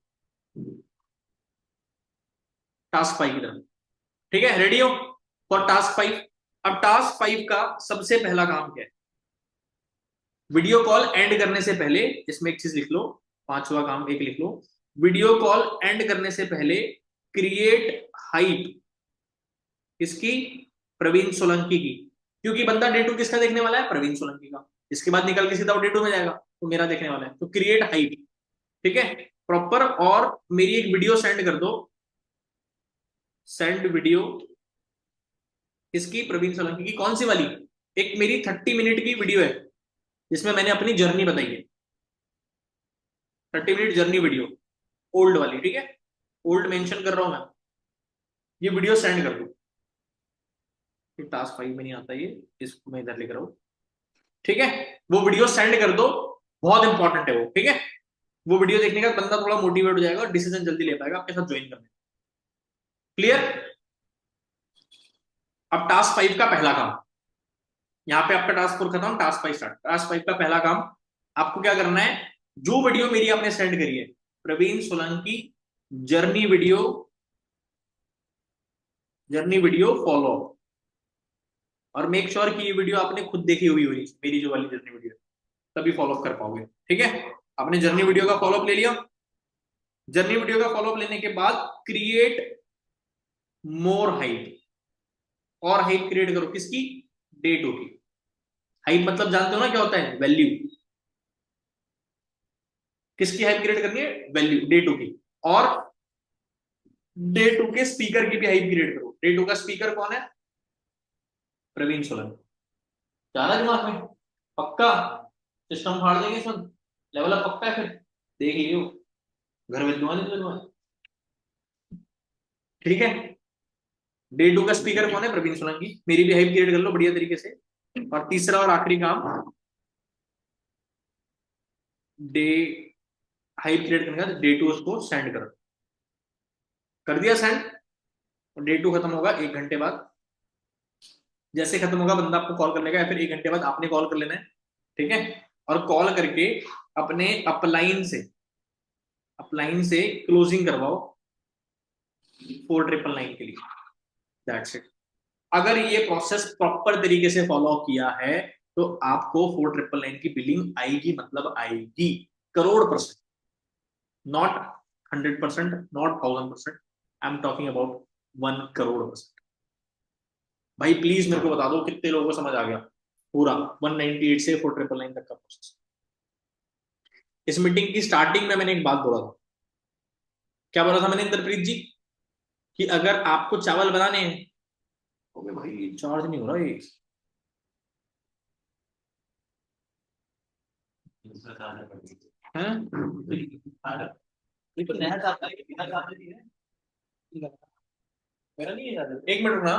टास्क 5 की तरफ, ठीक है, रेडी हो फॉर टास्क 5? अब टास्क 5 का सबसे पहला काम क्या है? वीडियो कॉल एंड करने से पहले इसमें एक चीज लिख लो, पांचवा काम एक लिख लो। वीडियो कॉल एंड करने से पहले क्रिएट हाइप, किसकी? प्रवीण सोलंकी की। क्योंकि बंदा डे 2 किसका देखने वाला है? प्रवीण सोलंकी का। इसके बाद निकल के सीधा डे 2 में जाएगा तो मेरा देखने वाला है, तो क्रिएट हाइप, ठीक है, प्रॉपर। और मेरी एक वीडियो सेंड कर दो, सेंड वीडियो किसकी? प्रवीण सोलंकी की। कौन सी वाली? एक मेरी 30 मिनट की वीडियो है जिसमें मैंने अपनी जर्नी बताई है, 30 मिनट जर्नी वीडियो, ओल्ड वाली, ठीक है, ओल्ड मेंशन कर रहा हूं मैं। ये वीडियो सेंड कर दो। टास्क 5 में नहीं आता ये, इसको मैं इधर लिख रहा हूं, ठीक है। वो वीडियो सेंड कर दो, बहुत इंपॉर्टेंट है वो, ठीक है। वो वीडियो देखने का बंदा थोड़ा मोटिवेट हो जाएगा और डिसीजन जल्दी ले पाएगा आपके साथ ज्वाइन करने। क्लियर? अब टास्क 5 का पहला काम, यहाँ पे आपका टास्क 4 खत्म, टास्क 5 स्टार्ट। टास्क 5 का पहला काम, आपको क्या करना है? जो वीडियो मेरी आपने सेंड करी है, Praveen Solanki journey video, journey video follow, और मेक श्योर कि ये वीडियो आपने खुद देखी हुई होगी, मेरी जो वाली जर्नी वीडियो, तभी फॉलो कर पाओगे। ठीक है, आपने जर्नी वीडियो का फॉलोअप ले लिया। जर्नी वीडियो का फॉलोअप लेने के बाद क्रिएट मोर हाइप, और हाइप क्रिएट करो किसकी? डे 2 की। हाइप मतलब जानते हो ना क्या होता है? वैल्यू। किसकी हाइप क्रिएट करनी है? वैल्यू, डे 2 की। और डे 2 के स्पीकर की भी हाइप क्रिएट करो। डे 2 का स्पीकर कौन है? प्रवीण सोलंकी। जा रहा है दिमाग में? पक्का? सिस्टम फाड़ देंगे सब, लेवल अप पक्का है फिर, देख लियो, घर में दुआ नहीं दुआ। ठीक है, डे 2 का स्पीकर कौन है? प्रवीण सोलंकी। मेरी भी हाइप क्रिएट कर लो बढ़िया तरीके से। और तीसरा और आखिरी काम, डे हाइप क्रिएट करने का, डे 2 उसको सेंड करो। कर दिया सेंड, और डे 2 खत्म होगा 1 घंटे बाद। जैसे खत्म होगा बंदा आपको कॉल कर लेगा, या फिर 1 घंटे बाद आपने कॉल कर लेना है, ठीक है। और कॉल करके अपने अपलाइन से क्लोजिंग करवाओ 4999 के लिए। That's it. अगर ये प्रोसेस प्रॉपर तरीके से फॉलो किया है तो आपको 4999 की बिलिंग आएगी, मतलब आएगी crore%, not 100%, not 1000%, I am talking about 1 crore%. भाई प्लीज मेरे को बता दो कितने लोगों को समझ आ गया पूरा 198 से 4999 तक का प्रोसेस। इस मीटिंग की स्टार्टिंग में मैंने एक बात बोला था, क्या बोला था मैंने इंद्रप्रीत जी, कि अगर आपको चावल बनाने हैं, तो भाई चार्ज नहीं हो रहा ये, मेरा नहीं है, एक मिनट रुकना।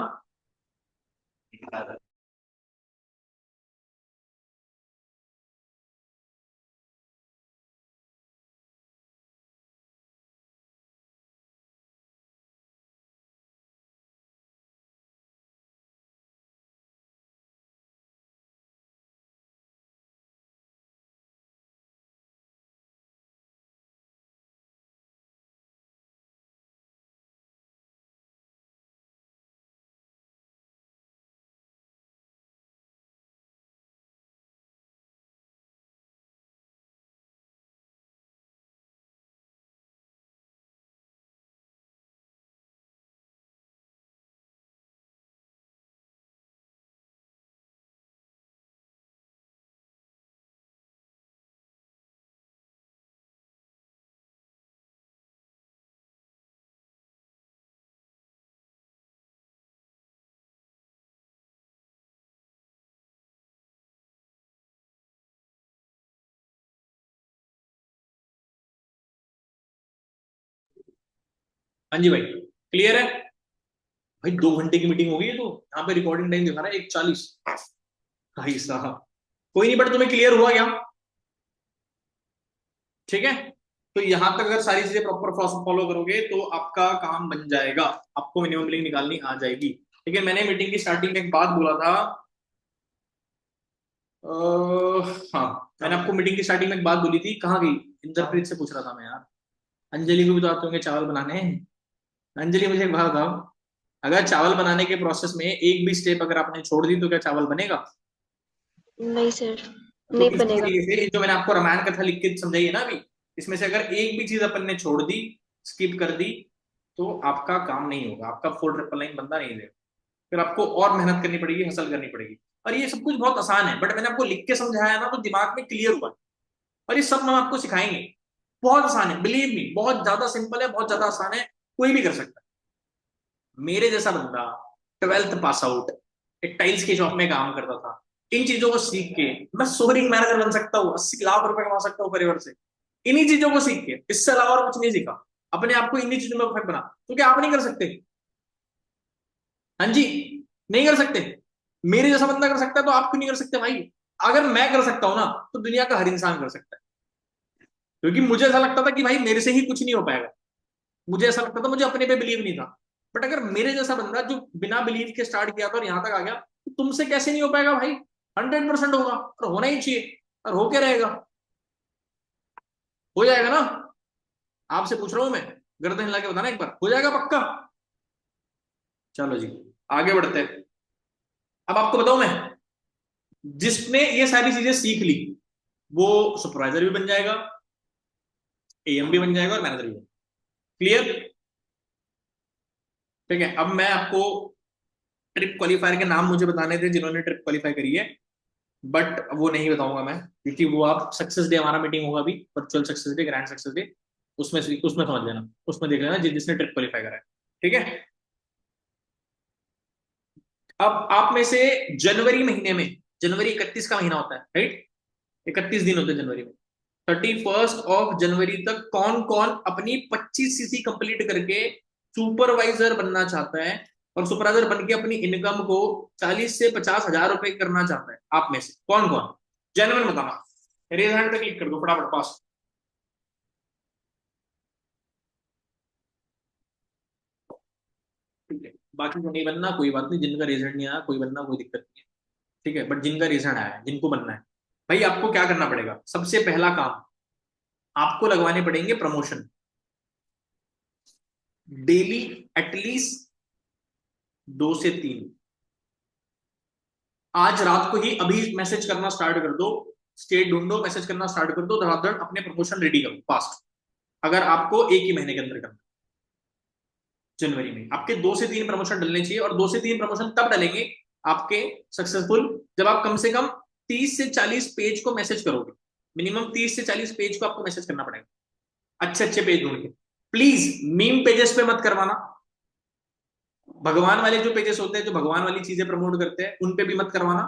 हाँ जी भाई, क्लियर है भाई? 2 घंटे की मीटिंग होगी, तो यहाँ पे रिकॉर्डिंग टाइम दिखा रहा है 1:40। भाई साहब कोई नहीं, बट तुम्हें क्लियर हुआ क्या? ठीक है, तो यहां तक अगर सारी चीजें प्रॉपर फॉलो करोगे तो आपका काम बन जाएगा, आपको मिनिमम बिलिंग निकालनी आ जाएगी। ठीक है, मैंने मीटिंग की स्टार्टिंग में एक बात बोला था, हाँ मैंने आपको मीटिंग की स्टार्टिंग में एक बात बोली थी, कहाँ गई? इंद्रप्रीत से पूछ रहा था मैं यार, अंजलि को भी तो आते होंगे चावल बनाने। अंजलि मुझे एक बात बताओ, अगर चावल बनाने के प्रोसेस में एक भी स्टेप अगर आपने छोड़ दी तो क्या चावल बनेगा? नहीं सर, तो नहीं इसी बनेगा। तरीके से जो मैंने आपको रामायण कथा लिख के समझाई है ना अभी, इसमें से अगर एक भी चीज अपन ने छोड़ दी, स्किप कर दी, तो आपका काम नहीं होगा, आपका 4999 बंदा नहीं देगा, फिर आपको और मेहनत करनी पड़ेगी, हसल करनी पड़ेगी। और ये सब कुछ बहुत आसान है, बट मैंने आपको लिख के समझाया ना तो दिमाग में क्लियर हुआ है। और ये सब हम आपको सिखाएंगे, बहुत आसान है, बिलीव मी, बहुत ज्यादा सिंपल है, बहुत ज्यादा आसान है, कोई भी कर सकता है। मेरे जैसा बंदा 12th पास आउट, एक टाइल्स की शॉप में काम करता था, इन चीजों को सीख के मैं सोरिंग मैनेजर बन सकता हूँ, 80 लाख रुपए कमा सकता हूँ परिवार से, इन्हीं चीजों को सीख के, इससे अलावा और कुछ नहीं सीखा। अपने आप को इन्हीं चीजों में परफेक्ट बना, तो क्या आप नहीं कर सकते? हाँ जी, नहीं कर सकते? मेरे जैसा बंदा कर सकता है, तो आप क्यों नहीं कर सकते भाई? अगर मैं कर सकता हूं ना, तो दुनिया का हर इंसान कर सकता है। क्योंकि मुझे ऐसा लगता था कि भाई मेरे से ही कुछ नहीं हो पाएगा, मुझे ऐसा लगता था, मुझे अपने पे बिलीव नहीं था। बट अगर मेरे जैसा बंदा जो बिना बिलीव के स्टार्ट किया था और यहां तक आ गया, तो तुमसे कैसे नहीं हो पाएगा भाई? 100% होगा, और होना ही चाहिए, और हो क्या रहेगा, हो जाएगा ना। आपसे पूछ रहा हूं मैं, गर्दन हिला के बताना एक बार, हो जाएगा पक्का? चलो जी, आगे बढ़ते हैं। अब आपको बताऊं मैं, जिसने ये सारी चीजें सीख ली वो सुपरवाइजर भी बन जाएगा, एएम भी बन जाएगा, और मैनेजर भी। क्लियर? ठीक है, अब मैं आपको ट्रिप क्वालिफायर के नाम मुझे बताने थे जिन्होंने ट्रिप क्वालिफाई करी है, बट वो नहीं बताऊंगा मैं, क्योंकि वो आप सक्सेस डे, हमारा मीटिंग होगा अभी, virtual success day, grand success day, उसमें समझ लेना, उसमें देख लेना जिसने ट्रिप क्वालिफाई करा है। ठीक है, अब आप में से जनवरी महीने में, जनवरी 31 का महीना होता है राइट, 31 दिन होते हैं जनवरी में, 31 जनवरी तक कौन कौन अपनी 25 सीसी कंप्लीट करके सुपरवाइजर बनना चाहता है, और सुपरवाइजर बन के अपनी इनकम को 40 से 50 हजार रुपए करना चाहता है? आप में से कौन कौन जेन्युइन बताना, रेज हैंड पे क्लिक कर दो फटाफट, पास। ठीक है, बाकी को नहीं बनना कोई बात नहीं, जिनका रिजल्ट नहीं आया कोई बनना, कोई दिक्कत नहीं है। ठीक है, बट जिनका रिजल्ट आया है, जिनको बनना है, भाई आपको क्या करना पड़ेगा? सबसे पहला काम, आपको लगवाने पड़ेंगे प्रमोशन, डेली एटलीस्ट 2 से 3। आज रात को ही अभी मैसेज करना स्टार्ट कर दो, स्टेट ढूंढो, मैसेज करना स्टार्ट कर दो, धड़ाधड़ अपने प्रमोशन रेडी करो फास्ट। अगर आपको एक ही महीने के अंदर करना, जनवरी में आपके 2 से 3 प्रमोशन डलने चाहिए, और 2 से 3 प्रमोशन तब डलेंगे आपके सक्सेसफुल जब आप कम से कम 30 से 40 पेज को मैसेज करोगे। मिनिमम 30 से 40 पेज को आपको मैसेज करना पड़ेगा, अच्छे अच्छे पेज ढूंढ के। प्लीज मीम पेजेस पे मत करवाना, भगवान वाले जो पेजेस होते हैं, जो भगवान वाली चीजें प्रमोट करते हैं, उन पे भी मत करवाना।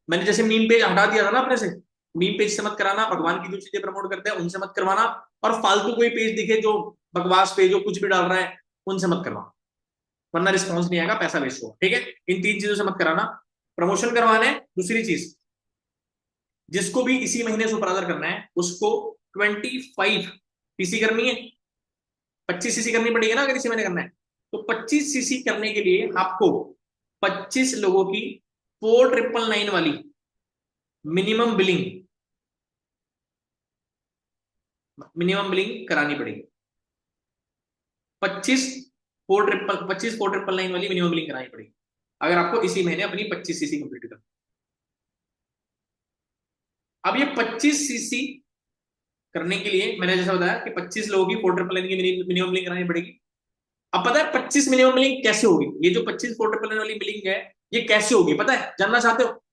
मैंने जैसे मीम पेज हटा दिया था ना अपने से, मीम पेज से मत कराना, भगवान की जो चीजें प्रमोट करते हैं उनसे मत करवाना, और फालतू कोई पेज दिखे जो बकवास पेज जो कुछ भी डाल रहा है उनसे मत करवाना, वरना रिस्पॉन्स नहीं आएगा, पैसा वेस्ट होगा। ठीक है, इन 3 चीजों से मत कराना। प्रमोशन करवाना है। दूसरी चीज, जिसको भी इसी महीने सुपरवाइजर करना है उसको 25 सीसी करनी है, 25 सीसी करनी पड़ेगी ना अगर इसी महीने करना है। तो 25 सीसी करने के लिए आपको 25 लोगों की 4999 वाली मिनिमम बिलिंग करानी पड़ेगी। 25 4999 वाली मिनिमम बिलिंग करानी पड़ेगी अगर आपको इसी महीने अपनी 25 सीसी कंप्लीट करनी। अब ये 25 सीसी करने के लिए मैंने जैसा बताया कि 25 लोगों की 4999 की मिनिमम बिलिंग करानी पड़ेगी। अब पता है 25 मिनिमम बिलिंग कैसे होगी? ये जो 25 4999 वाली बिलिंग है ये कैसे होगी पता है? जानना चाहते हो?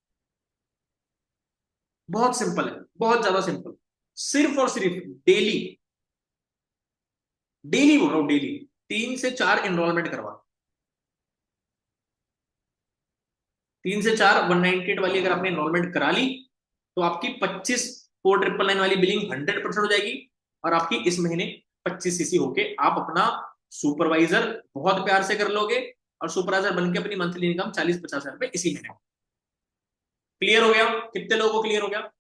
बहुत सिंपल है, बहुत ज्यादा सिंपल। सिर्फ और सिर्फ डेली, डेली बोल रहा हूं, डेली 3 से 4 एनरोलमेंट करवा, 3 से 4 198 वाली अगर आपने एनरोलमेंट करा ली तो आपकी 25 4999 वाली बिलिंग 100% हो जाएगी, और आपकी इस महीने 25 सीसी होके आप अपना सुपरवाइजर बहुत प्यार से कर लोगे, और सुपरवाइजर बनके अपनी मंथली इनकम 40-50 हजार रुपए इसी महीने। क्लियर हो गया? कितने लोगों को क्लियर हो गया?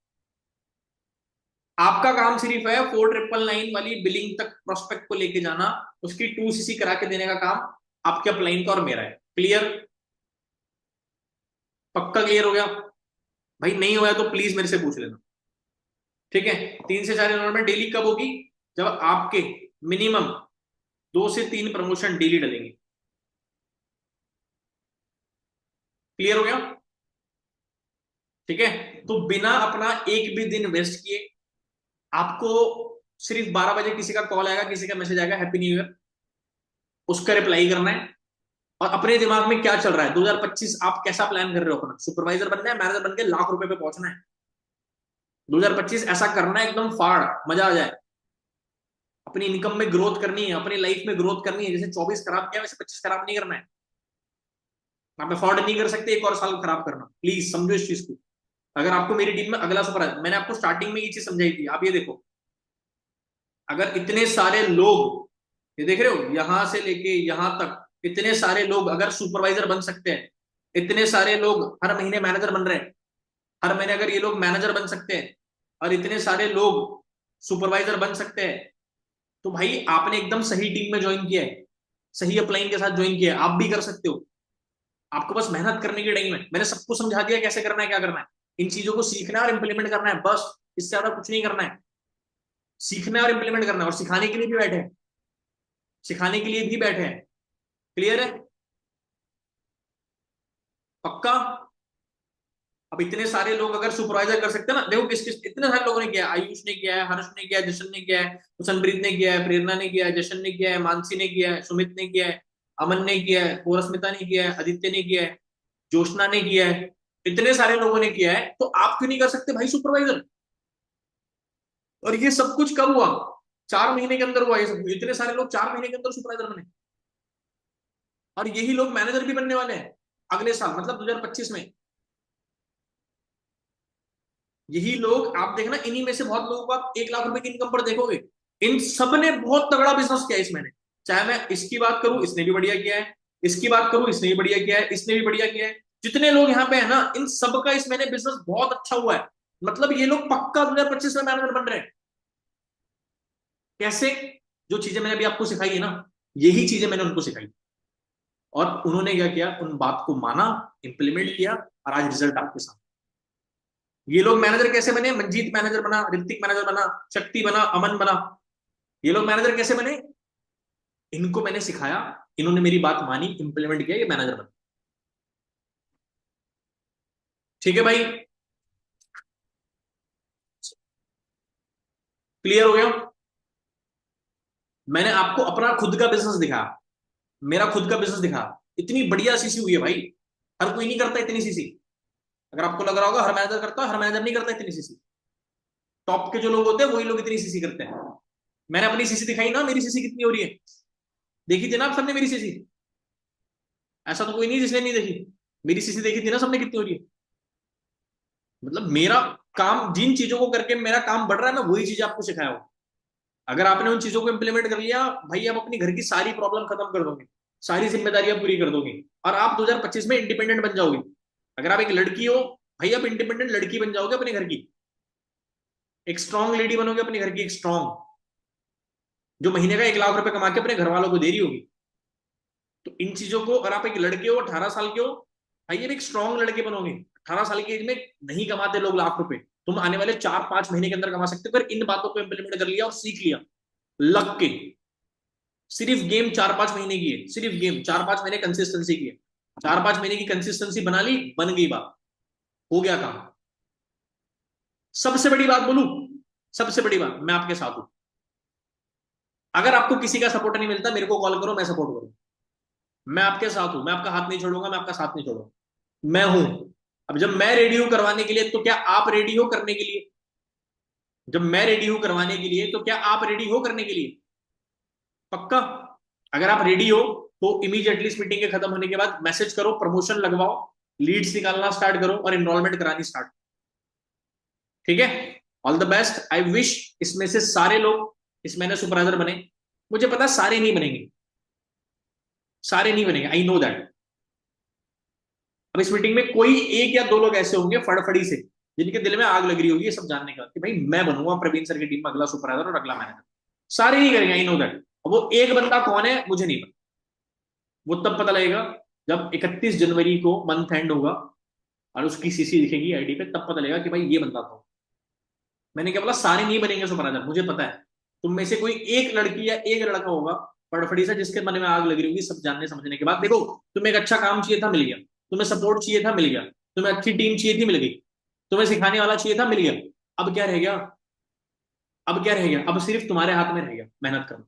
आपका काम सिर्फ है 4999 वाली बिलिंग तक प्रोस्पेक्ट को लेके जाना, उसकी 2 सीसी करा के देने का काम आपके अपलाइन का और मेरा है। क्लियर? पक्का क्लियर हो गया? भाई नहीं हुआ तो प्लीज मेरे से पूछ लेना। ठीक है, 3 से 4 एनरोलमेंट डेली कब होगी? जब आपके मिनिमम 2 से 3 प्रमोशन डेली डलेंगे। क्लियर हो गया? ठीक है, तो बिना अपना एक भी दिन वेस्ट किए आपको सिर्फ 12 बजे किसी का कॉल आएगा, किसी का मैसेज आएगा हैप्पी न्यू ईयर, उसका रिप्लाई करना है, और अपने दिमाग में क्या चल रहा है 2025 आप कैसा प्लान कर रहे हो अपना? सुपरवाइजर बनना है, मैनेजर बनके लाख रुपए पे पहुंचना है। 2025 ऐसा करना है एकदम फाड़, मजा आ जाए। अपनी इनकम में ग्रोथ करनी है, अपनी लाइफ में ग्रोथ करनी है। जैसे 24 खराब किया वैसे 25 खराब नहीं करना है। आप अफोर्ड नहीं कर सकते एक और साल खराब करना, प्लीज समझो इस चीज को। अगर आपको मेरी टीम में अगला सुपरवाइजर, मैंने आपको स्टार्टिंग में ये चीज समझाई थी, आप ये देखो, अगर इतने सारे लोग, ये देख रहे हो यहां से लेके यहां तक, इतने सारे लोग अगर सुपरवाइजर बन सकते हैं, इतने सारे लोग हर महीने मैनेजर बन रहे हैं, हर महीने अगर ये लोग मैनेजर बन सकते हैं और इतने सारे लोग सुपरवाइजर बन सकते हैं, तो भाई आपने एकदम सही टीम में ज्वाइन किया है, सही अपलाइन के साथ ज्वाइन किया है, आप भी कर सकते हो। आपको बस मेहनत करने की टाइम है। मैंने सबको समझा दिया कैसे करना है, क्या करना है। इन चीजों को सीखना है और इंप्लीमेंट करना है, बस इससे ज्यादा कुछ नहीं करना है। सीखना है और इंप्लीमेंट करना है, और सिखाने के लिए भी बैठे हैं, सिखाने के लिए भी बैठे हैं। क्लियर है? पक्का? अब इतने सारे लोग अगर सुपरवाइजर कर सकते हैं ना, देखो किस किस इतने सारे लोगों ने किया है। आयुष ने किया है, हर्ष ने किया है, जशन ने किया है, हुसनप्रीत ने किया है, प्रेरणा ने किया है, जशन ने किया है, मानसी ने किया है, सुमित ने किया है, अमन ने किया है, पोरस्मिता ने किया है, आदित्य ने किया है, जोशना ने किया है। इतने सारे लोगों ने किया है, तो आप क्यों नहीं कर सकते भाई सुपरवाइजर? और ये सब कुछ कब हुआ? 4 महीने के अंदर हुआ ये सब। इतने सारे लोग 4 महीने के अंदर सुपरवाइजर बने, और यही लोग मैनेजर भी बनने वाले हैं अगले साल, मतलब 2025 में। यही लोग आप देखना, इन्हीं में से बहुत लोगों को आप 1 लाख रुपए की इनकम पर देखोगे। इन सब ने बहुत तगड़ा बिजनेस किया इस महीने। चाहे मैं इसकी बात करूं, इसने भी बढ़िया किया है, इसकी बात करूं, इसने भी बढ़िया किया है, इसने भी बढ़िया किया है। जितने लोग यहाँ पे है ना, इन सबका इस महीने बिजनेस बहुत अच्छा हुआ है। मतलब ये लोग पक्का 2025 में मैनेजर बन रहे हैं। कैसे? जो चीजें मैंने अभी आपको सिखाई है ना, यही चीजें मैंने उनको सिखाई, और उन्होंने क्या किया, उन बात को माना, इंप्लीमेंट किया, और आज रिजल्ट आपके साथ। ये लोग मैनेजर कैसे बने? मंजीत मैनेजर बना, ऋतिक मैनेजर बना, शक्ति बना, अमन बना। ये लोग मैनेजर कैसे बने? इनको मैंने सिखाया, इन्होंने मेरी बात मानी, इंप्लीमेंट किया, ये मैनेजर बने। ठीक है भाई, क्लियर हो गया? मैंने आपको अपना खुद का बिजनेस दिखाया, मेरा खुद का बिजनेस दिखाया, इतनी बढ़िया सीसी हुई है भाई, हर कोई नहीं करता इतनी सीसी। अगर आपको लग रहा होगा हर मैनेजर करता है, हर मैनेजर नहीं करता इतनी सीसी। टॉप के जो लोग होते हैं वही लोग इतनी सीसी करते हैं। मैंने अपनी सीसी दिखाई ना, मेरी सीसी कितनी हो रही है, देखी थी ना आप सबने मेरी सीसी? ऐसा तो कोई नहीं जिसने नहीं देखी, मेरी सीसी देखी थी ना सबने कितनी हो रही है। मतलब मेरा काम, जिन चीजों को करके मेरा काम बढ़ रहा है, मैं वही चीज आपको सिखाया हूं। अगर आपने उन चीजों को इंप्लीमेंट कर लिया भाई, आप अपनी घर की सारी प्रॉब्लम खत्म कर दोगे, सारी जिम्मेदारियां पूरी कर दोगे, और आप 2025 में इंडिपेंडेंट बन जाओगे। अगर आप एक लड़की हो भाई, आप इंडिपेंडेंट लड़की बन जाओगे अपने घर की, एक स्ट्रांग लेडी बनोगे अपने घर की, एक स्ट्रांग, जो महीने का 1 लाख रुपए कमा के अपने घर वालों को दे रही होगी। तो इन चीजों को, और आप एक लड़के हो 18 साल के हो भाई, अब एक स्ट्रांग लड़के बनोगे। 18 साल की एज में नहीं कमाते लोग लाख रुपए, तुम आने वाले 4-5 महीने के अंदर कमा सकते हो अगर इन बातों को इंप्लीमेंट कर लिया और सीख लिया लग के। सिर्फ गेम 4-5 महीने की है, सिर्फ गेम 4-5 महीने कंसिस्टेंसी की है। 4-5 महीने की कंसिस्टेंसी बना ली, बन गई बात, हो गया काम। सबसे बड़ी बात बोलूं, सबसे बड़ी बात, मैं आपके साथ हूं। अगर आपको किसी का सपोर्ट नहीं मिलता, मेरे को कॉल करो, मैं सपोर्ट करूं। मैं आपके साथ हूं, मैं आपका हाथ नहीं छोड़ूंगा, मैं आपका साथ नहीं छोड़ूंगा, मैं हूं। अब जब मैं रेडी हूं करवाने के लिए, तो क्या आप रेडी हो करने के लिए? जब मैं रेडी हूं करवाने के लिए, तो क्या आप रेडी हो करने के लिए? पक्का? अगर आप रेडी हो तो इमीडिएटली इस मीटिंग के खत्म होने के बाद मैसेज करो, प्रमोशन लगवाओ, लीड्स निकालना स्टार्ट करो और एनरोलमेंट करानी स्टार्ट। ठीक है, all the best, I wish इसमें से सारे लोग इस महीने सुपरवाइजर बने। मुझे पता सारे नहीं बनेंगे, सारे नहीं बनेंगे, आई नो दैट। अब इस मीटिंग में कोई 1 या 2 लोग ऐसे होंगे फड़फड़ी से, जिनके दिल में आग लग रही होगी ये सब जानने का कि भाई मैं बनूंगा प्रवीण सर की टीम में अगला सुपरवाइजर और अगला मैनेजर। सारे नहीं करेंगे, आई नो दैट। अब वो एक बंदा कौन है मुझे नहीं पता, वो तब पता लगेगा जब 31 जनवरी को मंथ एंड होगा और उसकी सीसी दिखेगी आईडी पे, तब पता लगेगा कि भाई ये बंदा था। मैंने क्या बोला, सारे नहीं बनेंगे सुपरवाइजर, मुझे पता है। तुम में से कोई एक लड़की या एक लड़का होगा फड़फड़ी से, जिसके मन में आग लग रही होगी सब जानने समझने के बाद। देखो, तुम्हें एक अच्छा काम चाहिए था, मिल गया। तुम्हें सपोर्ट चाहिए था, मिल गया। तुम्हें अच्छी टीम चाहिए थी, मिल गई। तुम्हें सिखाने वाला चाहिए था, मिल गया। अब क्या रह गया? अब क्या रह गया? अब सिर्फ तुम्हारे हाथ में रह गया मेहनत करना।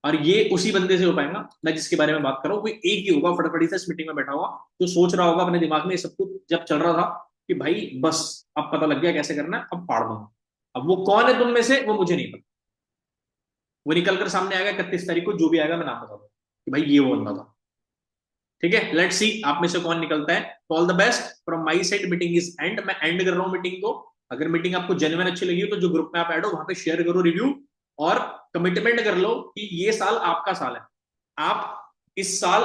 और ये उसी बंदे से हो पाएगा मैं जिसके बारे में बात कर रहा हूँ। कोई एक ही होगा फटाफटी से इस मीटिंग में बैठा हुआ, तो सोच रहा होगा अपने दिमाग में ये सब कुछ जब चल रहा था कि भाई बस अब पता लग गया कैसे करना है, अब फाड़ दूंगा। अब वो कौन है तुम में से, वो मुझे नहीं पता। वो निकल कर सामने आएगा 31 तारीख को, जो भी आएगा मैं नाम बता दूंगा कि भाई ये वो बंदा था। ठीक है, लेट्स सी आप में से कौन निकलता है। All the best from my side, meeting is and. मैं एंड कर रहा हूँ मीटिंग को। अगर मीटिंग आपको जेन्युइन अच्छी लगी हो तो जो ग्रुप में आप ऐड हो वहां पे शेयर करो रिव्यू, और कमिटमेंट कर लो कि ये साल आपका साल है। आप इस साल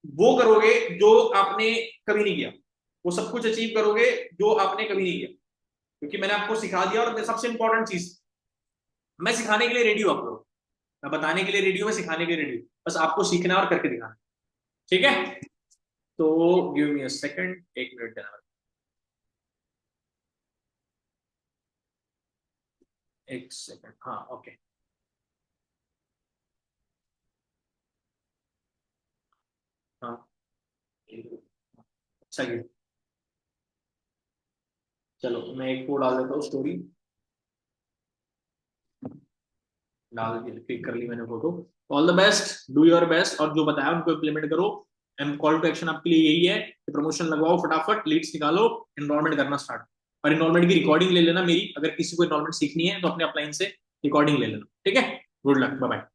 वो करोगे जो आपने कभी नहीं किया, वो सब कुछ अचीव करोगे जो आपने कभी नहीं किया, क्योंकि मैंने आपको सिखा दिया। और सबसे इंपॉर्टेंट चीज, मैं सिखाने के लिए रेडी हूं आपको, मैं बताने के लिए रेडी हूं, मैं सिखाने के लिए रेडी हूं, बस आपको सीखना और करके दिखाना। ठीक है, तो give me a second, 1 minute देना, 1 सेकंड। हाँ ओके, हाँ अच्छा गिव। चलो मैं एक को डाल देता हूँ स्टोरी, डाल दी, क्लिक कर ली मैंने photo. All the best, do your best, और जो बताया उनको इम्प्लीमेंट करो। एंड कॉल टू एक्शन आपके लिए यही है कि प्रमोशन लगवाओ, फटाफट लीड्स निकालो, एनरोलमेंट करना स्टार्ट। और एनरोलमेंट की रिकॉर्डिंग ले लेना मेरी, अगर किसी को एनरोलमेंट सीखनी है तो अपने अपलाइन से रिकॉर्डिंग ले लेना। ठीक है, गुड लक, बाय बाय।